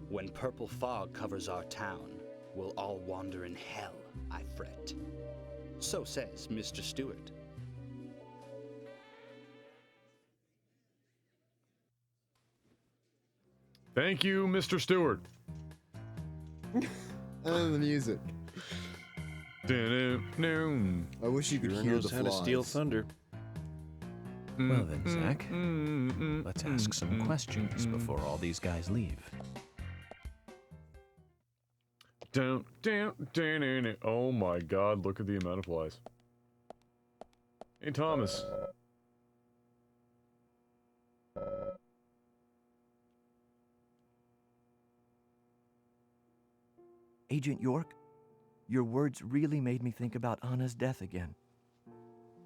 When purple fog covers our town, we'll all wander in hell, I fret. So says Mr. Stewart. Thank you, Mr. Stewart. And the music. I wish you could Sure hear knows the how flies. to steal thunder. Well then, Zach, let's ask some questions before all these guys leave. Oh my god, look at the amount of flies. Hey, Thomas. Agent York, your words really made me think about Anna's death again.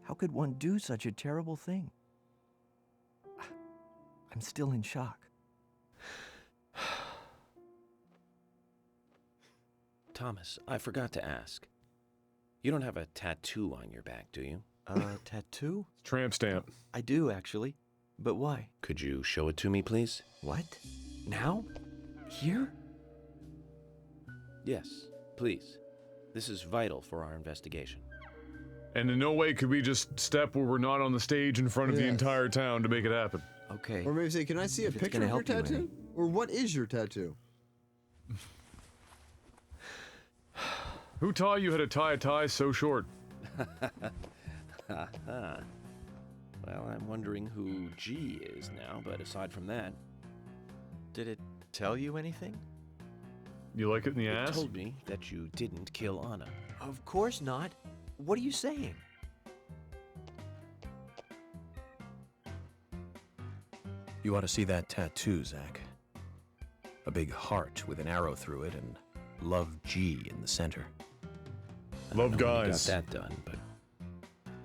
How could one do such a terrible thing? I'm still in shock. Thomas, I forgot to ask. You don't have a tattoo on your back, do you? Tattoo? Tramp stamp. I do, actually. But why? Could you show it to me, please? What? Now? Here? Yes, please. This is vital for our investigation. And in no way could we just step where we're not on the stage in front of the Yes. entire town to make it happen. Okay. Or maybe say, can I see a If it's picture gonna of your help you tattoo? any. Or what is your tattoo? Who taught you how to tie a tie so short? Well, I'm wondering who G is now, but aside from that, Did it tell you anything? You like it in the it ass? told me that you didn't kill Anna. Of course not. What are you saying? You ought to see that tattoo, Zach. A big heart with an arrow through it and Love G in the center. Love I don't know when you guys. got that done, but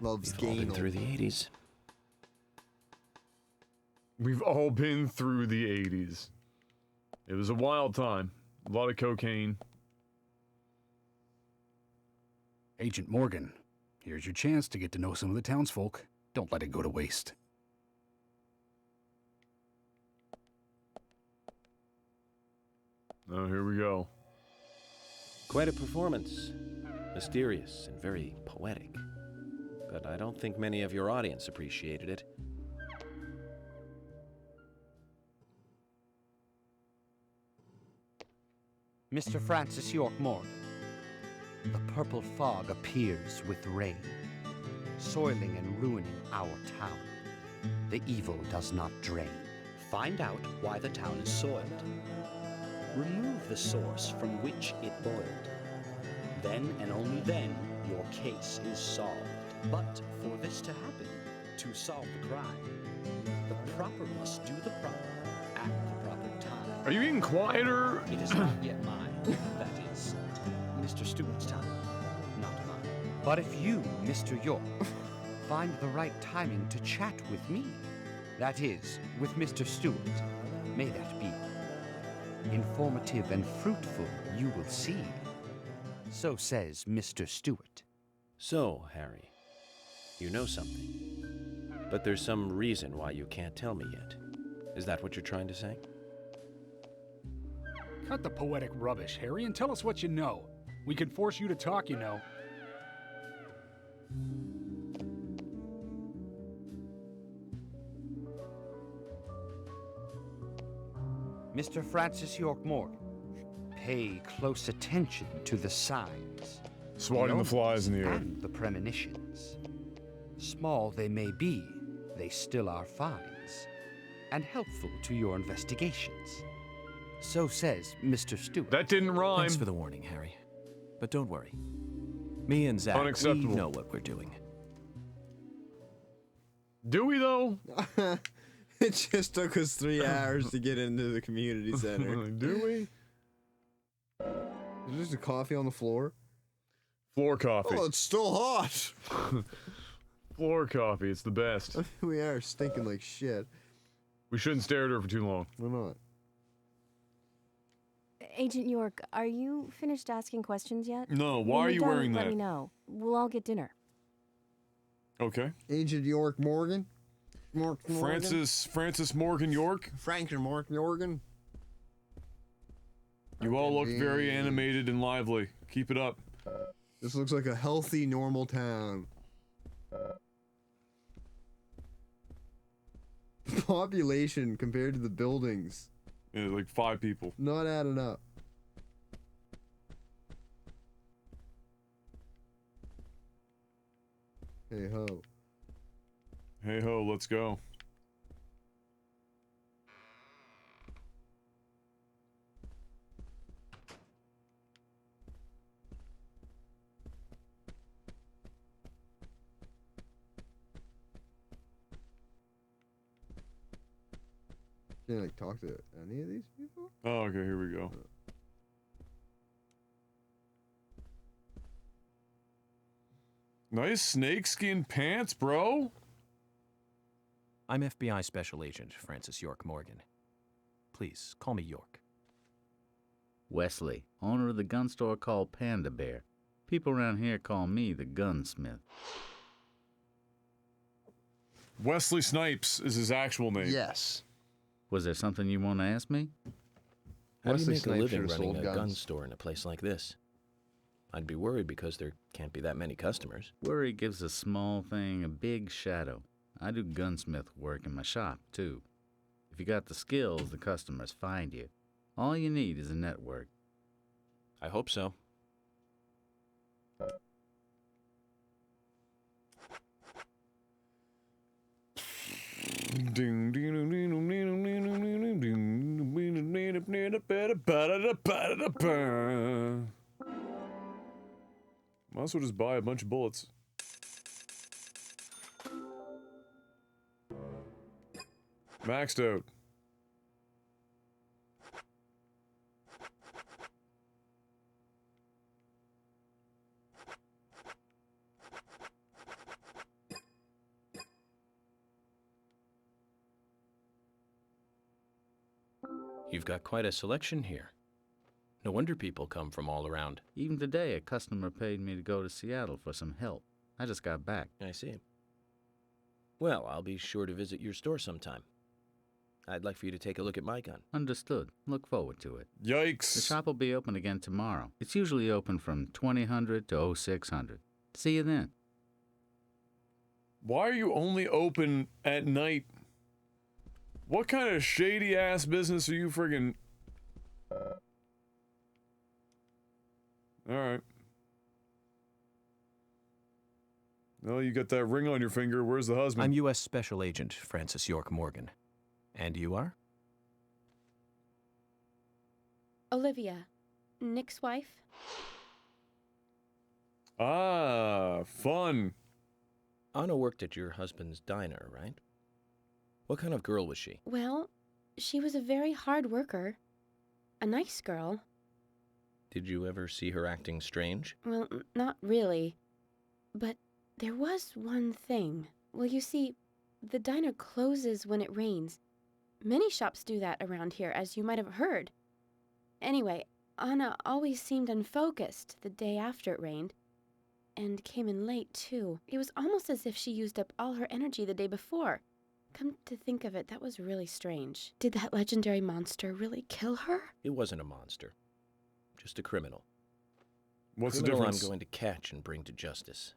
Loves we've all been Gainal. through the 80s. We've all been through the 80s. It was a wild time. A lot of cocaine. Agent Morgan, here's your chance to get to know some of the townsfolk. Don't let it go to waste. Oh, here we go. Quite a performance. Mysterious and very poetic. But I don't think many of your audience appreciated it. Mr. Francis York Morgan, the purple fog appears with rain, soiling and ruining our town. The evil does not drain. Find out why the town is soiled. Remove the source from which it boiled. Then and only then your case is solved. But for this to happen, to solve the crime, the proper must do the proper at the proper time. Are you getting quieter? It is not yet mine. That is Mr. Stewart's time, not mine. But if you, Mr. York, find the right timing to chat with me, that is, with Mr. Stewart, may that be informative and fruitful, you will see. So says Mr. Stewart. So, Harry, you know something. But there's some reason why you can't tell me yet. Is that what you're trying to say? Cut the poetic rubbish, Harry, and tell us what you know. We can force you to talk, you know. Mr. Francis York Morgan, pay close attention to the signs. Swatting the flies in the air. And the premonitions. Small they may be, they still are finds, and helpful to your investigations. So says Mr. Stewart. That didn't rhyme. Thanks for the warning, Harry. But don't worry. Me and Zach, we Unacceptable. know what we're doing. Do we, though? It just took us 3 hours to get into the community center. Do we? Is there a coffee on the floor? Floor coffee. Oh, it's still hot. Floor coffee. It's the best. We are stinking like shit. We shouldn't stare at her for too long. Why not? Agent York, are you finished asking questions yet? No, why When are you're you done, wearing Let that? me know. We'll all get dinner. Okay. Agent York Morgan? Morgan? Francis Morgan York. Frank and Morgan Morgan? You all look very animated and lively. Keep it up. This looks like a healthy, normal town. Population compared to the buildings. Yeah, like 5 people. Not adding up. Hey ho. Hey ho, let's go. Can I like talk to any of these people? Oh, okay, here we go. Nice snakeskin pants, bro. I'm FBI Special Agent Francis York Morgan. Please, call me York. Wesley, owner of the gun store called Panda Bear. People around here call me the gunsmith. Wesley Snipes is his actual name. Yes. Was there something you want to ask me? How do you Wesley make a Snipes living should've running sold a gun guns. store in a place like this? I'd be worried because there can't be that many customers. Worry gives a small thing a big shadow. I do gunsmith work in my shop, too. If you got the skills, the customers find you. All you need is a network. I hope so. Might as well just buy a bunch of bullets. Maxed out. You've got quite a selection here. No wonder people come from all around. Even today, a customer paid me to go to Seattle for some help. I just got back. I see. Well, I'll be sure to visit your store sometime. I'd like for you to take a look at my gun. Understood. Look forward to it. Yikes. The shop will be open again tomorrow. It's usually open from 2000 to 0600. See you then. Why are you only open at night? What kind of shady ass business are you friggin'? Alright. Well, you got that ring on your finger. Where's the husband? I'm U.S. Special Agent Francis York Morgan. And you are? Olivia, Nick's wife. Ah, fun. Anna worked at your husband's diner, right? What kind of girl was she? Well, she was a very hard worker. A nice girl. Did you ever see her acting strange? Well, not really. But there was one thing. Well, you see, the diner closes when it rains. Many shops do that around here, as you might have heard. Anyway, Anna always seemed unfocused the day after it rained. And came in late, too. It was almost as if she used up all her energy the day before. Come to think of it, that was really strange. Did that legendary monster really kill her? It wasn't a monster. Just a criminal. What's the Criminal difference? I'm going to catch and bring to justice.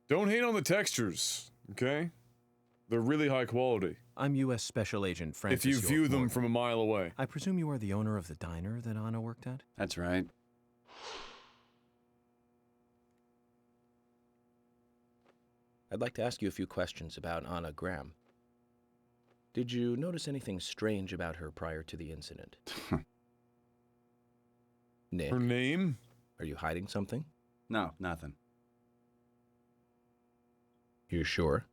Don't hate on the textures, okay? They're really high quality. I'm U.S. Special Agent Francis If you York view them Morgan. from a mile away. I presume you are the owner of the diner that Anna worked at? That's right. I'd like to ask you a few questions about Anna Graham. Did you notice anything strange about her prior to the incident? Nick, Her name? are you hiding something? No, nothing. You're sure?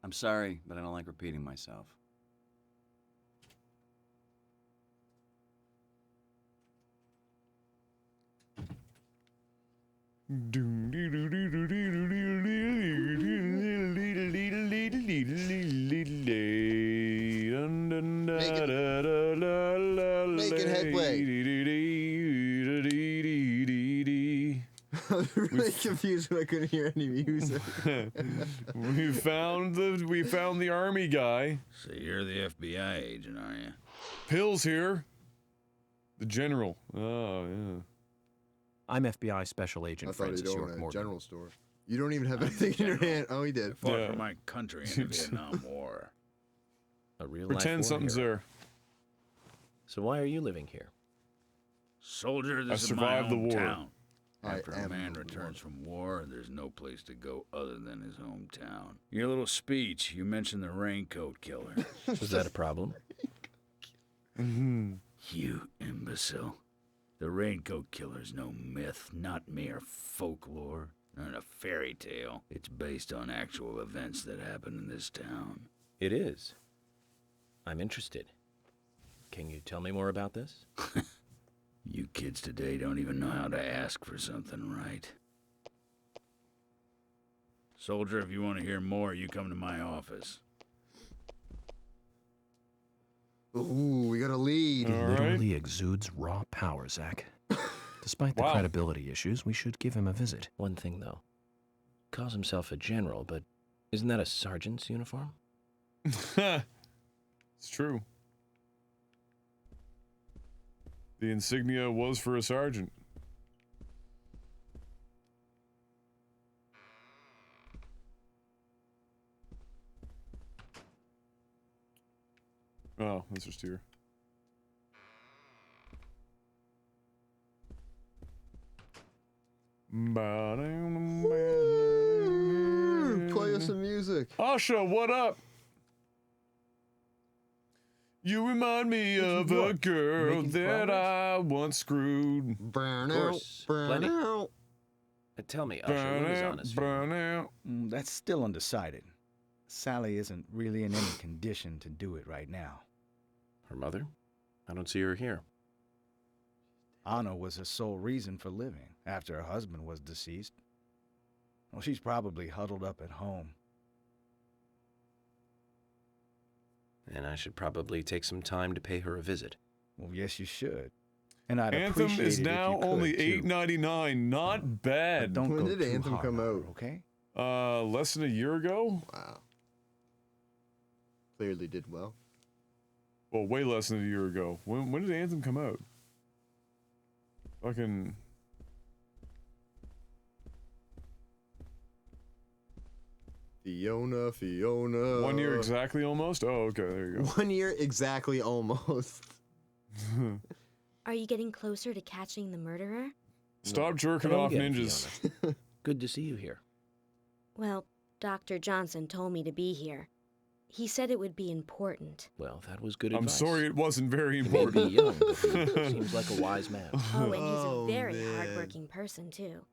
I'm sorry, but I don't like repeating myself. Making headway. I was really confused when I couldn't hear any music. we found the army guy. So you're the FBI agent, are you? Pill's here. The general. Oh, yeah. I'm FBI Special Agent I thought he'd Francis York own a Morgan. general store. You don't even have anything in your hand. Oh, he did. Fought Yeah. for my country in the Vietnam War. A real Pretend life war something's hero. there. So why are you living here? Soldier, this I is my survived the war. hometown. I After a am man the returns from war, there's no place to go other than his hometown. Your little speech, you mentioned the raincoat killer. Was that a problem? You imbecile. The raincoat killer's no myth, not mere folklore, not a fairy tale. It's based on actual events that happened in this town. It is. I'm interested. Can you tell me more about this? You kids today don't even know how to ask for something right. Soldier, if you want to hear more, you come to my office. Ooh, we got a lead. He All literally exudes raw power, Zach. Despite the Wow. credibility issues, we should give him a visit. One thing, though. Calls himself a general, but isn't that a sergeant's uniform? It's true. The insignia was for a sergeant. Oh, that's just here. Play us some music. Asha, what up? You remind me of a girl Making that progress? I once screwed. Burn Of course, plenty. out. Tell me, Usher, when is honest for you? burn out. That's still undecided. Sally isn't really in any condition to do it right now. Her mother? I don't see her here. Anna was her sole reason for living after her husband was deceased. Well, she's probably huddled up at home. And I should probably take some time to pay her a visit. Well, yes, you should. And I'd Anthem appreciate is it if now you could, only too. $8.99. Not But bad. don't When go did too Anthem hard come on her, out? okay? Less than a year ago? Wow. Clearly did well. Well, way less than a year ago. When did Anthem come out? Fucking... Fiona. 1 year exactly almost? Oh, okay, there you go. 1 year exactly almost. Are you getting closer to catching the murderer? Stop jerking Hello off again, ninjas. Fiona. Good to see you here. Well, Dr. Johnson told me to be here. He said it would be important. Well, that was good I'm advice. sorry it wasn't very He may be important. young, but he seems like a wise man. Oh, and he's Oh, a very man. hardworking person, too.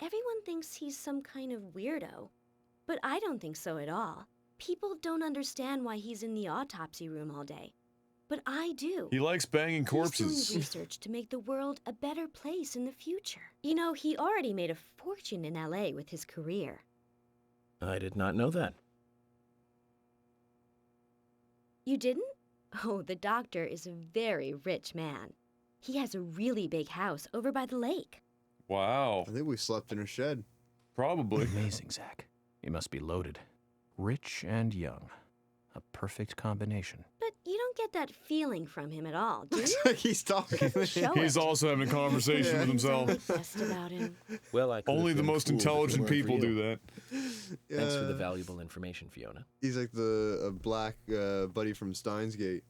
Everyone thinks he's some kind of weirdo, but I don't think so at all. People don't understand why he's in the autopsy room all day, but I do. He likes banging He's doing corpses. research to make the world a better place in the future. You know, he already made a fortune in LA with his career. I did not know that. You didn't? Oh, the doctor is a very rich man. He has a really big house over by the lake. Wow. I think we slept in a shed. Probably. Amazing, Zach. You must be loaded. Rich and young. A perfect combination. But you don't get that feeling from him at all, do you? He's talking. Show He's it. also having a conversation with He's himself. obsessed about him. Well, I could Only have the been most fooled if it intelligent weren't for people you. do that. Thanks for the Yeah. valuable information, Fiona. He's like the black buddy from Steins Gate.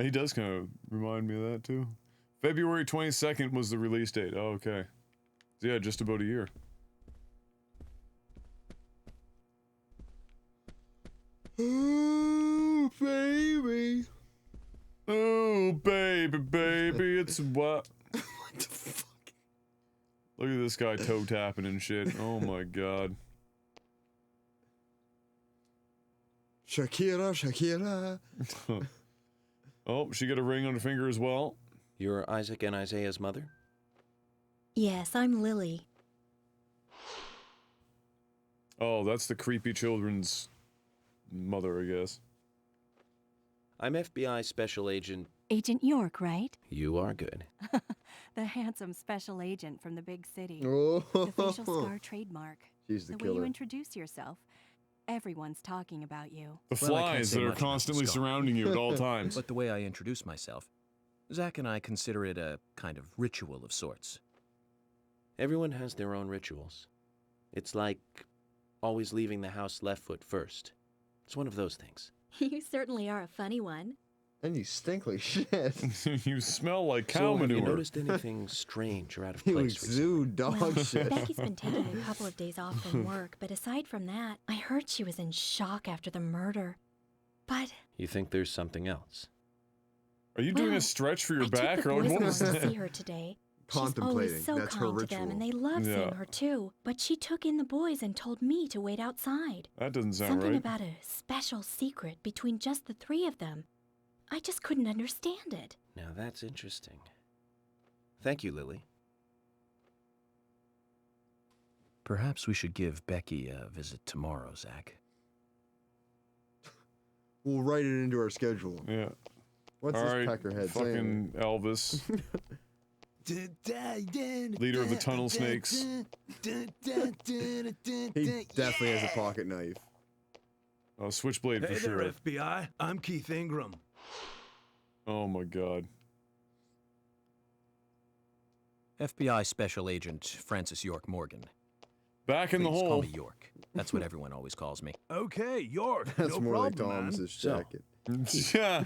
He does kind of remind me of that, too. February 22nd was the release date. Oh, okay. So yeah, just about a year. Ooh, baby. Oh, baby, baby, it's what? What the fuck? Look at this guy toe tapping and shit. Oh my god. Shakira, Shakira. Oh, she got a ring on her finger as well. You're Isaac and Isaiah's mother? Yes, I'm Lily. Oh, that's the creepy children's mother, I guess. I'm FBI Special Agent. Agent York, right? You are good. The handsome special agent from the big city. Oh. The facial scar trademark. She's the way you killer. introduce yourself. Everyone's talking about you. The Well, I can't flies say that are much about the constantly scar. surrounding you at all times. But the way I introduce myself, Zach and I consider it a kind of ritual of sorts. Everyone has their own rituals. It's like always leaving the house left foot first. It's one of those things. You certainly are a funny one. And you stink like shit. You smell like So, cow have you manure. noticed anything strange or out of You place recently? exude dog Well, shit. Becky's been taking a couple of days off from work, but aside from that, I heard she was in shock after the murder. But You think there's something else? Are you doing well, a stretch for your I back? took the Or boys what along was to see that? her today. Contemplating. She's always so That's her kind to them, ritual. and they love Yeah. seeing her too. But she took in the boys and told me to wait outside. That doesn't sound Something right. about a special secret between just the three of them. I just couldn't understand it. Now that's interesting. Thank you, Lily. Perhaps we should give Becky a visit tomorrow, Zach. We'll write it into our schedule. Yeah. What's All this right, peckerhead fucking saying? Elvis. Leader of the Tunnel Snakes. He definitely has a pocket knife. Oh, Switchblade for Hey sure. there, FBI. I'm Keith Ingram. Oh my god. FBI Special Agent Francis York Morgan. Back in the Please hole. call me York. That's what everyone always calls me. Okay, York. That's no more like problem, Tom's man. jacket. Yeah.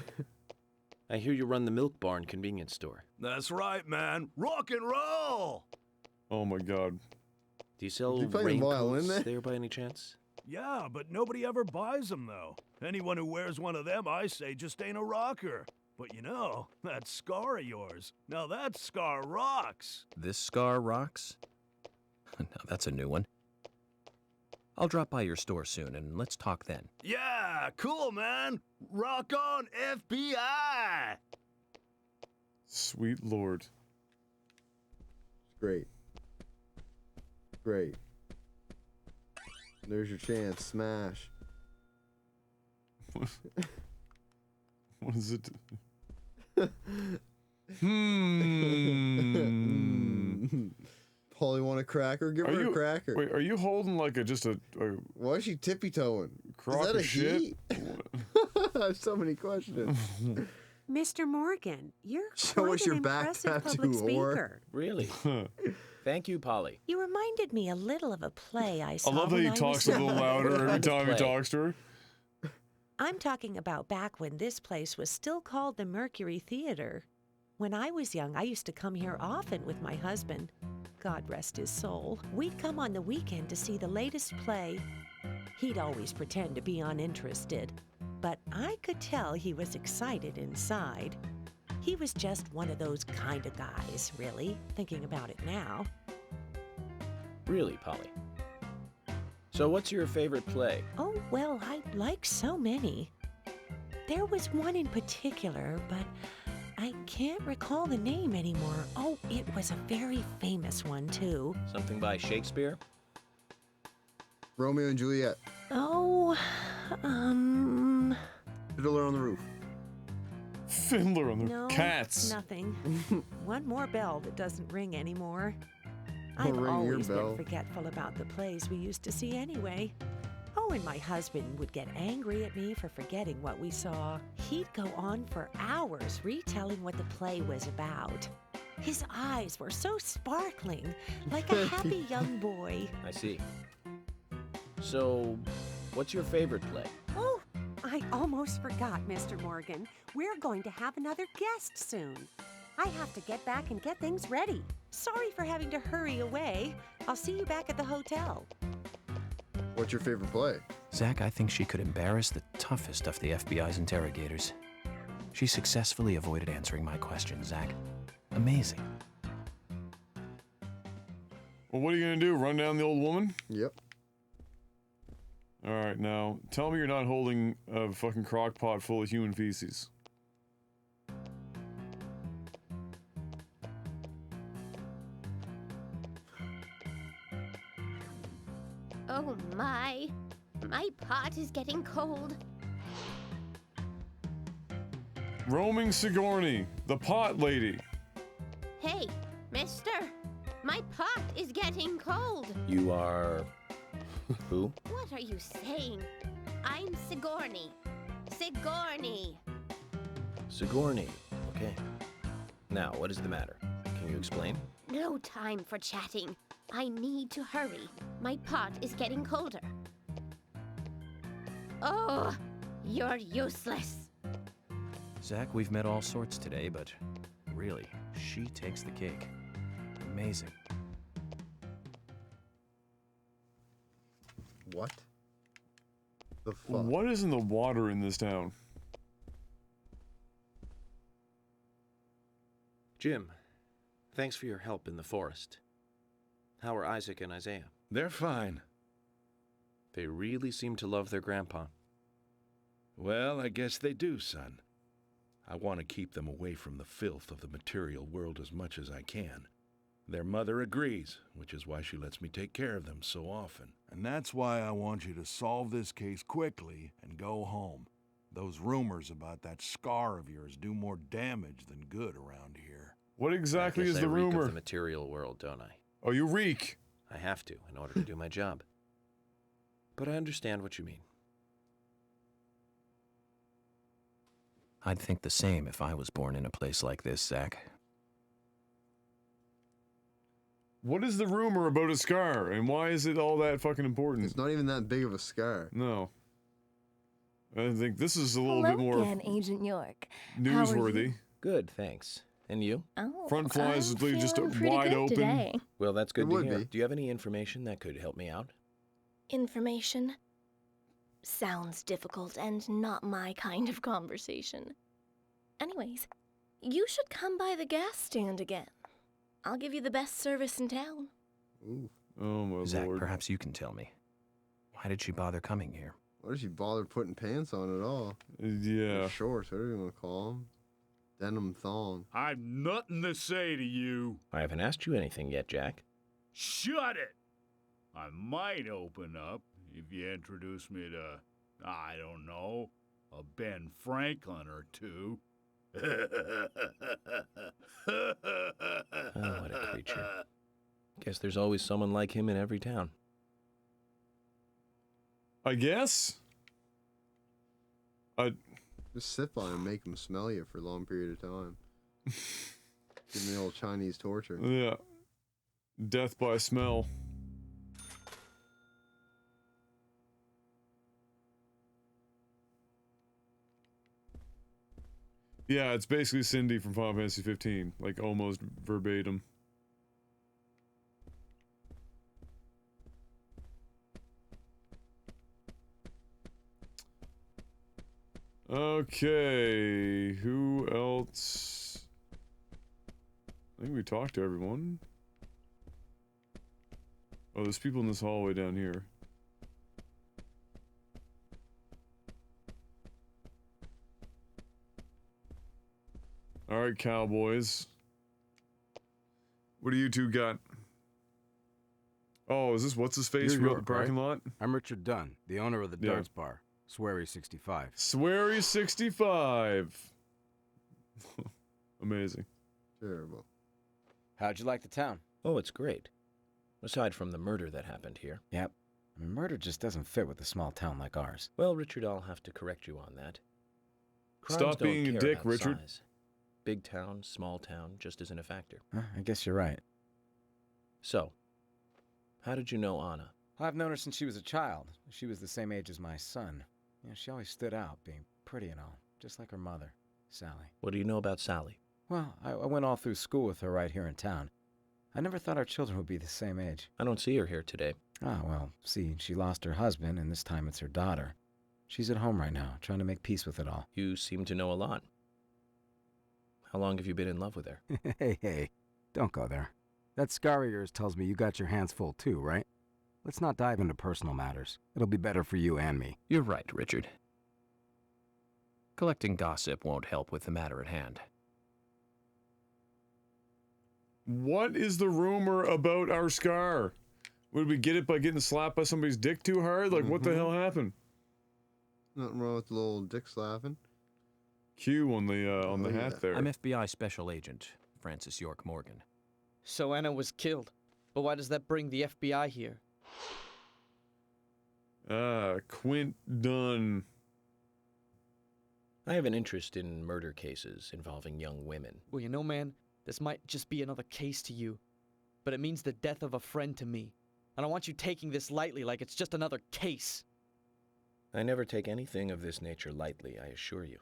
I hear you run the Milk Barn convenience store. That's right, man. Rock and roll. Oh my god. Do you sell Is he playing the violin raincoats there? there by any chance? Yeah, but nobody ever buys them, though. Anyone who wears one of them, I say, just ain't a rocker. But you know, that scar of yours. Now that scar rocks. This scar rocks? Now that's a new one. I'll drop by your store soon and let's talk then. Yeah, cool, man. Rock on, FBI. Sweet lord. Great. Great. There's your chance. Smash. What is it? Polly want a cracker? Give her a cracker. Wait, are you holding like just a Why is she tippy-toeing? crock Is that of a shit? heat? I have so many questions. Mr. Morgan, you're Show quite us an your back impressive tattoo, public whore. speaker. Really? Thank you, Polly. You reminded me a little of a play I saw I love that when he I talks was a little young. louder every kind of time he play? talks to her. I'm talking about back when this place was still called the Mercury Theater. When I was young, I used to come here often with my husband. God rest his soul. We'd come on the weekend to see the latest play. He'd always pretend to be uninterested, but I could tell he was excited inside. He was just one of those kind of guys, really, thinking about it now. Really, Polly? So what's your favorite play? Oh, well, I like so many. There was one in particular, but I can't recall the name anymore. Oh, it was a very famous one, too. Something by Shakespeare? Romeo and Juliet. Oh, Fiddler on the Roof. Fiddler on the no, Cats. nothing. One more bell that doesn't ring anymore. Oh, I've ring your always bell. been forgetful about the plays we used to see anyway. Oh, and my husband would get angry at me for forgetting what we saw. He'd go on for hours retelling what the play was about. His eyes were so sparkling, like a happy young boy. I see. So, what's your favorite play? Oh, I almost forgot, Mr. Morgan. We're going to have another guest soon. I have to get back and get things ready. Sorry for having to hurry away. I'll see you back at the hotel. What's your favorite play? Zach, I think she could embarrass the toughest of the FBI's interrogators. She successfully avoided answering my question, Zach. Amazing. Well, what are you gonna do? Run down the old woman? Yep. All right, now tell me you're not holding a fucking crock pot full of human feces. Oh my pot is getting cold. Roaming Sigourney, the pot lady. Hey, mister, my pot is getting cold. You are... who? What are you saying? I'm Sigourney. Sigourney. Sigourney. Okay. Now, what is the matter? Can you explain? No time for chatting. I need to hurry. My pot is getting colder. Oh, you're useless. Zach, we've met all sorts today, but really, she takes the cake. Amazing. What? The fuck? What is in the water in this town? Jim, thanks for your help in the forest. How are Isaac and Isaiah? They're fine. They really seem to love their grandpa. Well, I guess they do, son. I want to keep them away from the filth of the material world as much as I can. Their mother agrees, which is why she lets me take care of them so often. And that's why I want you to solve this case quickly and go home. Those rumors about that scar of yours do more damage than good around here. What exactly is I the reek rumor? of the material world, don't I? Oh, you reek. I have to in order to do my job. But I understand what you mean. I'd think the same if I was born in a place like this, Zach. What is the rumor about a scar, and why is it all that fucking important? It's not even that big of a scar. No. I think this is a little Hello bit more again, Agent York. How are newsworthy. you? Good, thanks. And you? Oh, Front flies I'm just feeling pretty wide good open. today. Well, that's good It to would hear. be. Do you have any information that could help me out? Information sounds difficult and not my kind of conversation. Anyways, you should come by the gas stand again. I'll give you the best service in town. Ooh. Oh my Zach, lord. perhaps you can tell me. Why did she bother coming here? Why did she bother putting pants on at all? Yeah. Or shorts, whatever you want to call them. Denim thong. I've nothing to say to you. I haven't asked you anything yet, Jack. Shut it! I might open up if you introduce me to, I don't know, a Ben Franklin or two. Oh, what a creature. Guess there's always someone like him in every town. I guess. Just sit by him and make him smell you for a long period of time. Give him the old Chinese torture. Yeah. Death by smell. Yeah, it's basically Cindy from Final Fantasy 15, like almost verbatim. Okay, who else? I think we talked to everyone. Oh, there's people in this hallway down here. Alright, cowboys. What do you two got? Oh, is this what's his face from out the parking lot? I'm Richard Dunn, the owner of the Yeah. darts bar, Swery 65. Swery 65. Amazing. Terrible. How'd you like the town? Oh, it's great. Aside from the murder that happened here. Yep. I mean, murder just doesn't fit with a small town like ours. Well, Richard, I'll have to correct you on that. Crimes Stop don't being a care dick, about Richard. size. Big town, small town, just isn't a factor. I guess you're right. So, how did you know Anna? I've known her since she was a child. She was the same age as my son. You know, she always stood out, being pretty and all, just like her mother, Sally. What do you know about Sally? Well, I went all through school with her right here in town. I never thought our children would be the same age. I don't see her here today. Ah, well, see, she lost her husband, and this time it's her daughter. She's at home right now, trying to make peace with it all. You seem to know a lot. How long have you been in love with her? Hey, don't go there. That scar of yours tells me you got your hands full too, right? Let's not dive into personal matters. It'll be better for you and me. You're right, Richard. Collecting gossip won't help with the matter at hand. What is the rumor about our scar? Would we get it by getting slapped by somebody's dick too hard? Like, what the hell happened? Nothing wrong with the little dick slapping. Q on the hat there. I'm FBI Special Agent Francis York Morgan. So Anna was killed. But why does that bring the FBI here? Quint Dunn. I have an interest in murder cases involving young women. Well, you know, man, this might just be another case to you. But it means the death of a friend to me. I don't want you taking this lightly like it's just another case. I never take anything of this nature lightly, I assure you.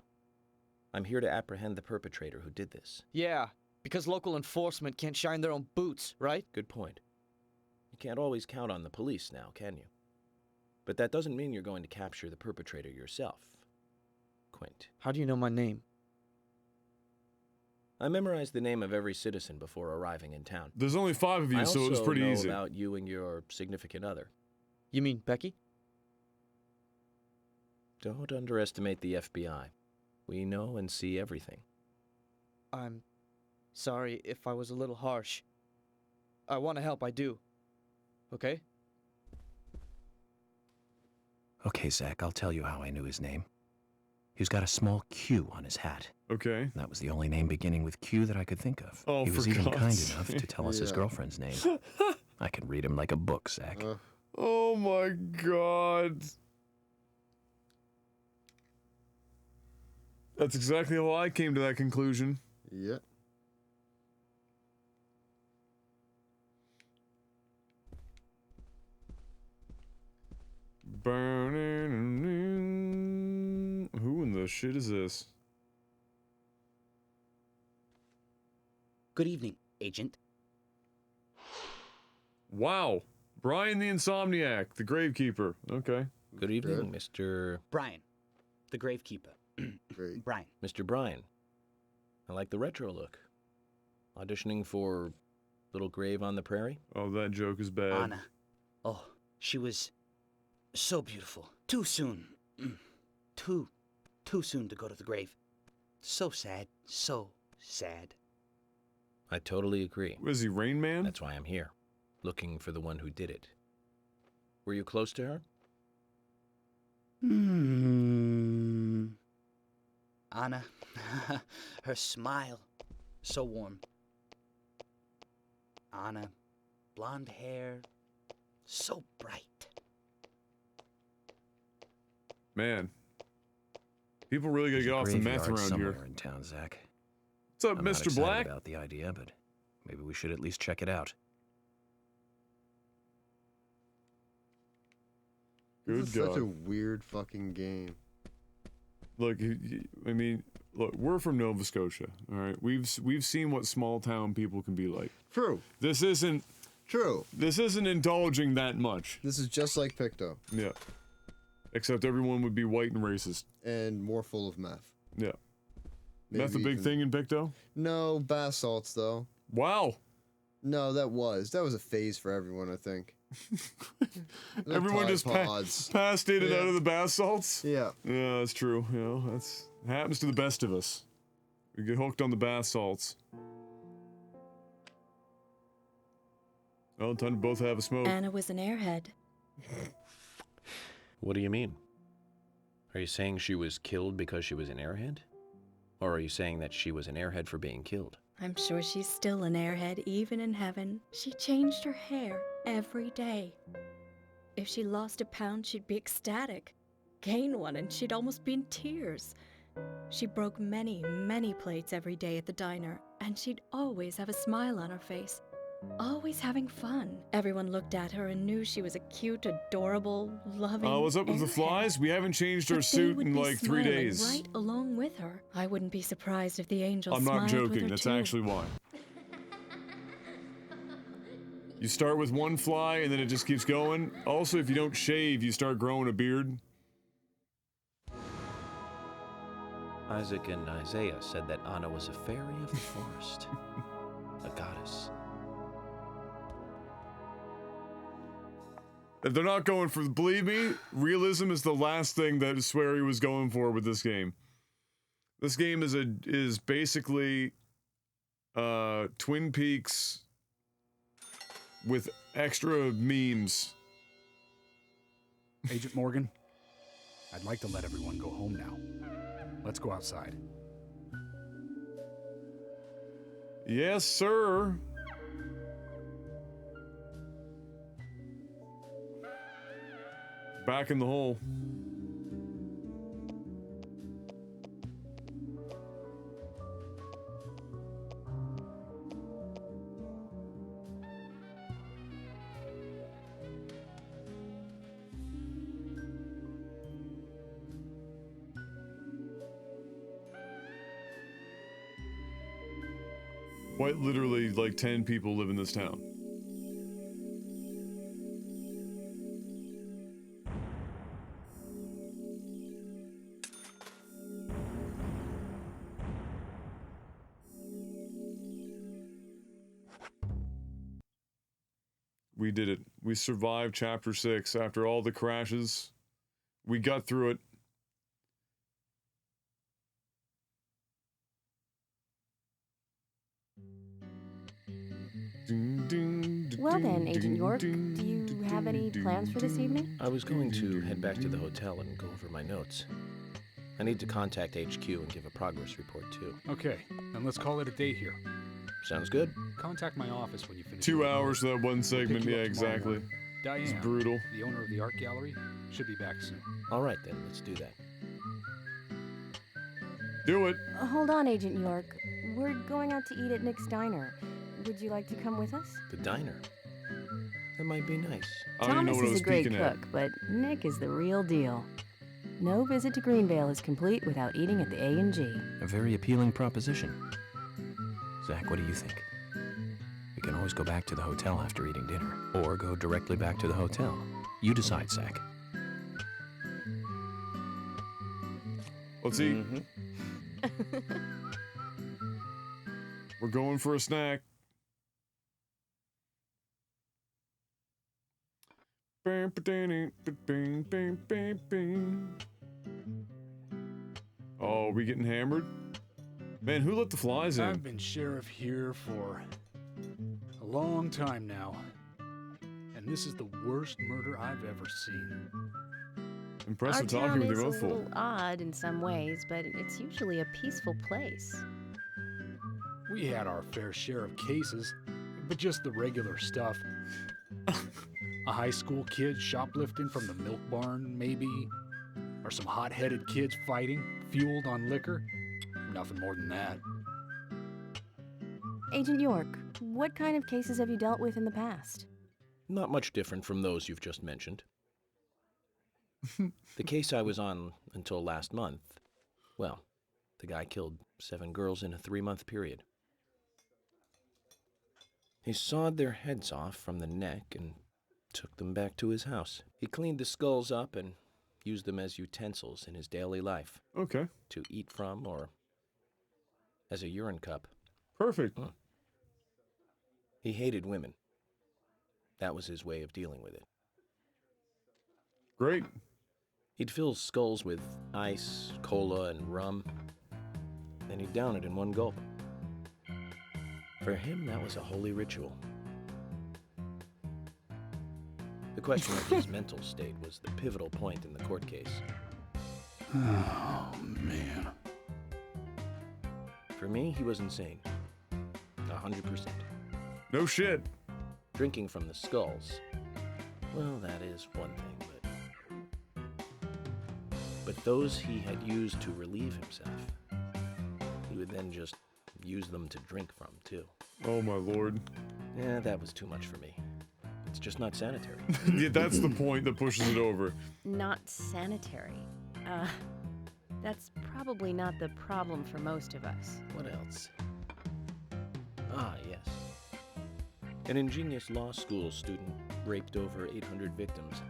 I'm here to apprehend the perpetrator who did this. Yeah, because local enforcement can't shine their own boots, right? Good point. You can't always count on the police now, can you? But that doesn't mean you're going to capture the perpetrator yourself, Quint. How do you know my name? I memorized the name of every citizen before arriving in town. There's only 5 of you, so it was pretty I also easy. know about you and your significant other. You mean Becky? Don't underestimate the FBI. We know and see everything. I'm sorry if I was a little harsh. I want to help, I do. Okay? Okay, Zach, I'll tell you how I knew his name. He was got a small Q on his hat. Okay. That was the only name beginning with Q that I could think of. Oh, he was for even God's kind sake. enough to tell us his Yeah. girlfriend's name. I can read him like a book, Zach. Oh my God. That's exactly how I came to that conclusion. Yeah. Burning. Who in the shit is this? Good evening, Agent. Wow. Brian the Insomniac, the Gravekeeper. Okay. Good evening, Mr. Brian, the Gravekeeper. Great. Brian. Mr. Brian. I like the retro look. Auditioning for Little Grave on the Prairie? Oh, that joke is bad. Anna. Oh, she was so beautiful. Too soon. Too soon to go to the grave. So sad. So sad. I totally agree. Was he Rain Man? That's why I'm here, looking for the one who did it. Were you close to her? Anna, her smile, so warm. Anna, blonde hair, so bright. Man. People really gotta get off the meth Graveyard around somewhere here. in town, Zach. What's up, I'm not Mr. excited Black? about the idea, but maybe we should at least check it out. Good This is such a God. weird fucking game. Look, I mean, look, we're from Nova Scotia, all right? We've seen what small town people can be like. True. This isn't True. This isn't indulging that much. This is just like Picto. Yeah. Except everyone would be white and racist. And more full of meth. Yeah. Maybe Meth a big even- thing in Picto? No, bath salts though. Wow. No, that was a phase for everyone, I think. Everyone Tide just Pods. passed in and Yeah. out of the bath salts? Yeah. Yeah, that's true. You know, that's happens to the best of us. We get hooked on the bath salts. Well, time to both have a smoke. Anna was an airhead. What do you mean? Are you saying she was killed because she was an airhead? Or are you saying that she was an airhead for being killed? I'm sure she's still an airhead, even in heaven. She changed her hair every day. If she lost a pound, she'd be ecstatic. Gain one, and she'd almost be in tears. She broke many, many plates every day at the diner, and she'd always have a smile on her face. Always having fun. Everyone looked at her and knew she was a cute, adorable, loving. What's up with the airhead. flies? We haven't changed our But they suit would in be like 3 smiling days. Right along with her. I wouldn't be surprised if the angels I'm not smiled with joking. her That's too. actually why. You start with one fly and then it just keeps going. Also, if you don't shave, you start growing a beard. Isaac and Isaiah said that Anna was a fairy of the forest. A goddess. If they're not going for, believe me, realism is the last thing that Swery was going for with this game. This game is basically Twin Peaks with extra memes. Agent Morgan, I'd like to let everyone go home now. Let's go outside. Yes, sir. Back in the hole. Quite literally, like 10 people live in this town. We did it. We survived Chapter 6 after all the crashes. We got through it. Well then, Agent York, do you have any plans for this evening? I was going to head back to the hotel and go over my notes. I need to contact HQ and give a progress report, too. Okay, then let's call it a day here. Sounds good. Contact my office when you finish. 2 hours for that one segment. We'll Yeah, pick you up tomorrow exactly. morning. Diane, It's brutal. the owner of the art gallery, should be back soon. All right, then. Let's do that. Do it. Hold on, Agent York. We're going out to eat at Nick's Diner. Would you like to come with us? The diner. That might be nice. Thomas is a great cook, but Nick is the real deal. No visit to Greenvale is complete without eating at the A&G. A very appealing proposition. Zach, what do you think? We can always go back to the hotel after eating dinner, or go directly back to the hotel. You decide, Zach. Let's eat. We're going for a snack. Oh, we getting hammered? Man, who let the flies in? I've been sheriff here for a long time now, and this is the worst murder I've ever seen. Impressive Our talking town with is your a mouth full. little odd in some ways, but it's usually a peaceful place. We had our fair share of cases, but just the regular stuff. A high school kid shoplifting from the milk barn, maybe? Or some hot-headed kids fighting, fueled on liquor? Nothing more than that. Agent York, what kind of cases have you dealt with in the past? Not much different from those you've just mentioned. The case I was on until last month, well, the guy killed 7 girls in a 3-month period. He sawed their heads off from the neck and took them back to his house. He cleaned the skulls up and used them as utensils in his daily life. Okay. To eat from or as a urine cup. Perfect. He hated women. That was his way of dealing with it. Great. He'd fill skulls with ice, cola, and rum. Then he'd down it in one gulp. For him, that was a holy ritual. The question of his mental state was the pivotal point in the court case. Oh, man. For me, he was insane. 100%. No shit. Drinking from the skulls, well, that is one thing, but those he had used to relieve himself, he would then just use them to drink from, too. Oh, my lord. Yeah, that was too much for me. It's just not sanitary. Yeah, that's the point that pushes it over. Not sanitary. That's probably not the problem for most of us. What else? Ah, yes. An ingenious law school student raped over 800 victims.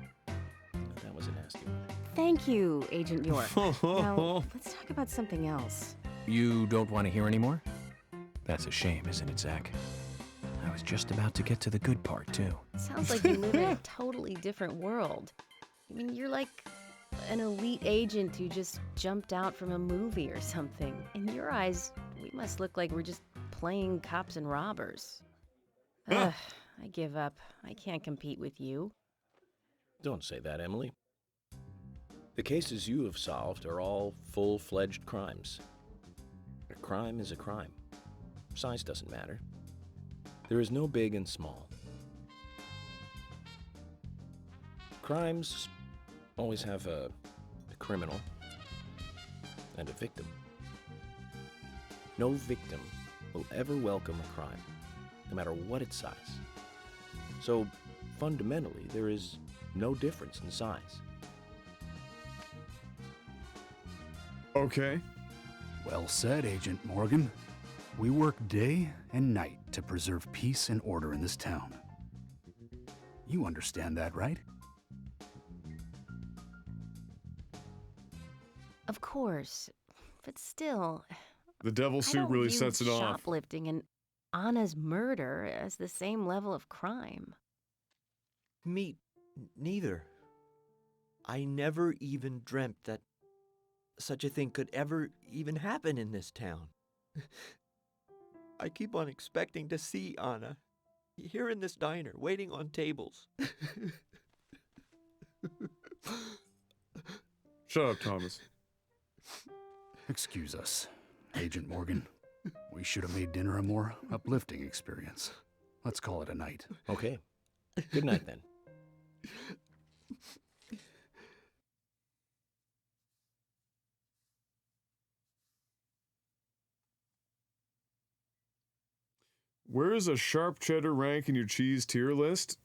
That was a nasty one. Thank you, Agent York. Now, let's talk about something else. You don't want to hear anymore? That's a shame, isn't it, Zach? I was just about to get to the good part, too. Sounds like you live in a totally different world. I mean, you're like an elite agent who just jumped out from a movie or something. In your eyes, we must look like we're just playing cops and robbers. Ugh, I give up. I can't compete with you. Don't say that, Emily. The cases you have solved are all full-fledged crimes. A crime is a crime. Size doesn't matter. There is no big and small. Crimes always have a criminal and a victim. No victim will ever welcome a crime, no matter what its size. So, fundamentally, there is no difference in size. Okay. Well said, Agent Morgan. We work day and night to preserve peace and order in this town. You understand that, right? Of course, but still, The devil I suit don't really view sets it off. shoplifting and Anna's murder as the same level of crime. Me neither. I never even dreamt that such a thing could ever even happen in this town. I keep on expecting to see Anna here in this diner, waiting on tables. Shut up, Thomas. Excuse us, Agent Morgan. We should have made dinner a more uplifting experience. Let's call it a night. Okay. Good night, then. Where is a sharp cheddar rank in your cheese tier list?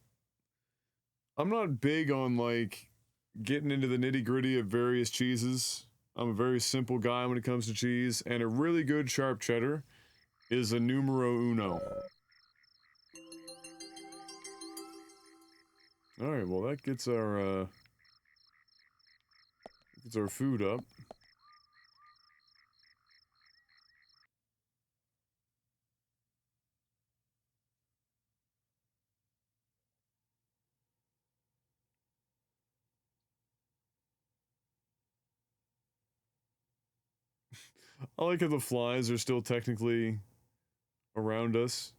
I'm not big on, like, getting into the nitty-gritty of various cheeses. I'm a very simple guy when it comes to cheese, and a really good sharp cheddar is a numero uno. Alright, well that gets our food up. I like how the flies are still technically around us,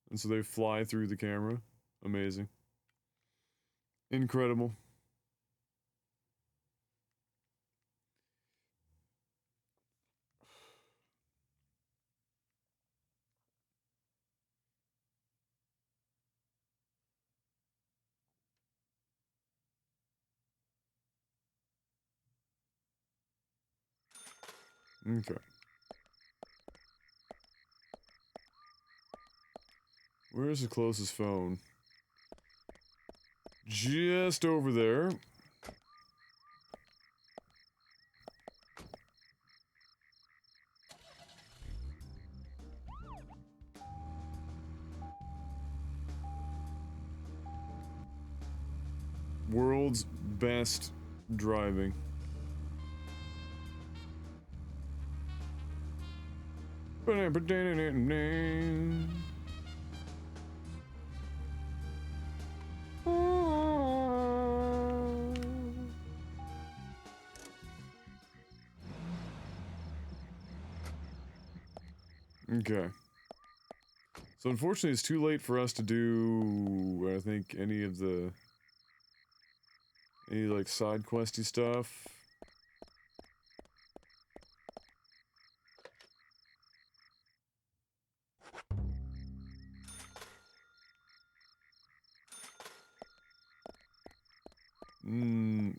and so they fly through the camera. Amazing. Incredible. Okay. Where's the closest phone? Just over there. World's best driving. Okay. So unfortunately it's too late for us to do, I think, any like side questy stuff.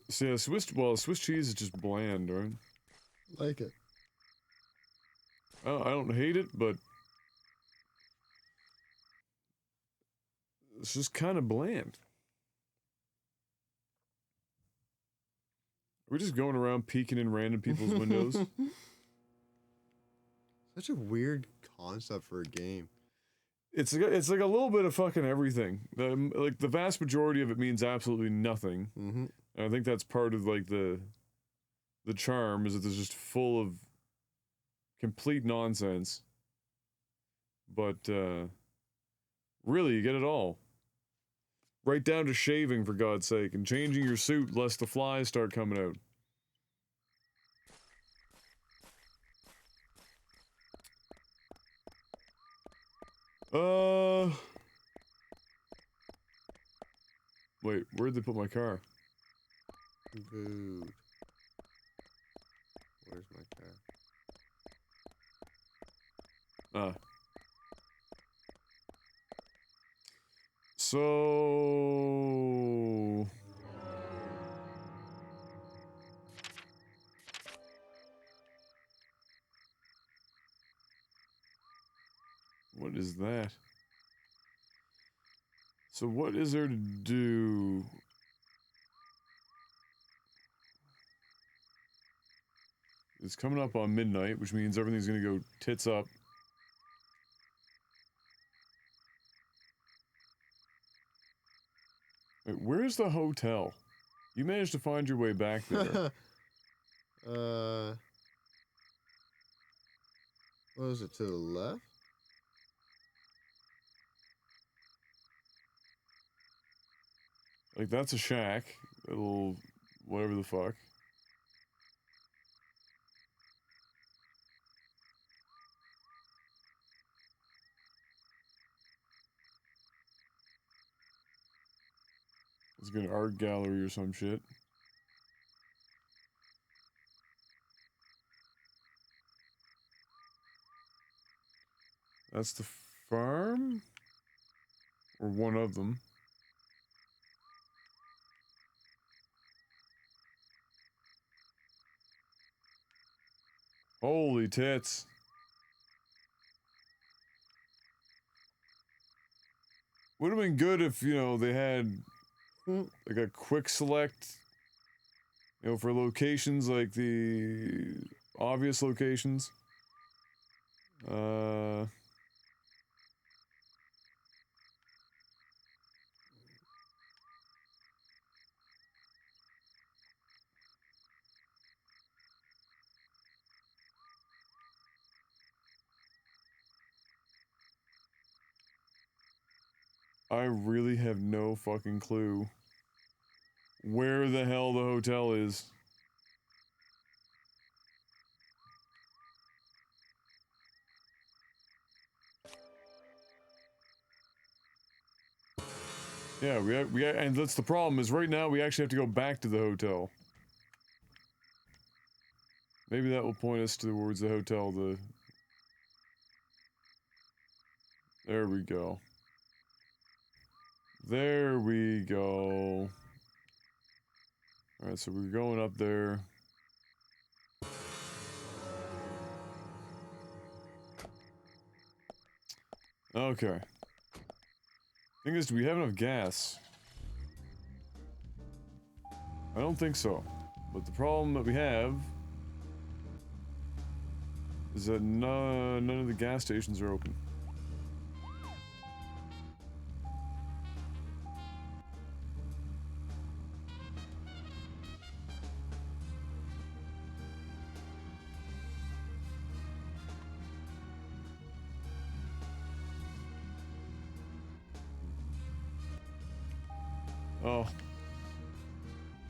So yeah, Swiss cheese is just bland, right? Like it. I don't hate it, but it's just kind of bland. We're just going around peeking in random people's windows. Such a weird concept for a game. It's like a little bit of fucking everything. Like the vast majority of it means absolutely nothing. Mm-hmm. And I think that's part of like the charm is that it's just full of complete nonsense. But really, you get it all. Right down to shaving, for God's sake, and changing your suit lest the flies start coming out. Wait, where'd they put my car? Food. Where's my car? So... What is that? So what is there to do? It's coming up on midnight, which means everything's gonna go tits up. Wait, where's the hotel? You managed to find your way back there. What was it, to the left? Like, that's a shack. A little... whatever the fuck. It's like an art gallery or some shit. That's the farm? Or one of them. Holy tits. Would have been good if, you know, they had like a quick select, you know, for locations like the obvious locations. I really have no fucking clue where the hell the hotel is. Yeah, and that's the problem, is right now we actually have to go back to the hotel. Maybe that will point us towards the hotel, there we go. There we go. Alright, so we're going up there. Okay. Thing is, do we have enough gas? I don't think so. But the problem that we have is that none of the gas stations are open. Oh.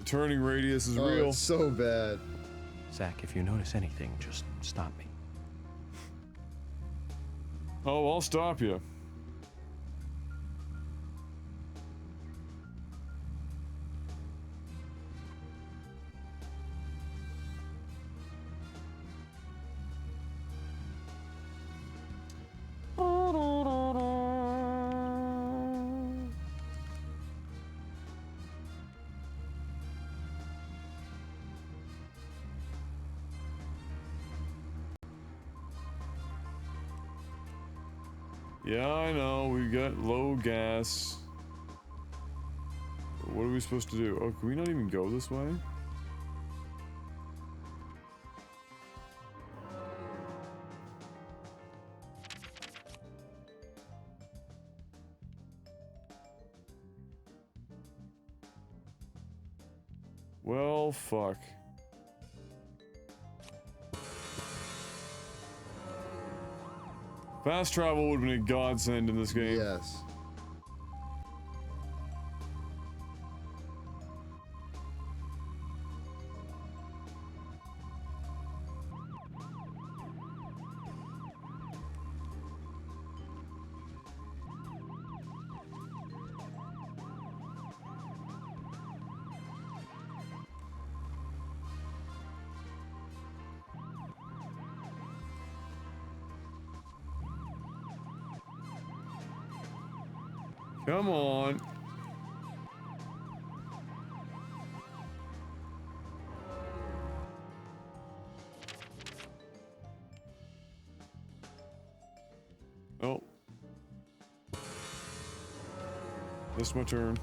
The turning radius is real. It's so bad. Zach, if you notice anything, just stop me. Oh, I'll stop you. Yeah, I know, we got low gas. What are we supposed to do? Oh, can we not even go this way? Well, fuck. Fast travel would have been a godsend in this game. Yes. Come on. Oh. This is my turn.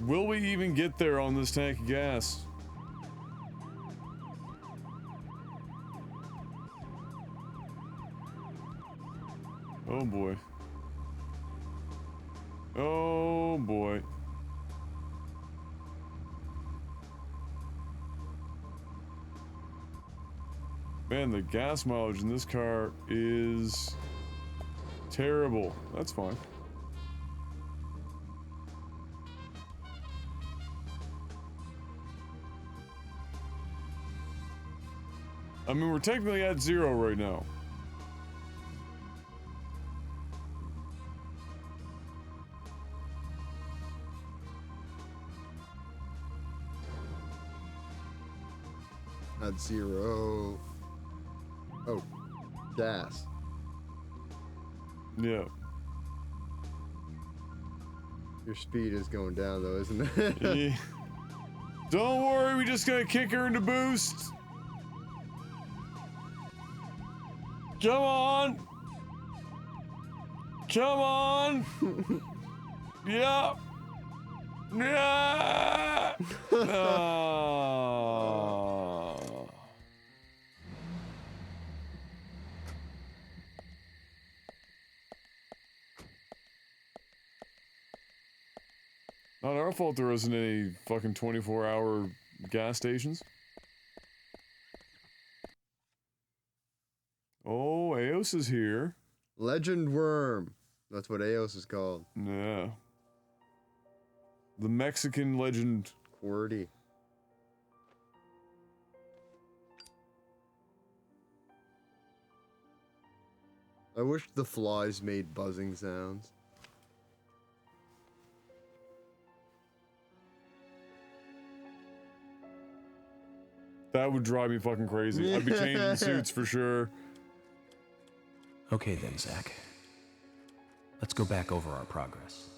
Will we even get there on this tank of gas? Oh boy. Oh boy. Man, the gas mileage in this car is terrible. That's fine. I mean, we're technically at 0 right now. At 0. Oh, gas. Yeah. Your speed is going down though, isn't it? Yeah. Don't worry, we just gotta kick her into boost. Come on. Come on. Yeah. Yeah. Oh. Not our fault there isn't any fucking 24-hour gas stations. Oh, Eos is here. Legend worm. That's what Eos is called. Yeah. The Mexican legend. QWERTY. I wish the flies made buzzing sounds. That would drive me fucking crazy. I'd be changing suits for sure. Okay then, Zach. Let's go back over our progress.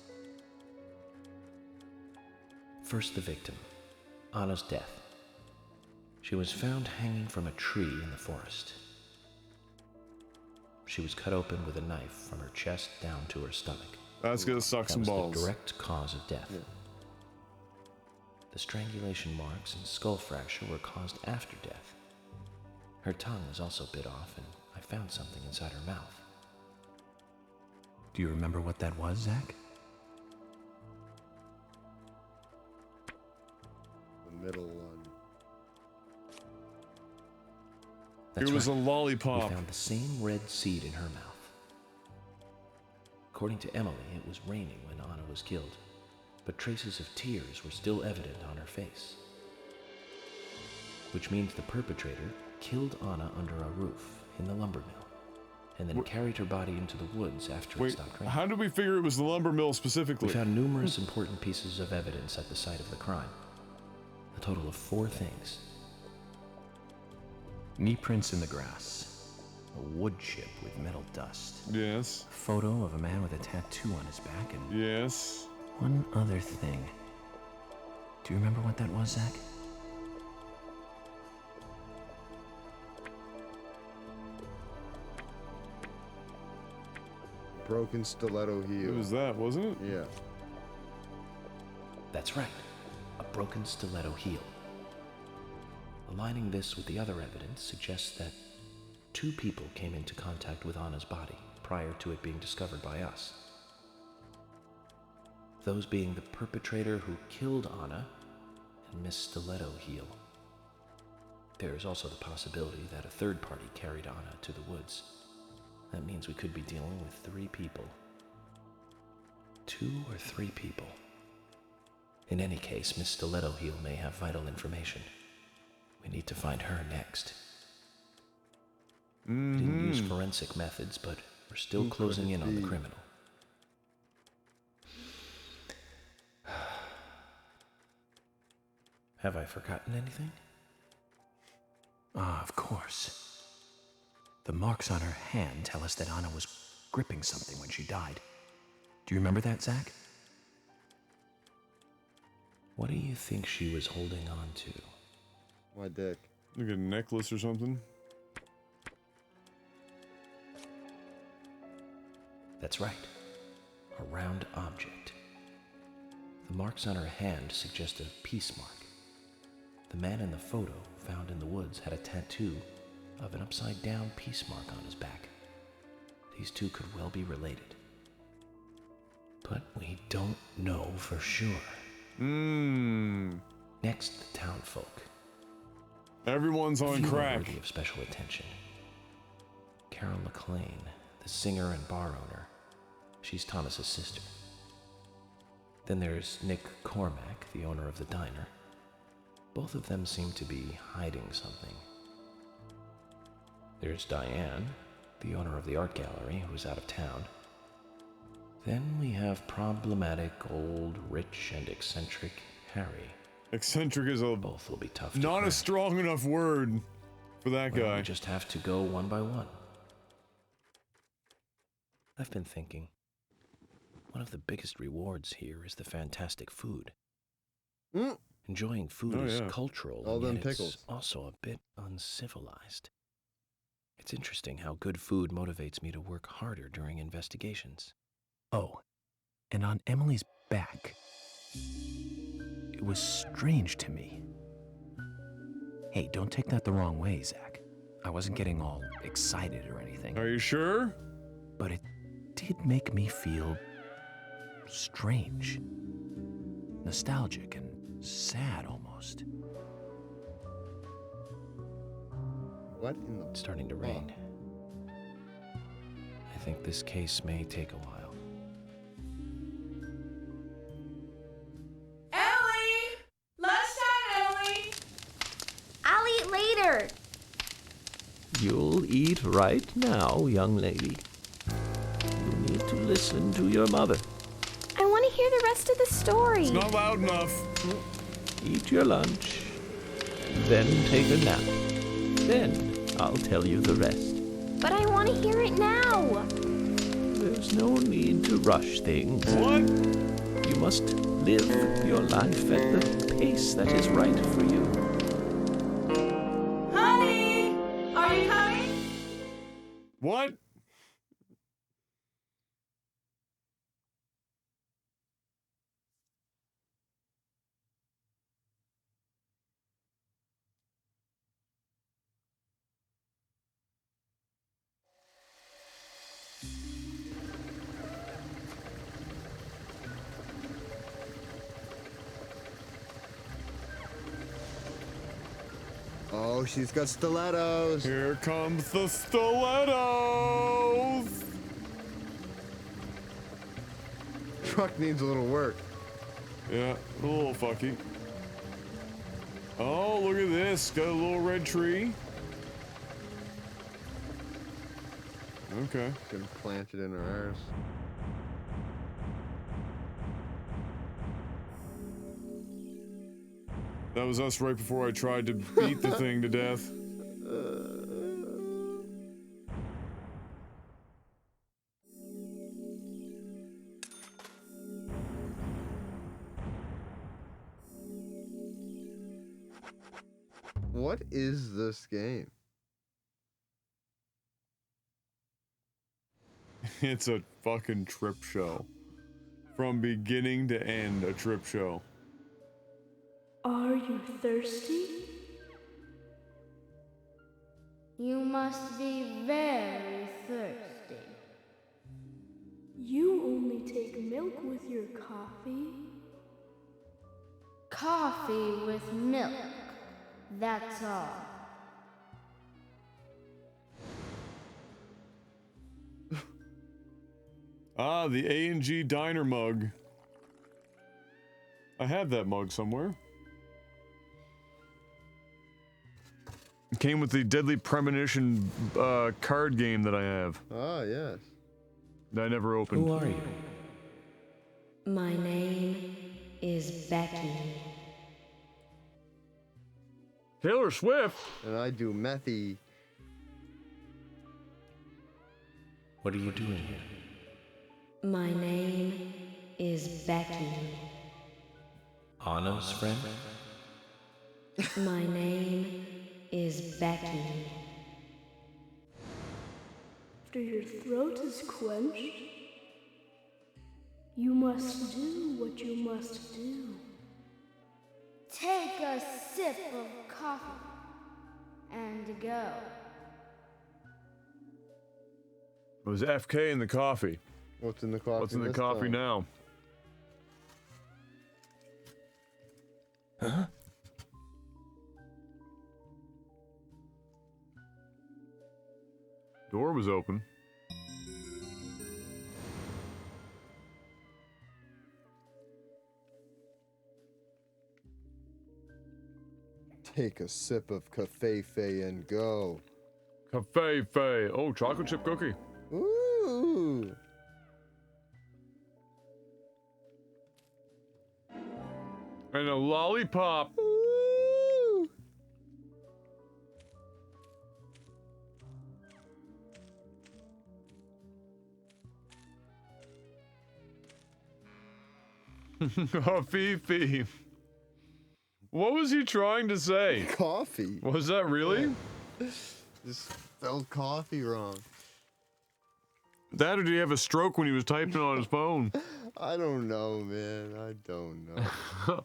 First, the victim, Anna's death. She was found hanging from a tree in the forest. She was cut open with a knife from her chest down to her stomach. That's gonna suck some balls. That was the direct cause of death. Yeah. The strangulation marks and skull fracture were caused after death. Her tongue was also bit off, and I found something inside her mouth. Do you remember what that was, Zach? The middle one. That's It was right. a lollipop. We found the same red seed in her mouth. According to Emily, it was raining when Anna was killed, but traces of tears were still evident on her face. Which means the perpetrator killed Anna under a roof in the lumber mill, and then carried her body into the woods after it stopped raining. How did we figure it was the lumber mill specifically? We found numerous important pieces of evidence at the site of the crime. A total of 4 things. Knee prints in the grass. A wood chip with metal dust. Yes. A photo of a man with a tattoo on his back and... Yes. One other thing. Do you remember what that was, Zach? Broken stiletto heel. It was that, wasn't it? Yeah. That's right. A broken stiletto heel. Aligning this with the other evidence suggests that 2 people came into contact with Anna's body prior to it being discovered by us. Those being the perpetrator who killed Anna and Miss Stiletto Heel. There is also the possibility that a third party carried Anna to the woods. That means we could be dealing with 3 people. 2 or 3 people. In any case, Miss Stiletto Heel may have vital information. We need to find her next. We didn't use forensic methods, but we're still closing in on the criminal. Have I forgotten anything? Ah, of course. The marks on her hand tell us that Anna was gripping something when she died. Do you remember that, Zach? What do you think she was holding on to? My dick. Like a necklace or something? That's right. A round object. The marks on her hand suggest a peace mark. The man in the photo found in the woods had a tattoo of an upside-down peace mark on his back. These 2 could well be related. But we don't know for sure. Next, the townfolk. Everyone's on Few are crack. worthy of special attention. Carol McLean, the singer and bar owner. She's Thomas's sister. Then there's Nick Cormack, the owner of the diner. Both of them seem to be hiding something. There's Diane, the owner of the art gallery, who's out of town. Then we have problematic, old, rich, and eccentric Harry. Eccentric is a Both will be tough to not crack. a strong enough word for that Well, guy. we just have to go one by one. I've been thinking, one of the biggest rewards here is the fantastic food. Mm. Enjoying food Oh, is yeah. cultural, All and them yet pickles. it's also a bit uncivilized. It's interesting how good food motivates me to work harder during investigations. Oh, and on Emily's back, it was strange to me. Hey, don't take that the wrong way, Zach. I wasn't getting all excited or anything. Are you sure? But it did make me feel strange. Nostalgic and sad almost. What in the... It's starting to rain. I think this case may take a while. Ellie! Lunchtime, Ellie! I'll eat later. You'll eat right now, young lady. You need to listen to your mother. I want to hear the rest of the story. It's not loud enough. Eat your lunch, then take a nap. Then I'll tell you the rest. But I want to hear it now. There's no need to rush things. What? You must live your life at the pace that is right for you. Honey! Are you coming? What? Oh, she's got stilettos. Here comes the stilettos. Truck needs a little work. Yeah, a little fucky. Oh, look at this. Got a little red tree. Okay. Can plant it in her arse. That was us right before I tried to beat the thing to death. What is this game? It's a fucking trip show. From beginning to end, a trip show. Are you thirsty? You must be very thirsty. You only take milk with your coffee? Coffee with milk. That's all. Ah, the A&G Diner mug. I have that mug somewhere. It came with the Deadly Premonition card game that I have. Ah, yes. That I never opened. Who are you? My name is Becky. Taylor Swift? And I do methy. What are you doing here? My name is Becky. Anna's friend? My name is Becky. After your throat is quenched, you must do what you must do. Take a sip of coffee and go. It was FK in the coffee. What's in the coffee? What's in the this coffee time? now? Huh? Door was open. Take a sip of cafe and go. Cafe Fe. Oh, chocolate chip cookie. And a lollipop. Oh, Fifi. What was he trying to say? Coffee. Was that really? Just spelled coffee wrong. That or did he have a stroke when he was typing on his phone? I don't know, man. I don't know.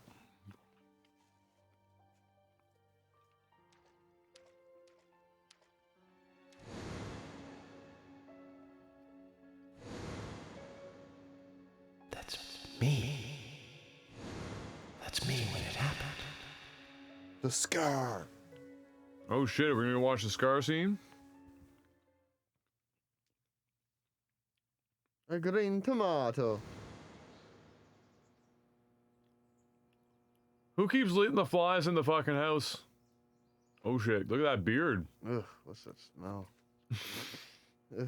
That's me. That's me when it happened. The scar. Oh shit, we're gonna watch the scar scene? A green tomato. Who keeps letting the flies in the fucking house? Oh shit, look at that beard. Ugh, what's that smell? Ugh.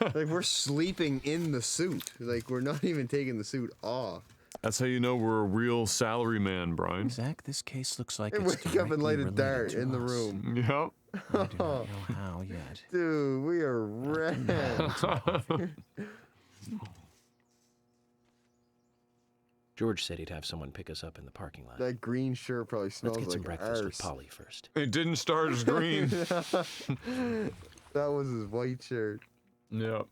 Like we're sleeping in the suit. Like we're not even taking the suit off. That's how you know we're a real salary man, Brian. Zach, this case looks like And it's wake up and light a directly dart related to in the us. room. Yep. I do not know how yet. Dude, we are red. George said he'd have someone pick us up in the parking lot. That green shirt probably Let's smells get some like breakfast with arse. Polly first. It didn't start as green. That was his white shirt. Yep.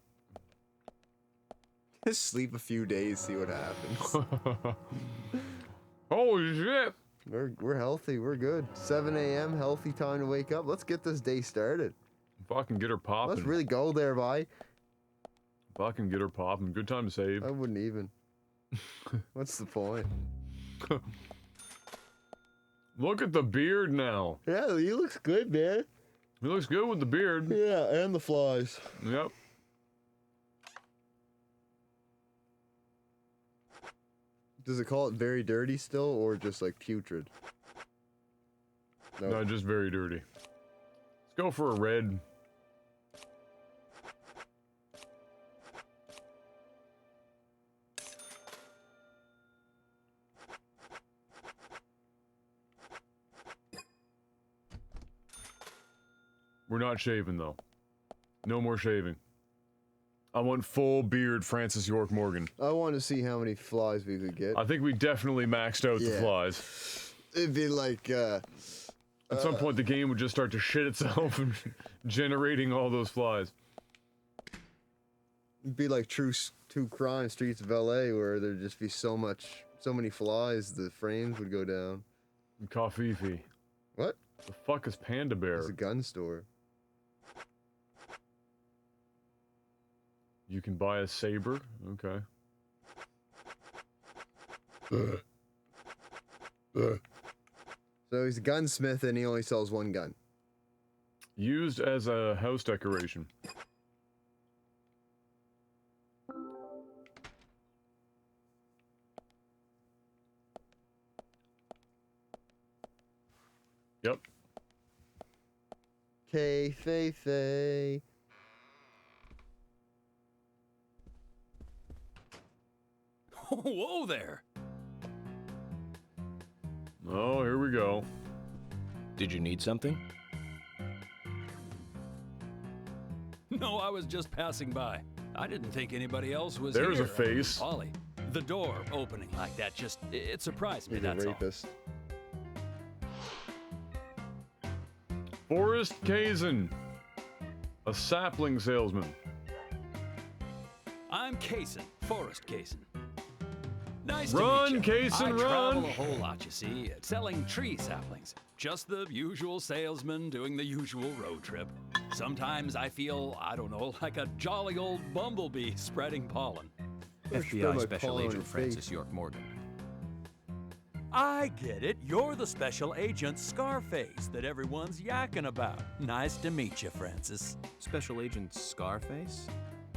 Just sleep a few days, see what happens. Holy shit. We're healthy. We're good. 7 a.m. healthy time to wake up. Let's get this day started. Fucking get her popping. Let's really go there, bye. Fucking get her popping. Good time to save. I wouldn't even. What's the point? Look at the beard now. Yeah, he looks good, man. He looks good with the beard. Yeah, and the flies. Yep. Does it call it very dirty still, or just like putrid? No, just very dirty. Let's go for a red. We're not shaving though. No more shaving. I want full beard Francis York Morgan. I want to see how many flies we could get. I think we definitely maxed out the Yeah. flies. It'd be like, At some point, the game would just start to shit itself and generating all those flies. it'd be like True Crime Streets of LA, where there'd just be so many flies, the frames would go down. Coffee. What? The fuck is Panda Bear? It's a gun store. You can buy a saber? Okay. So he's a gunsmith and he only sells one gun. Used as a house decoration. Yep. K-Fei-Fei. Whoa there! Oh, here we go. Did you need something? No, I was just passing by. I didn't think anybody else was There's here. a face. Ollie, the door opening like that it surprised me, He's a that's all. rapist. Forrest Kazin. A sapling salesman. I'm Kaysen, Forrest Kaysen. Nice Run, to meet you. Kaysen, I run. travel a whole lot, you see, selling tree saplings. Just the usual salesman doing the usual road trip. Sometimes I feel, I don't know, like a jolly old bumblebee spreading pollen. FBI Special Agent Francis York Morgan. I get it. You're the special agent Scarface that everyone's yakking about. Nice to meet you, Francis. Special Agent Scarface?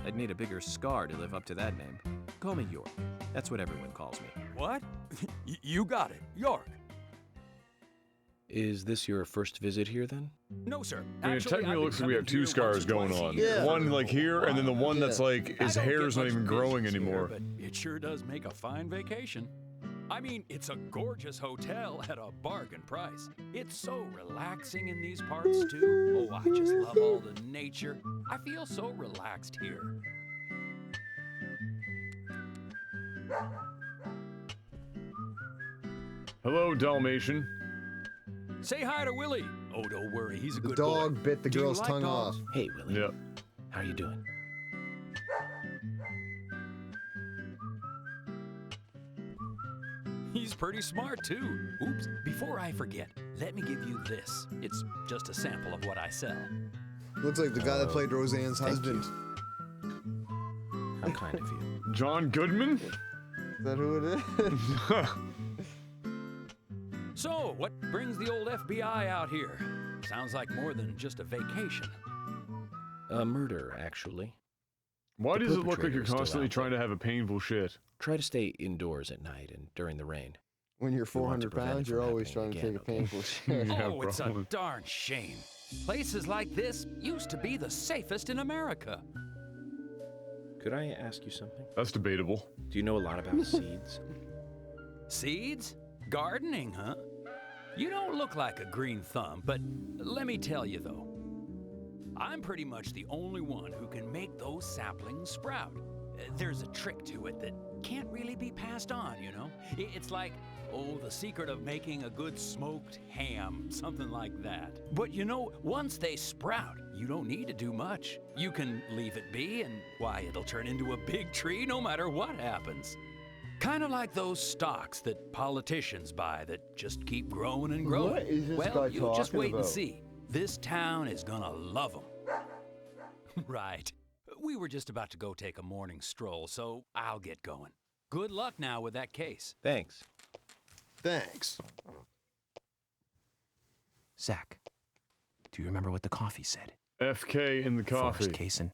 I'd need a bigger scar to live up to that name. Call me York. That's what everyone calls me. What? You got it. York. Is this your first visit here then? No, sir. I mean, it Actually, technically I've looks been like we have coming here two scars once or going twice a on. year. One like here, and then the one that's like his I don't hair's get not much even growing visions here, anymore. but it sure does make a fine vacation. I mean, it's a gorgeous hotel at a bargain price. It's so relaxing in these parts, too. Oh, I just love all the nature. I feel so relaxed here. Hello, Dalmatian. Say hi to Willie. Oh, don't worry, he's a The good dog boy. bit the Do you girl's like tongue dogs? off. Hey, Willie. Yep. How are you doing? He's pretty smart, too. Oops, before I forget, let me give you this. It's just a sample of what I sell. Looks like the guy that played Roseanne's husband. How kind of you. John Goodman? Is that who it is? So, what brings the old FBI out here? Sounds like more than just a vacation. A murder, actually. Why The does it look like perpetrator you're is still constantly out trying to have a painful shit? Try to stay indoors at night and during the rain. When you're We want to 400 prevent pounds, it you're from always trying happening to take a again, painful shit. Yeah, Oh, it's a probably. darn shame. Places like this used to be the safest in America. Could I ask you something? That's debatable. Do you know a lot about seeds? Seeds? Gardening, huh? You don't look like a green thumb, but let me tell you though, I'm pretty much the only one who can make those saplings sprout. There's a trick to it that can't really be passed on, you know? It's like, oh, the secret of making a good smoked ham, something like that. But you know, once they sprout, you don't need to do much. You can leave it be, and why, it'll turn into a big tree no matter what happens. Kind of like those stocks that politicians buy that just keep growing and growing. What is this well, guy you just talking wait and about? see. This town is gonna love them. Right. We were just about to go take a morning stroll, so I'll get going. Good luck now with that case. Thanks. Thanks. Zach, do you remember what the coffee said? FK in the coffee. Forrest Kaysen.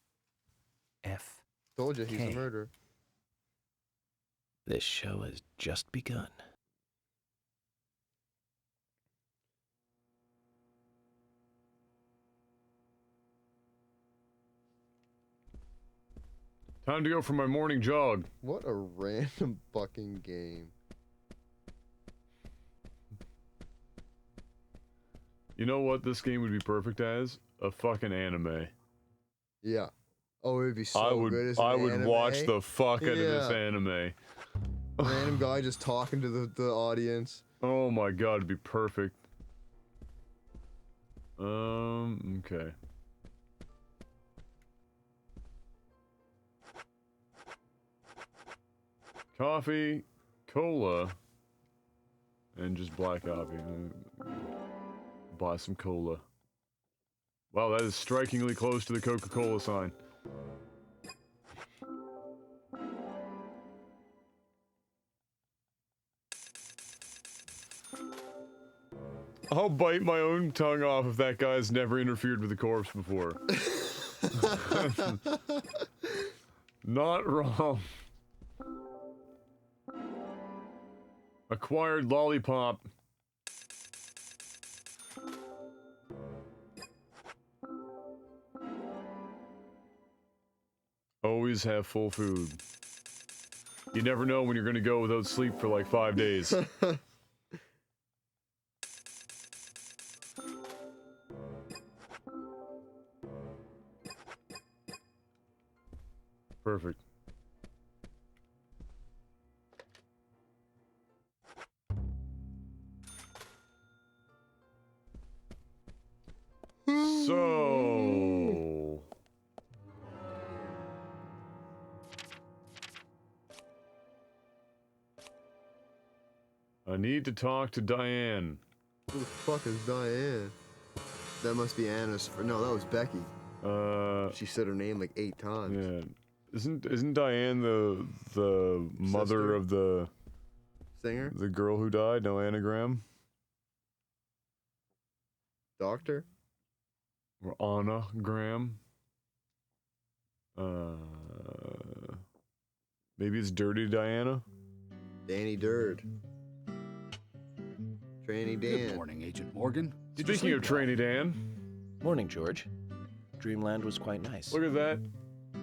F. Told you he's a K. murderer. This show has just begun. Time to go for my morning jog. What a random fucking game. You know what this game would be perfect as? A fucking anime. Yeah. Oh, it would be so I would, good as I an would anime. watch the fuck out of this Yeah. anime. Random guy just talking to the audience. Oh my god, it'd be perfect. Okay. Coffee, cola, and just black coffee. Buy some cola. Wow, that is strikingly close to the Coca-Cola sign. I'll bite my own tongue off if that guy's never interfered with a corpse before. Not wrong. Acquired lollipop. Always have full food. You never know when you're gonna go without sleep for like 5 days. Perfect. So... I need to talk to Diane. Who the fuck is Diane? That must be Anna's. No, that was Becky. She said her name like 8 times. Yeah. Isn't Diane the mother Sister? of the Singer? the girl who died? No anagram? Doctor? Or Anna Graham? Maybe it's Dirty Diana? Danny Durd. Tranny Dan. Good morning, Agent Morgan. Did you Speaking of sleep well? Trainy Dan, Morning, George. Dreamland was quite nice. look at that.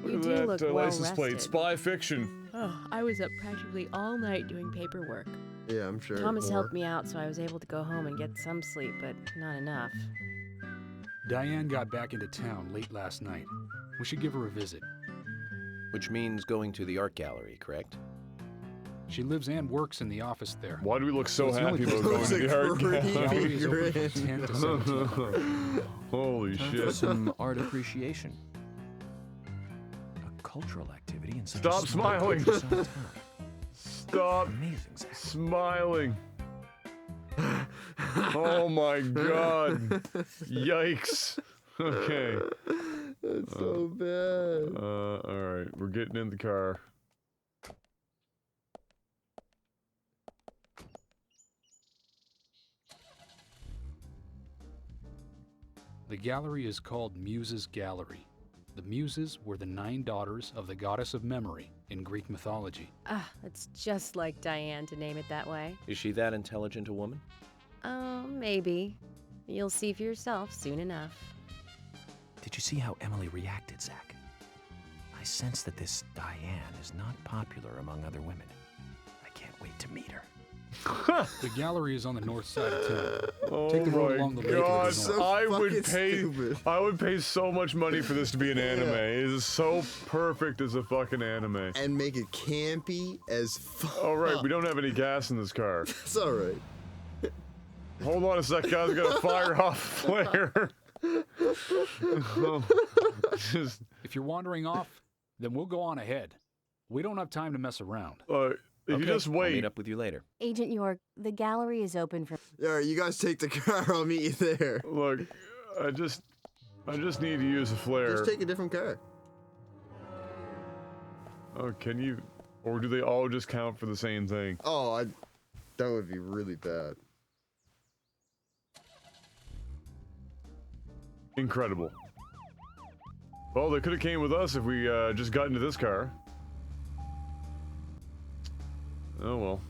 You Look do at look that license plate. well-rested. Spy fiction. Oh, I was up practically all night doing paperwork. Yeah, I'm sure. Thomas more. helped me out, so I was able to go home and get some sleep, but not enough. Diane got back into town late last night. We should give her a visit. Which means going to the art gallery, correct? She lives and works in the office there. Why do we look so It's the only happy about place going to the art The gallery is open gallery? from 10 to 17. Holy Time for shit. some art appreciation. A cultural activity in such Stop a small smiling. countryside town. Stop Amazing, Zach. smiling. Oh my god. Yikes. Okay. That's so bad. Alright, we're getting in the car. The gallery is called Muses Gallery. The Muses were the 9 daughters of the goddess of memory in Greek mythology. Ah, it's just like Diane to name it that way. Is she that intelligent a woman? Oh, maybe. You'll see for yourself soon enough. Did you see how Emily reacted, Zach? I sense that this Diane is not popular among other women. I can't wait to meet her. The gallery is on the north side of town. Oh Take the road my along the lake. god, So I would fucking pay stupid. I would pay so much money for this to be an anime. It is so perfect as a fucking anime. And make it campy as fuck. Alright, we don't have any gas in this car. It's alright. Hold on a sec, guys, I gotta fire off a flare. Just, If you're wandering off, then we'll go on ahead. We don't have time to mess around. if you just I'll wait. meet up with you later. Agent York, the gallery is open for. Alright, you guys take the car. I'll meet you there. Look, I just need to use a flare. Just take a different car. Oh, can you? Or do they all just count for the same thing? Oh, that would be really bad. Incredible. Well, they could have came with us if we just got into this car. Oh well.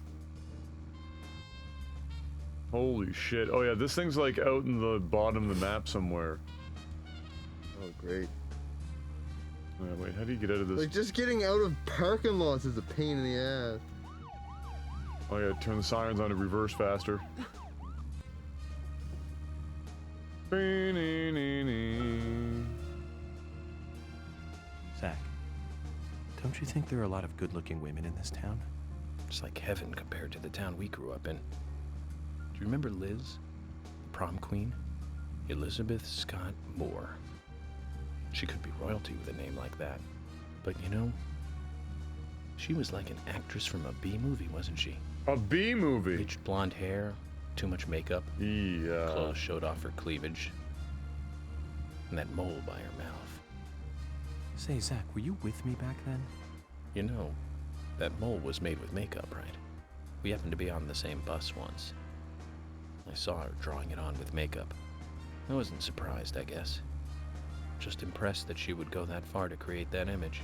Holy shit. Oh yeah, this thing's like out in the bottom of the map somewhere. Oh, great. Wait, how do you get out of this? Like, just getting out of parking lots is a pain in the ass. Oh yeah, turn the sirens on to reverse faster. Zach, don't you think there are a lot of good-looking women in this town? It's like heaven compared to the town we grew up in. Do you remember Liz? The prom queen? Elizabeth Scott Moore. She could be royalty with a name like that. But you know, she was like an actress from a B movie, wasn't she? A B movie? Bleached blonde hair, too much makeup. Yeah. Clothes showed off her cleavage. And that mole by her mouth. Say, Zach, were you with me back then? You know, that mole was made with makeup, right? We happened to be on the same bus once. I saw her drawing it on with makeup. I wasn't surprised, I guess. Just impressed that she would go that far to create that image.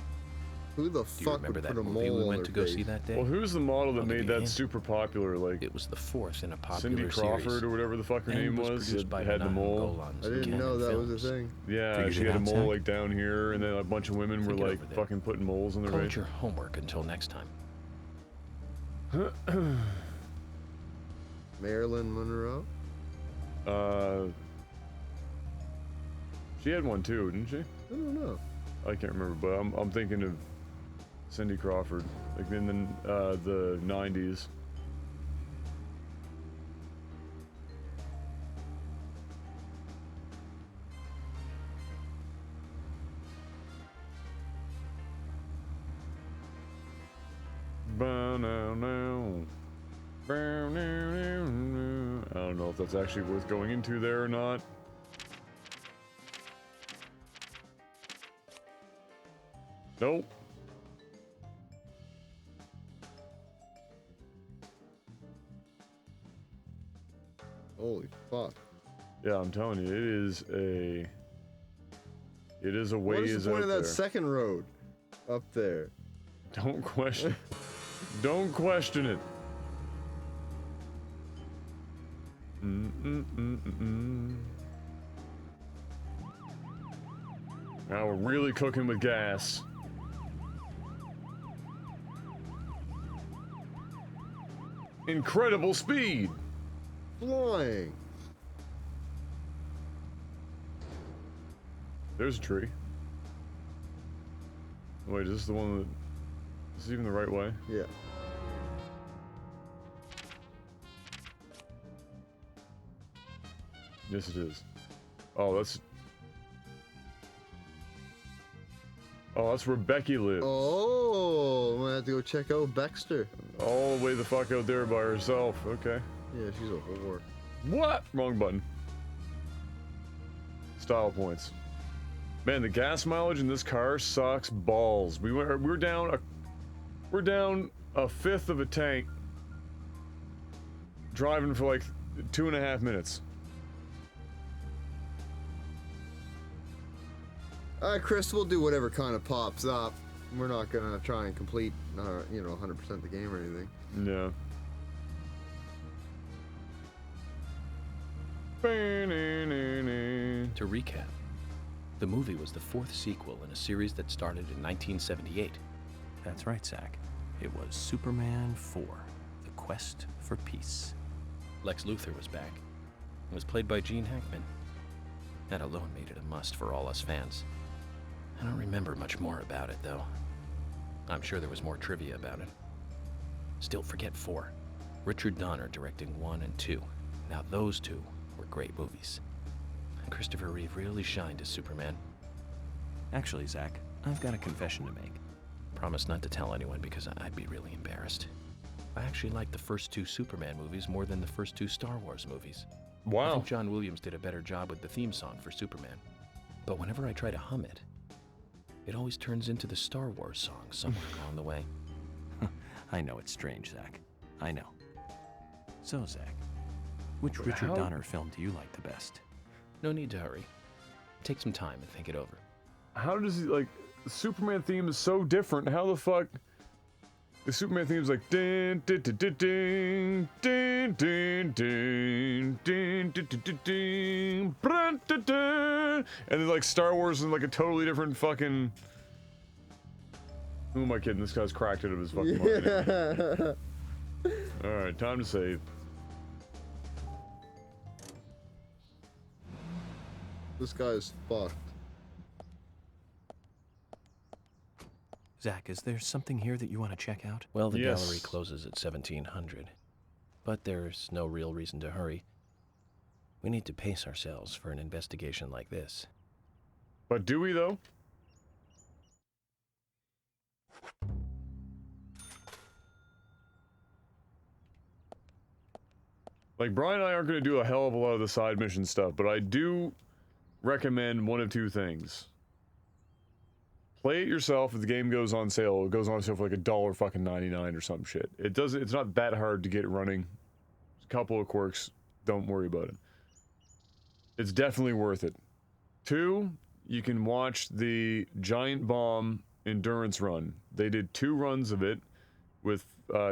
Who the Do you fuck remember would that put a movie mole we on went their to go face? see that day? Well, who's the model that I'll give made you a that hint. super popular? Like, It was the fourth in a popular Cindy Crawford series. or whatever the fuck her And name was was. produced That by had the Menahem mole. Golan's I didn't Canon know that was Films. a thing. Yeah, Figured she it had a out, mole Zach? like down here, and then a bunch of women were Think it like over there. fucking putting moles in their Call it face. your homework until next time. Marilyn Monroe? She had one too, didn't she? I don't know. I can't remember, but I'm thinking of Cindy Crawford, like in the 90s. I don't know if that's actually worth going into there or not. Nope. Holy fuck. Yeah, I'm telling you, it is a What ways is the point out of that there. second road up there? Don't question. Don't question it. Now we're really cooking with gas. incredible speed. Flying. There's a tree. Wait, is this the one that... Is this even the right way? Yeah. Yes, it is. Oh, that's... Oh, that's where Becky lives. Oh, I'm gonna have to go check out Baxter. All the way the fuck out there by herself. Okay. Yeah, she's a whore. What? Wrong button. Style points. Man, the gas mileage in this car sucks balls. We're down a fifth of a tank driving for like 2.5 minutes. Chris, we'll do whatever kind of pops up. We're not gonna try and complete, 100% the game or anything. No. To recap, the movie was the 4th sequel in a series that started in 1978. That's right, Zach. It was Superman 4, The Quest for Peace. Lex Luthor was back. It was played by Gene Hackman. That alone made it a must for all us fans. I don't remember much more about it, though. I'm sure there was more trivia about it. Still, forget 4. Richard Donner directing 1 and 2. Now those two were great movies. And Christopher Reeve really shined as Superman. Actually, Zach, I've got a confession to make. Promise not to tell anyone because I'd be really embarrassed. I actually liked the first 2 Superman movies more than the first 2 Star Wars movies. Wow. I think John Williams did a better job with the theme song for Superman. But whenever I try to hum it, it always turns into the Star Wars song somewhere along the way. I know it's strange, Zach. I know. So, Zach, which But Richard how- Donner film do you like the best? No need to hurry. Take some time and think it over. How does he, like, the Superman theme is so different. How the fuck... The Superman theme is like... Din, din, din, din, din, din, din, din, din, din, din, din, brun, dun, dun. And then, like, Star Wars is like a totally different fucking... Who am I kidding? This guy's cracked it of his fucking mind. Yeah. Alright, time to save. This guy is fucked. Zach, is there something here that you want to check out? Well, the Yes. gallery closes at 1700. But there's no real reason to hurry. We need to pace ourselves for an investigation like this. But do we, though? Like, Brian and I aren't going to do a hell of a lot of the side mission stuff, but I do recommend one of 2 things. Play it yourself. If the game goes on sale, it goes on sale for like $1.99 or some shit. It's not that hard to get running. There's a couple of quirks. Don't worry about it. It's definitely worth it. 2, you can watch the Giant Bomb endurance run. They did 2 runs of it with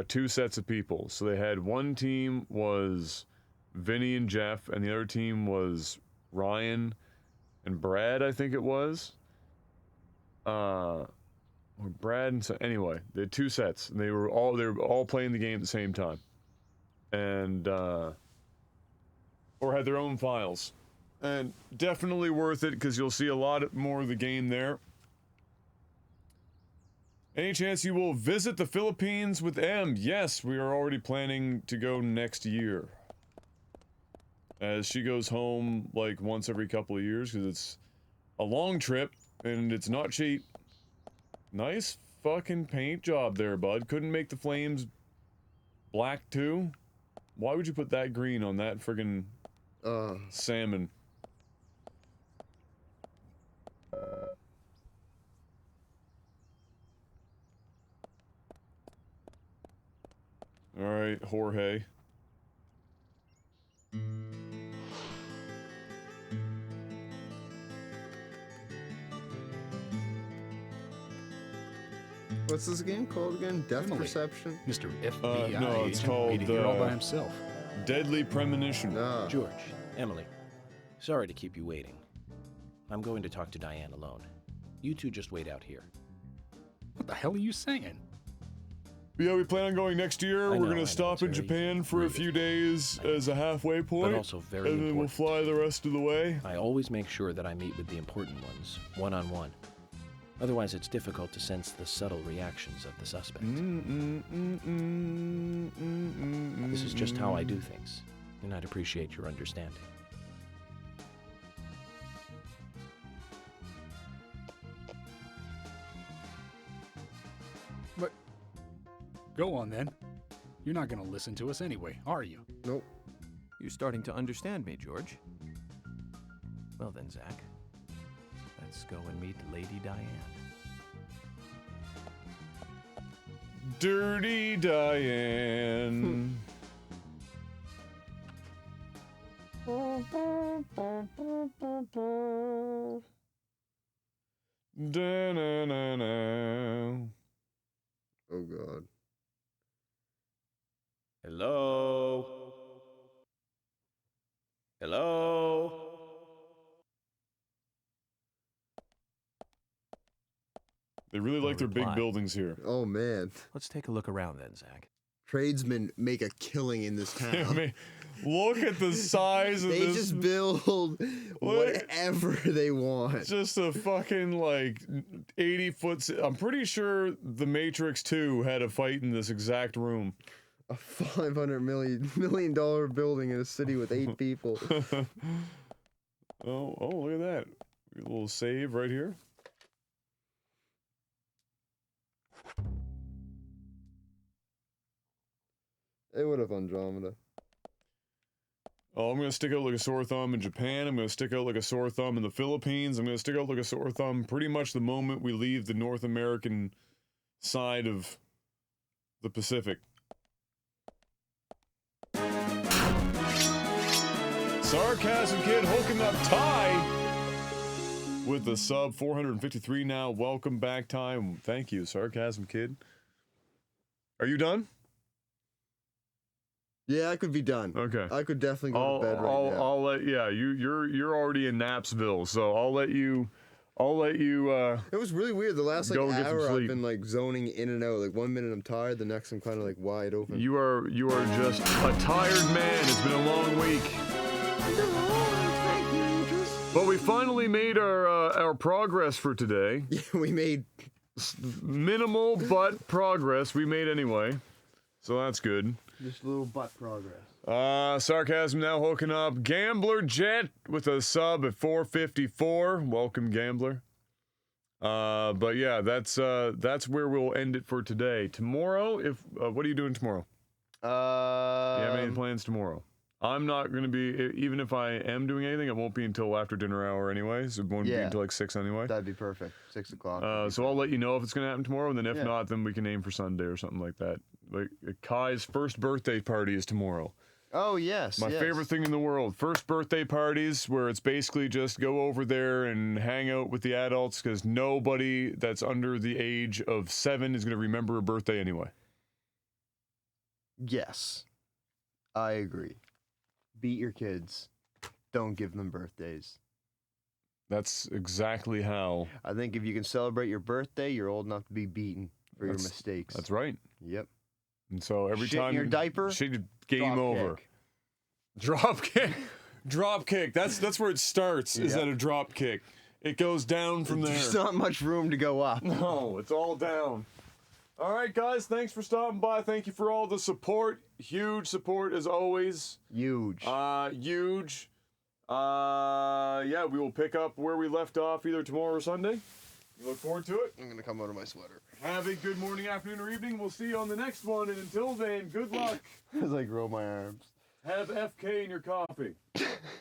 2 sets of people. So they had one team was Vinny and Jeff, and the other team was Ryan and Brad, I think it was. Or Brad and so anyway, they had 2 sets, and they were all playing the game at the same time, and or had their own files, and definitely worth it because you'll see a lot more of the game there. Any chance you will visit the Philippines with M? Yes, we are already planning to go next year, as she goes home like once every couple of years because it's a long trip. And it's not cheap. Nice fucking paint job there, bud. Couldn't make the flames black too? Why would you put that green on that friggin' salmon? Alright, Jorge. What's this game called again? Death Emily. Perception? Mr. FBI No, it's agent called waiting here all by himself. Deadly Premonition. George, Emily, sorry to keep you waiting. I'm going to talk to Diane alone. You two just wait out here. What the hell are you saying? Yeah, we plan on going next year. I We're know, gonna stop in it's very Japan for a few days as a halfway point, also very and then we'll fly the rest of the way. I always make sure that I meet with the important ones, one-on-one. Otherwise, it's difficult to sense the subtle reactions of the suspect. This is just how I do things, and I'd appreciate your understanding. But go on then. You're not gonna listen to us anyway, are you? Nope. You're starting to understand me, George. Well then, Zach. Let's go and meet Lady Diane. Dirty Diane. Da-na-na-na. Oh God. Hello? Hello? They really like their big buildings here. Oh man. Let's take a look around then, Zach. Tradesmen make a killing in this town. Look at the size of they this. They just build whatever they want. Just a fucking like 80-foot. I'm pretty sure the Matrix 2 had a fight in this exact room. A $500 million building in a city with 8 people. Oh, look at that. A little save right here. They would have Andromeda. Oh, I'm going to stick out like a sore thumb in Japan. I'm going to stick out like a sore thumb in the Philippines. I'm going to stick out like a sore thumb pretty much the moment we leave the North American side of the Pacific. Sarcasm Kid hooking up Ty with the sub 453 now. Welcome back, Ty. Thank you, Sarcasm Kid. Are you done? Yeah, I could be done. Okay. I could definitely go to bed right now. I'll let you're already in Napsville, so I'll let you It was really weird. The last like go get some hour I've sleep. been like zoning in and out. Like 1 minute I'm tired, the next I'm kind of like wide open. You are just a tired man. It's been a long week. But we finally made our progress for today. Yeah, we made minimal but progress. We made anyway. So that's good. Just a little butt progress. Sarcasm now hooking up Gambler Jet with a sub at 454. Welcome, Gambler. But yeah, that's where we'll end it for today. Tomorrow, what are you doing tomorrow? You have any plans tomorrow? I'm not gonna be. Even if I am doing anything, it won't be until after dinner hour anyway. So it won't be until like 6 anyway. That'd be perfect. 6 o'clock. So I'll let you know if it's gonna happen tomorrow, and then if not, then we can aim for Sunday or something like that. Like Kai's first birthday party is tomorrow. Oh yes, my favorite thing in the world. First birthday parties where it's basically just go over there and hang out with the adults because nobody that's under the age of 7 is gonna remember a birthday anyway. Yes, I agree. Beat your kids. Don't give them birthdays. That's exactly how. I think if you can celebrate your birthday, you're old enough to be beaten for your mistakes. That's right. Yep. And so every Shit in time your diaper, game drop over. kick. Drop kick. Drop kick. That's where it starts. Is at a drop kick. It goes down from there. There's not much room to go up. No, it's all down. All right, guys. Thanks for stopping by. Thank you for all the support. Huge support as always. Huge. Huge. Yeah, we will pick up where we left off either tomorrow or Sunday. We look forward to it. I'm gonna come out of my sweater. Have a good morning, afternoon, or evening. We'll see you on the next one. And until then, good luck. As I grow my arms. Have FK in your coffee.